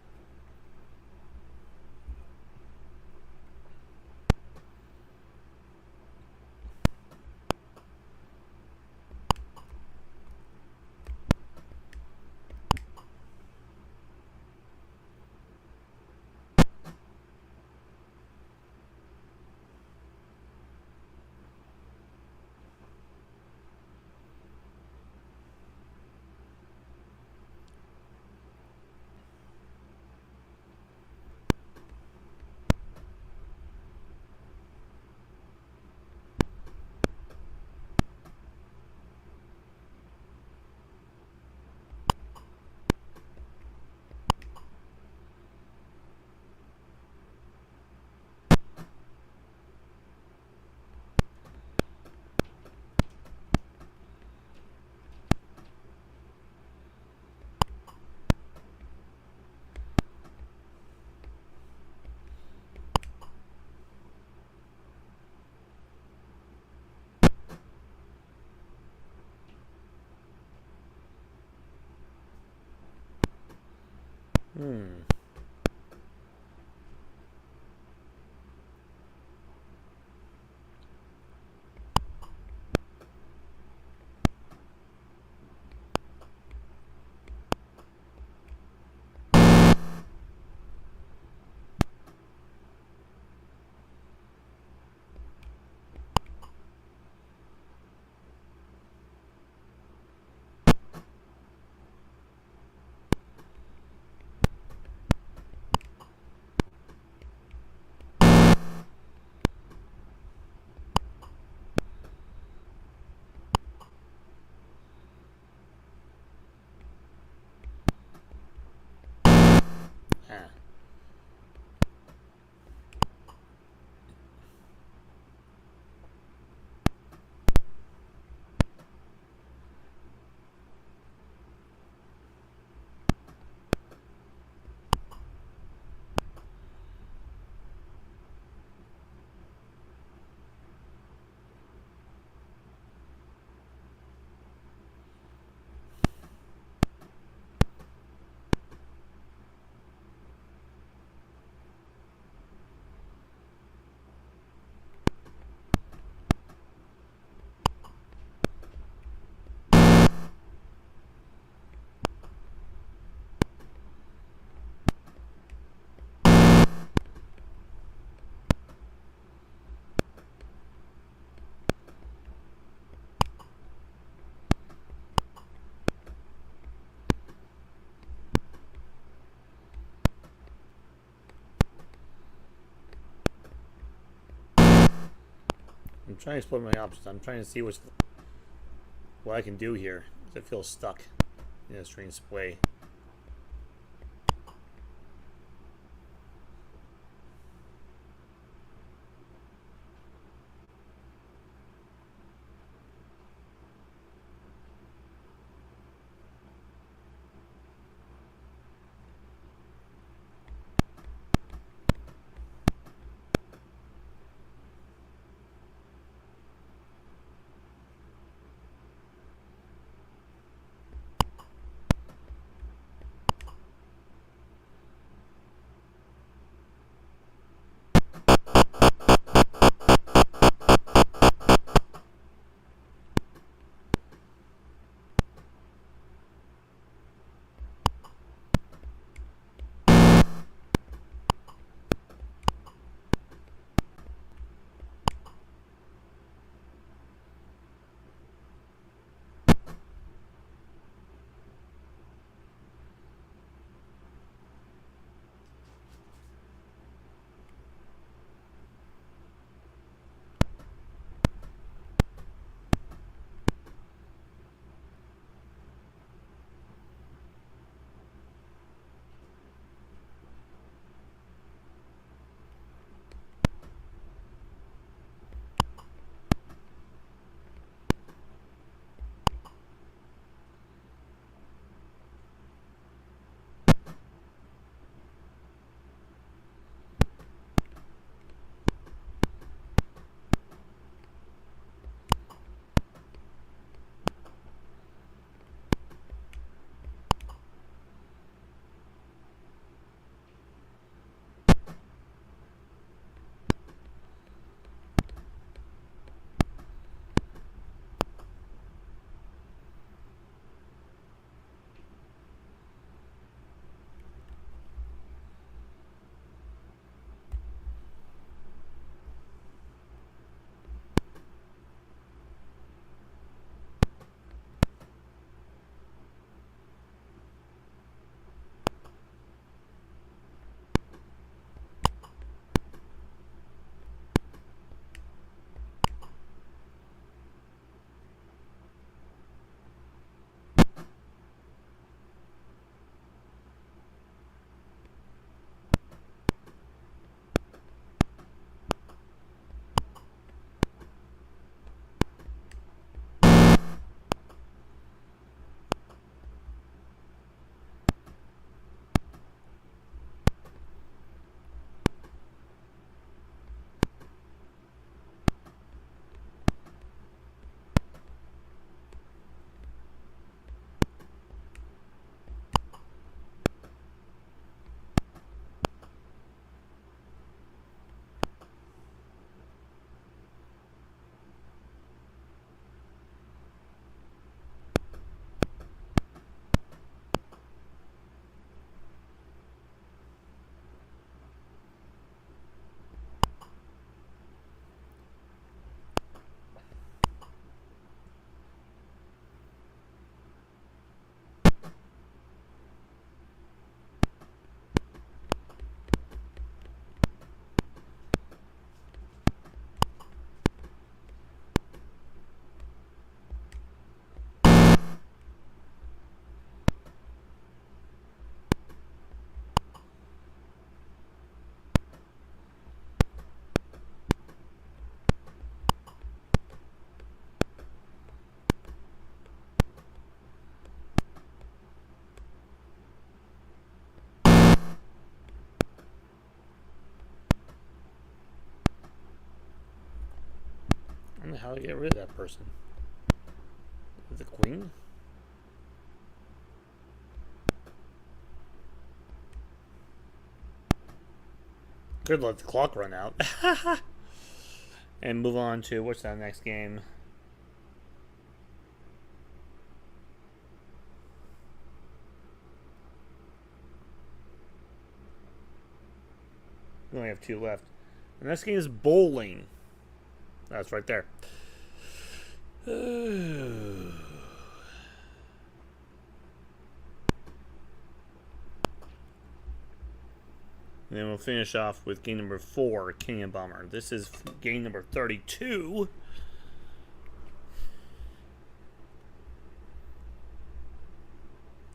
Ah. I'm trying to explore my options. I'm trying to see what I can do here. I feel stuck in a strange way. how to get rid of that person. The queen? Good, let the clock run out. And move on to, what's that next game? We only have 2 left. The next game is bowling. That's right there. And then we'll finish off with game number 4, Canyon Bomber. This is game number 32.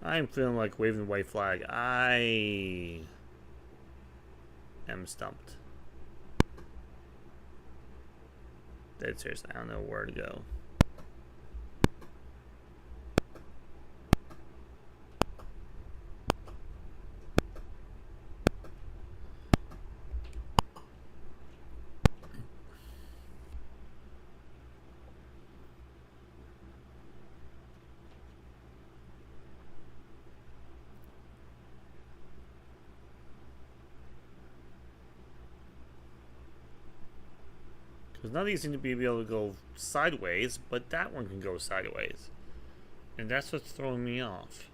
I'm feeling like waving the white flag. I am stumped. Dead serious. I don't know where to go. Because none of these seem to be able to go sideways, but that one can go sideways. And that's what's throwing me off.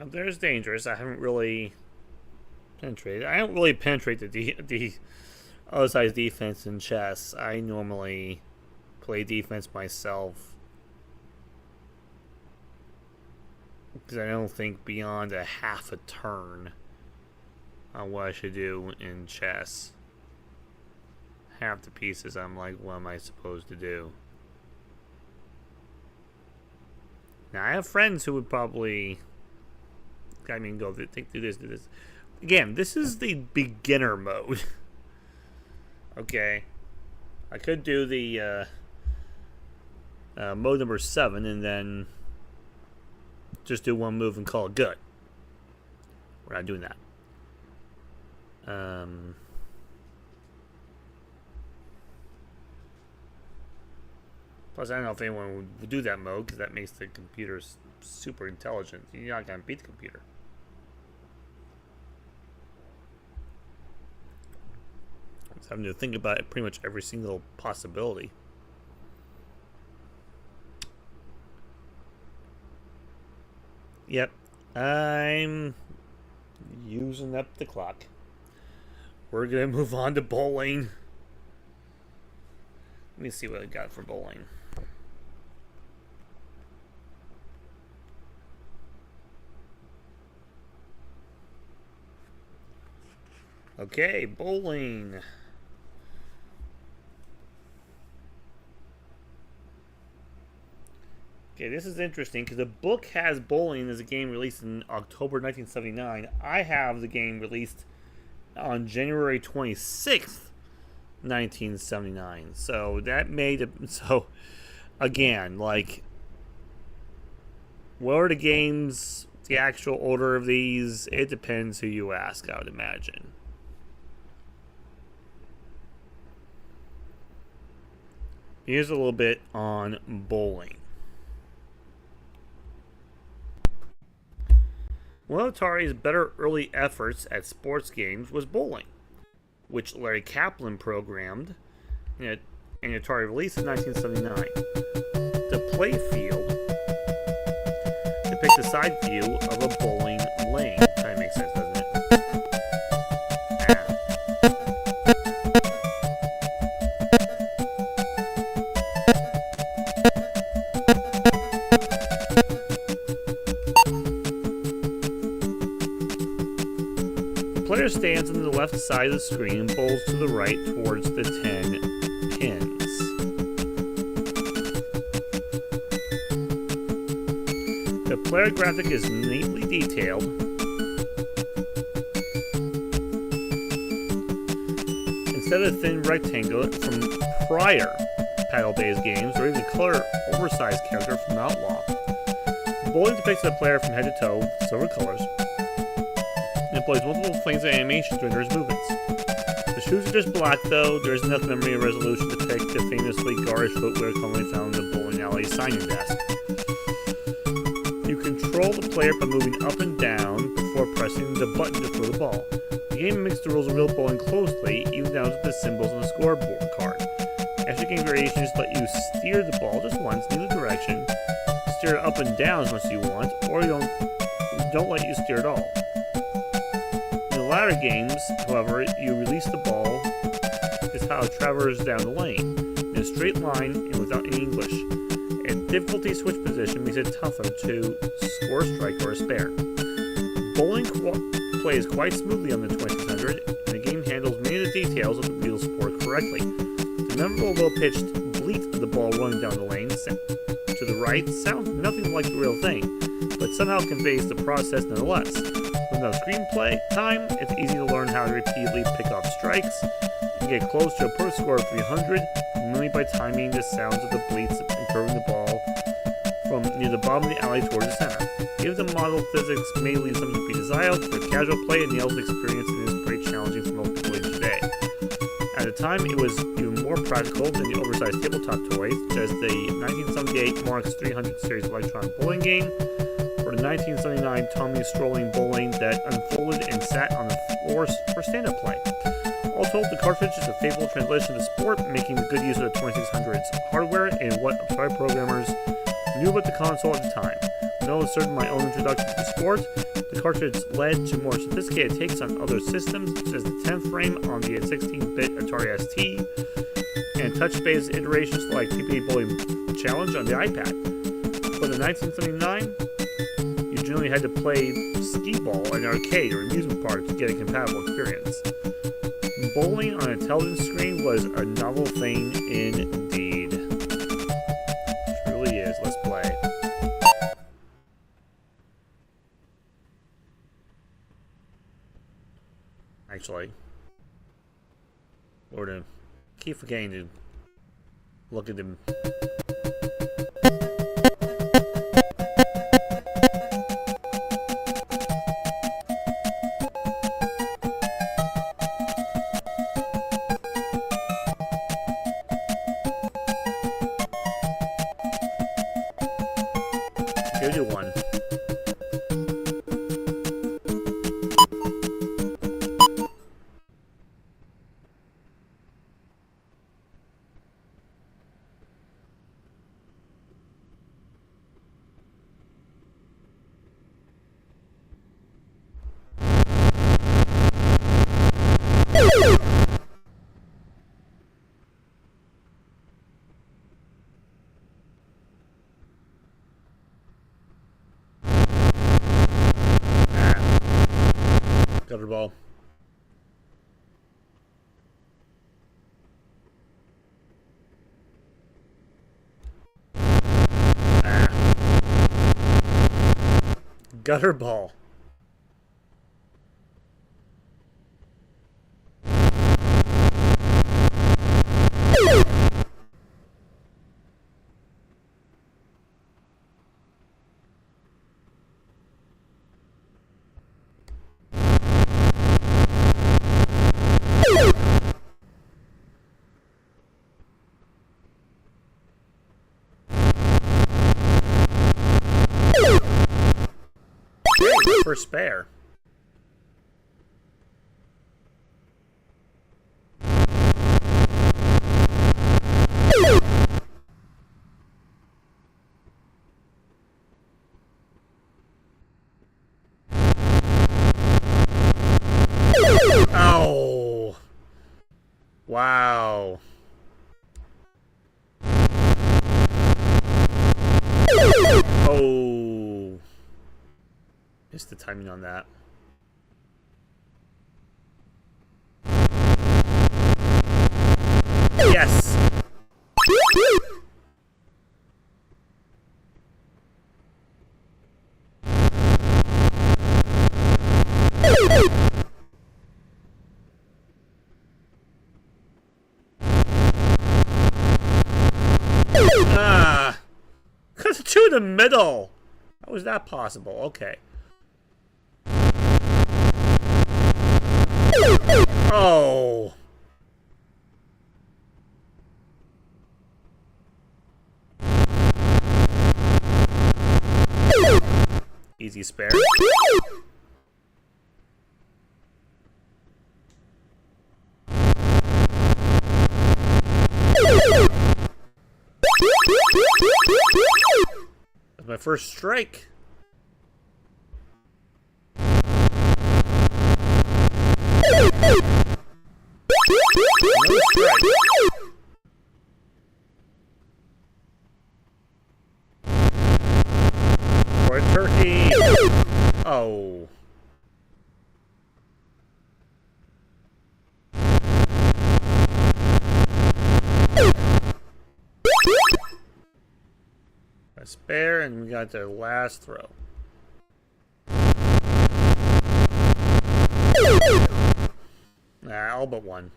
There's dangerous. I haven't really penetrated. I don't really penetrate the other side's defense in chess. I normally play defense myself because I don't think beyond a half a turn on what I should do in chess. Half the pieces, I'm like, what am I supposed to do? Now, I have friends who would probably... I mean, go do this, do this. Again, this is the beginner mode. Okay. I could do the mode number 7 and then just do one move and call it good. We're not doing that. Plus, I don't know if anyone would do that mode because that makes the computer super intelligent. You're not going to beat the computer. It's having to think about it, pretty much every single possibility. Yep, I'm using up the clock. We're going to move on to bowling. Let me see what I got for bowling. Okay, bowling. Okay, this is interesting because the book has bowling as a game released in October 1979. I have the game released on January 26th, 1979. So that made it. So again, like, what are the games, the actual order of these? It depends who you ask, I would imagine. Here's a little bit on bowling. One of Atari's better early efforts at sports games was bowling, which Larry Kaplan programmed in an Atari release in 1979. The play field depicts a side view of a bowling lane. That makes sense, doesn't it? The player stands on the left side of the screen and bowls to the right towards the 10 pins. player graphic is neatly detailed. Instead of a thin rectangle from prior paddle-based games, or even a color oversized character from Outlaw. Bowling depicts the player from head to toe with silver colors, and employs multiple planes of animation to render his movements. The shoes are just black though, there is enough memory and resolution to depict the famously garish footwear commonly found in the bowling alley signing desk. You control the player by moving up and down before pressing the button to throw the ball. The game mimics the rules of real bowling closely, even down to the symbols on the scoreboard card. Extra game variations let you steer the ball just once in either direction, steer it up and down as much as you want, or don't let you steer at all. In the latter games, however, you release the ball is how it travels down the lane, in a straight line and without any English. A difficulty switch position makes it tougher to score a strike or a spare. Bowling plays quite smoothly on the 2600, and the game handles many of the details of the real sport correctly. The memorable low-pitched bleat of the ball rolling down the lane to the right sounds nothing like the real thing, but somehow conveys the process nonetheless. With enough screenplay time, it's easy to learn how to repeatedly pick off strikes and get close to a perfect score of 300 merely by timing the sounds of the bleats and curving the ball from near the bottom of the alley towards the center. Even the model physics may leave something to be desired, for casual play and Neil's experience it is pretty challenging for most people today. At the time, it was even more practical than the oversized tabletop toys, such as the 1978 Marks 300 series electronic bowling game, or the 1979 Tommy Strolling Bowling that unfolded and sat on the floor for stand-up play. All told, the cartridge is a faithful translation of the sport, making good use of the 2600's hardware and what Atari programmers knew about the console at the time. When I was certain my own introduction to the sport, the cartridge led to more sophisticated takes on other systems, such as the 10th frame on the 16-bit Atari ST, and touch-based iterations like PPA Bowling Challenge on the iPad. But in 1979, you generally had to play skee-ball in an arcade or amusement park to get a compatible experience. Bowling on a television screen was a novel thing indeed. It truly is. Let's play. Actually, we're gonna keep forgetting to look at them. Go do one. Gutter ball. Gutter ball. For spare. Oh. Wow. Oh. Missed the timing on that. Yes. the middle. How is that possible? Okay. Oh. Easy spare. That's my first strike. Another strike. For a turkey. Oh. A spare, and we got the last throw. All but one.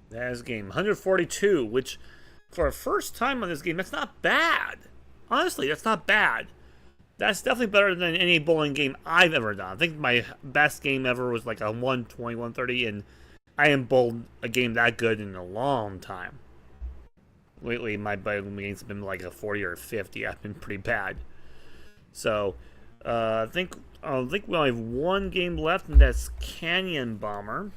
That is game 142, which for a first time on this game, that's not bad. Honestly, that's not bad. That's definitely better than any bowling game I've ever done. I think my best game ever was like a 120, 130, and I haven't bowled a game that good in a long time. Lately, my bowling games have been like a 40 or 50. I've been pretty bad. So, I think we only have one game left, and that's Canyon Bomber.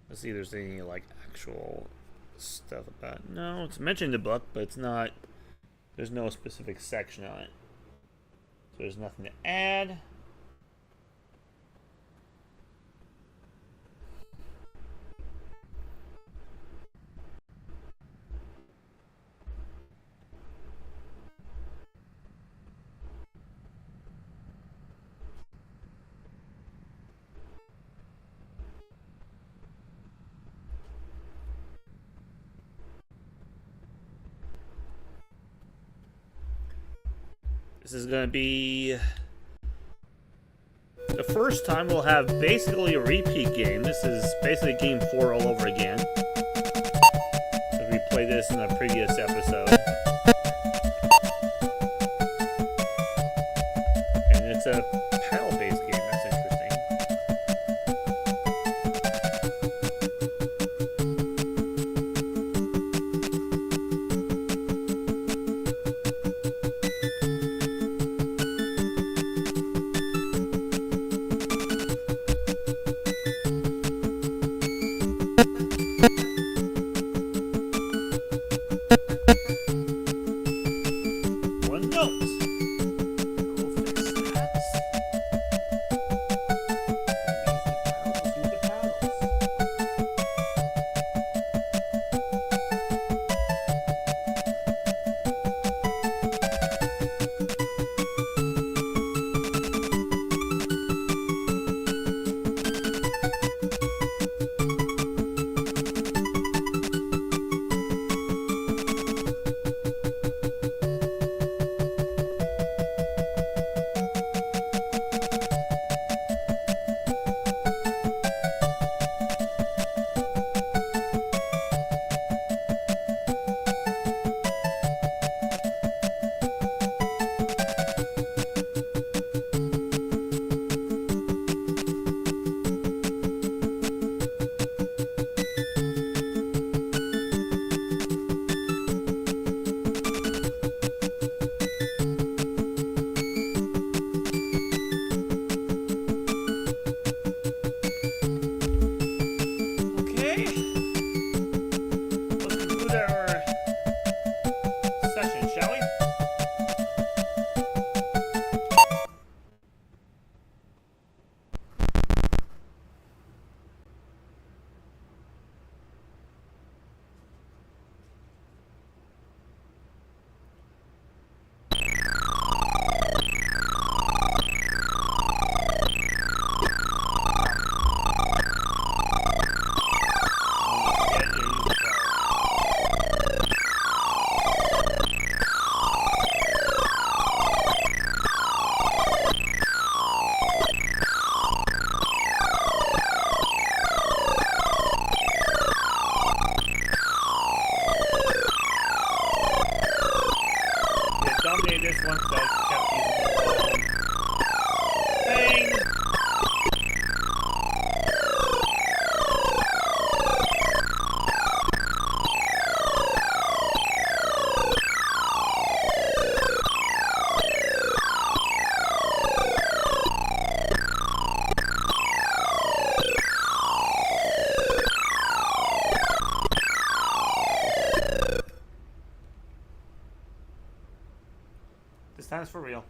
Let's see if there's any like actual stuff about it. No, it's mentioned in the book, but it's not. There's no specific section on it. So there's nothing to add. This is going to be the first time we'll have basically a repeat game. This is basically game 4 all over again. So we played this in a previous episode. And it's a paddle-based game. That's interesting. for real.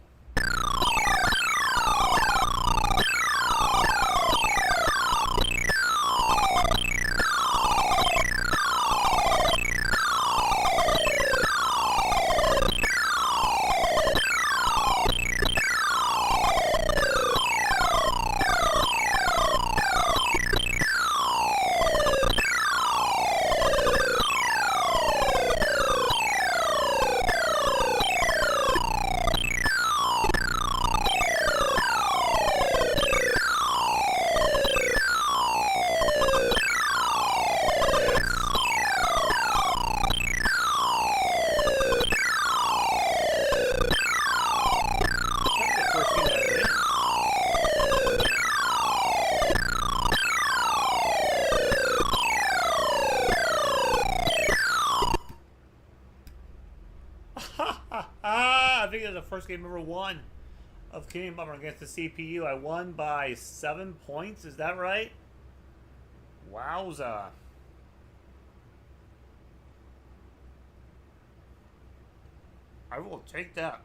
I think it was the first game I ever won of King Bummer against the CPU. I won by 7 points. Is that right? Wowza. I will take that.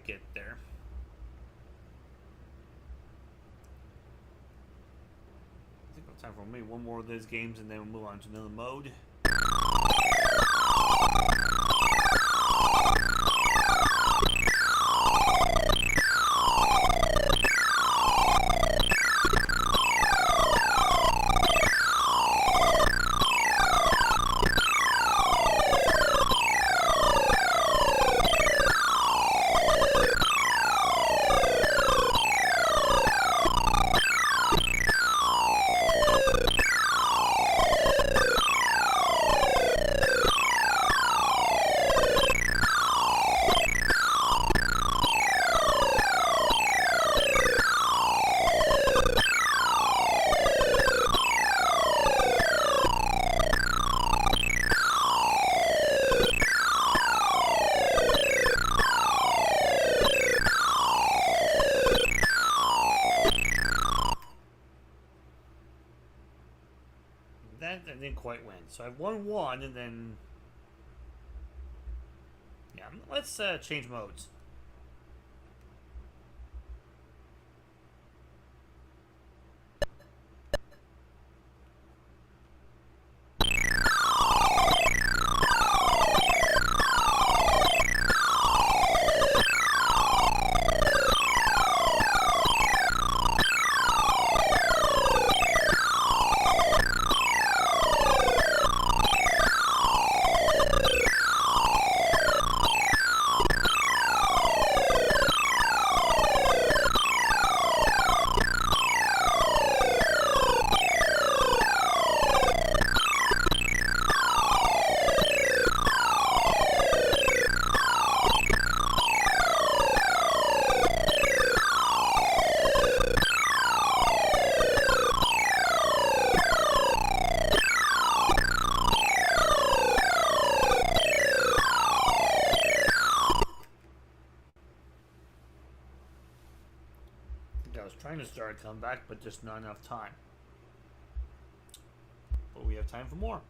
Get there. I think it's time for maybe one more of those games and then we'll move on to another mode. I didn't quite win. So I've won one, and then... Yeah, let's change modes. I was trying to start a comeback, but just not enough time. But we have time for more.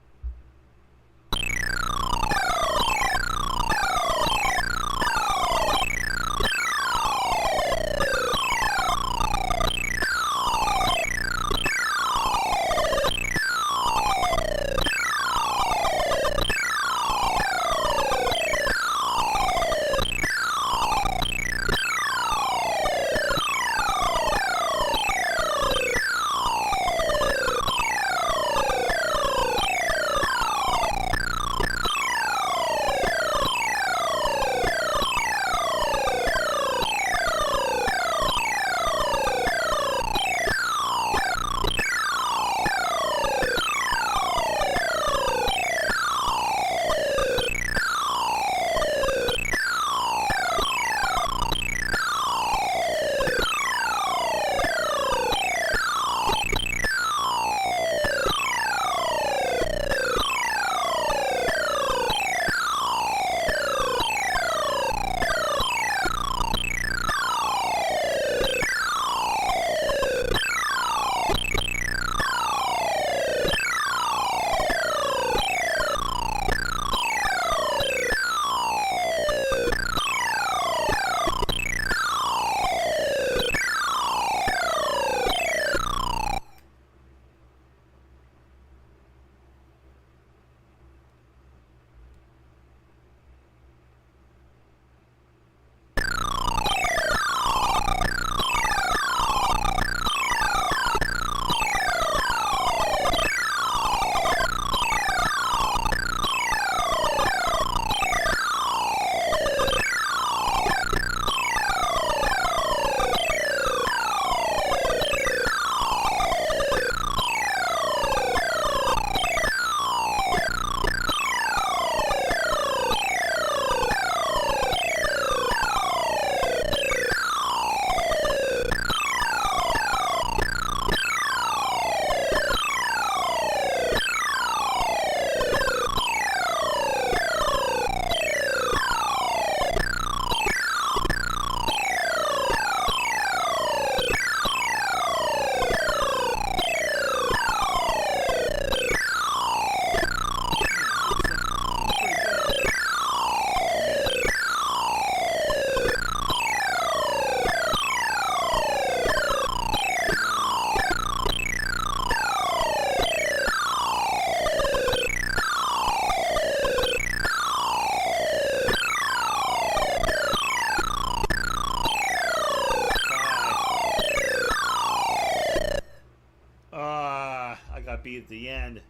got beat at the end.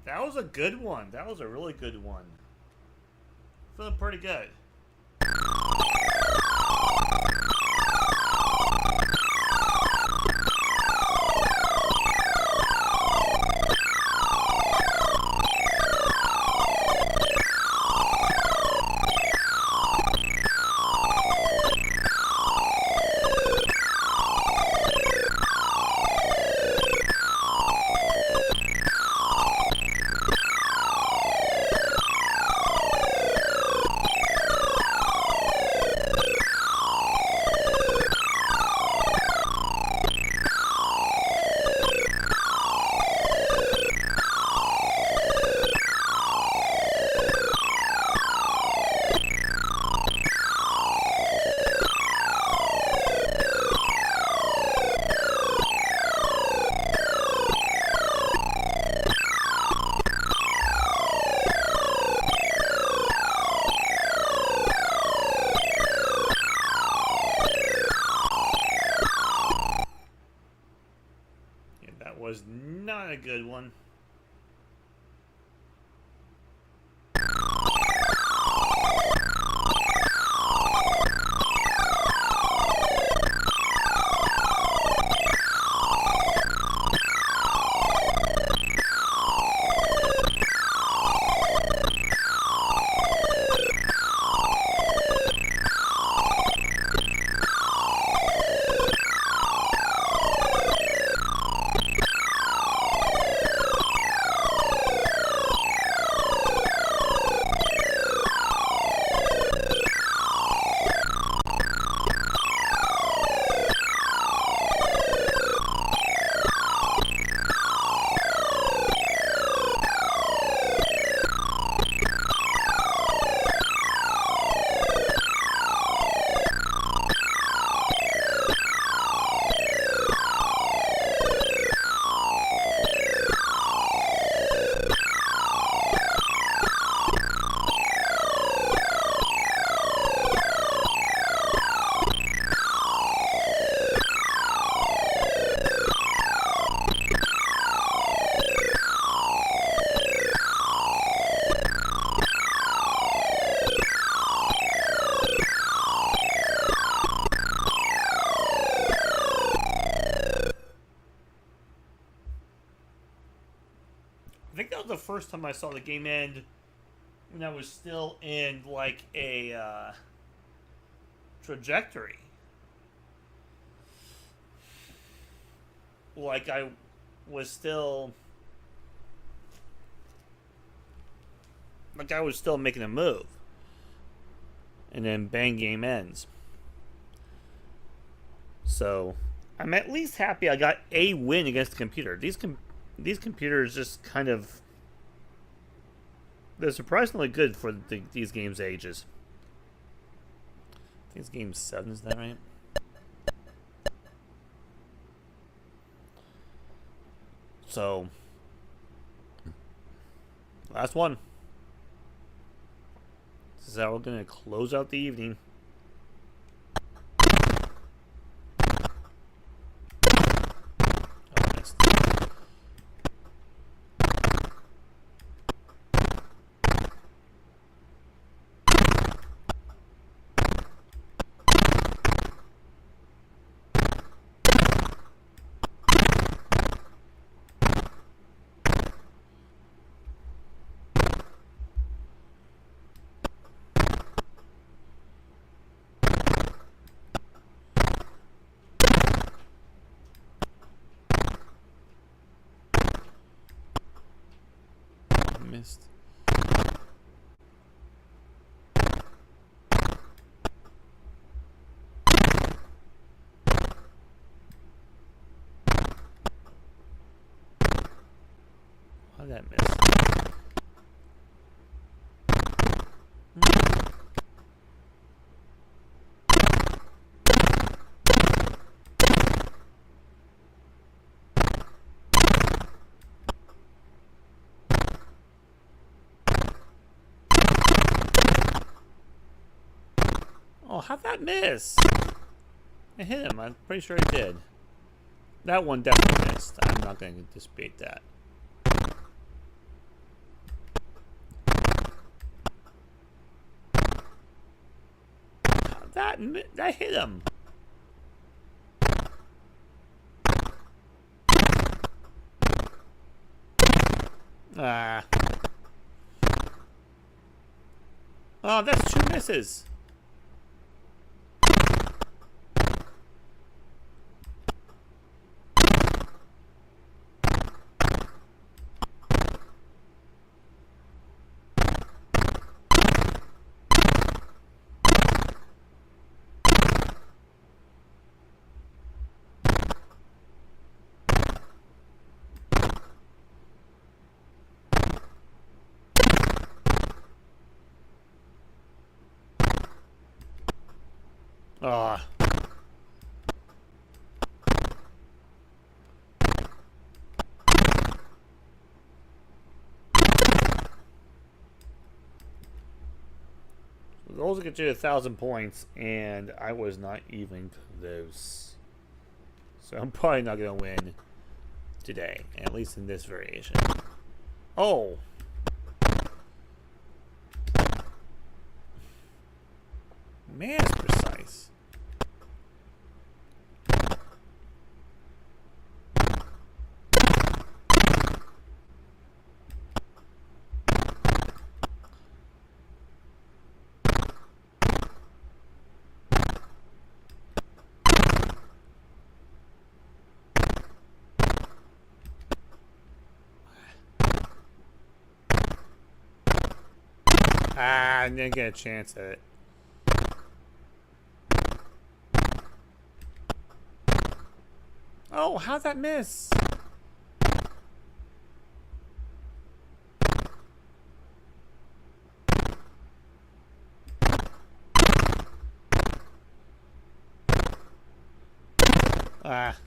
That was a good one. That was a really good one. Feeling pretty good. Was not a good one. The first time I saw the game end when I was still in like a trajectory. Like I was still making a move. And then bang, game ends. So I'm at least happy I got a win against the computer. These computers just kind of, they're surprisingly good for these games' ages. I think it's game 7, is that right? So, last one. This is how we're going to close out the evening. Missed. How did that miss? Oh, how'd that miss? I hit him. I'm pretty sure I did. That one definitely missed. I'm not going to anticipate that. That hit him. Ah. Oh, that's 2 misses. Ah. Those will get you 1,000 points, and I was not even close. So I'm probably not going to win today, at least in this variation. Oh. Man, it's precise. Ah, I didn't get a chance at it. Oh, how'd that miss? Ah.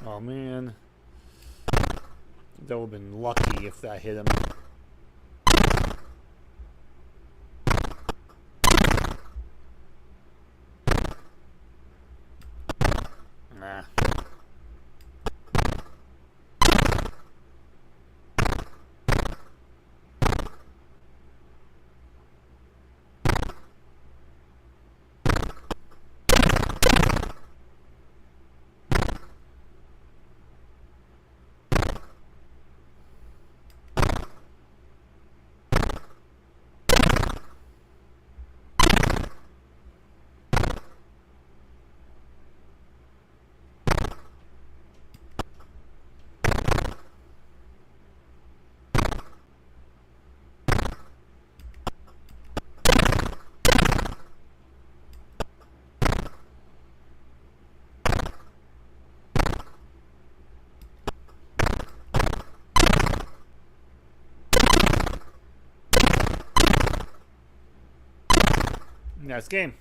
Oh man, that would have been lucky if that hit him. Nah. Next game.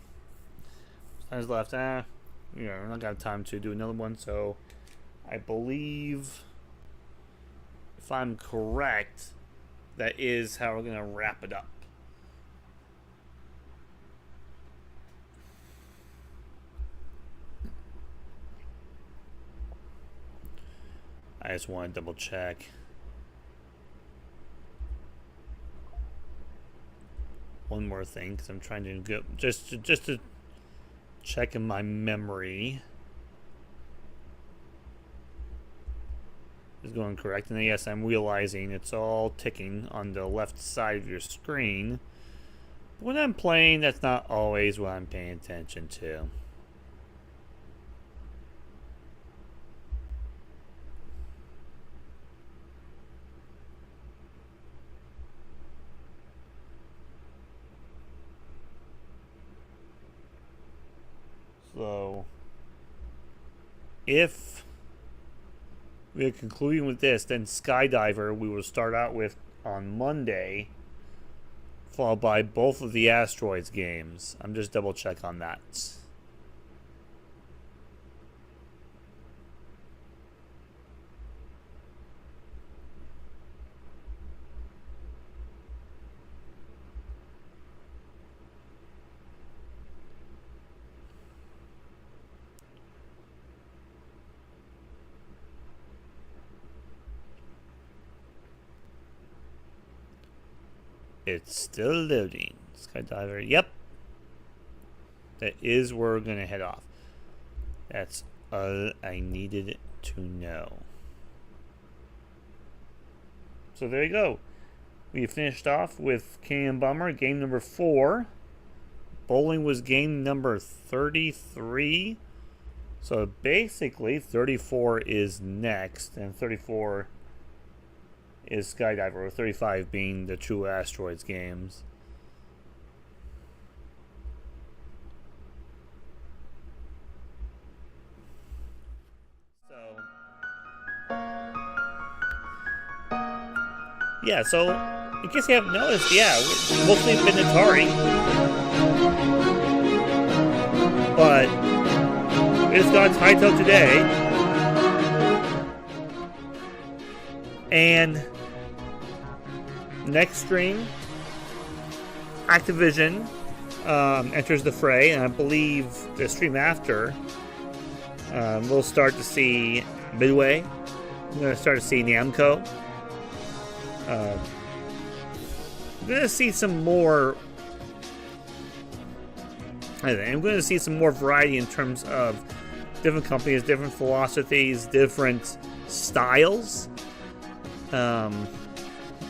Time's left. Yeah, we're not gonna have time to do another one, so I believe, if I'm correct, that is how we're gonna wrap it up. I just want to double check. One more thing, because I'm trying to go just to check in my memory. Is going correct, and then yes, I'm realizing it's all ticking on the left side of your screen. But when I'm playing, that's not always what I'm paying attention to. So, if we're concluding with this, then Skydiver we will start out with on Monday, followed by both of the Asteroids games. I'm just double check on that. It's still loading. Skydiver. Yep. That is where we're going to head off. That's all I needed to know. So there you go. We finished off with King Bummer, game number 4. Bowling was game number 33. So basically, 34 is next, and 34 is Skydiver, with 35 being the true Asteroids games. So, yeah, so in case you haven't noticed, yeah, we've mostly been Atari, but we just got Taito today, and next stream, Activision enters the fray, and I believe the stream after, we'll start to see Midway. We're going to start to see Namco. We're going to see some more. I'm going to see some more variety in terms of different companies, different philosophies, different styles.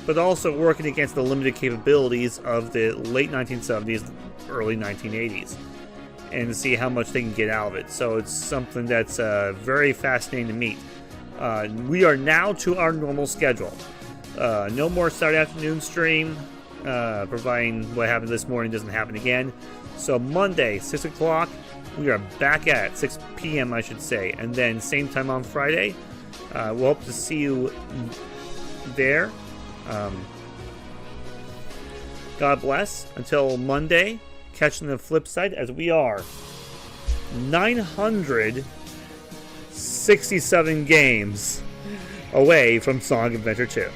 But also working against the limited capabilities of the late 1970s, early 1980s, and see how much they can get out of it. So it's something that's very fascinating to meet. We are now to our normal schedule. No more Saturday afternoon stream, providing what happened this morning doesn't happen again. So Monday, 6 o'clock, we are back at 6 p.m., I should say. And then same time on Friday. We'll hope to see you there. God bless. Until Monday, catching the flip side as we are 967 games away from Sonic Adventure 2.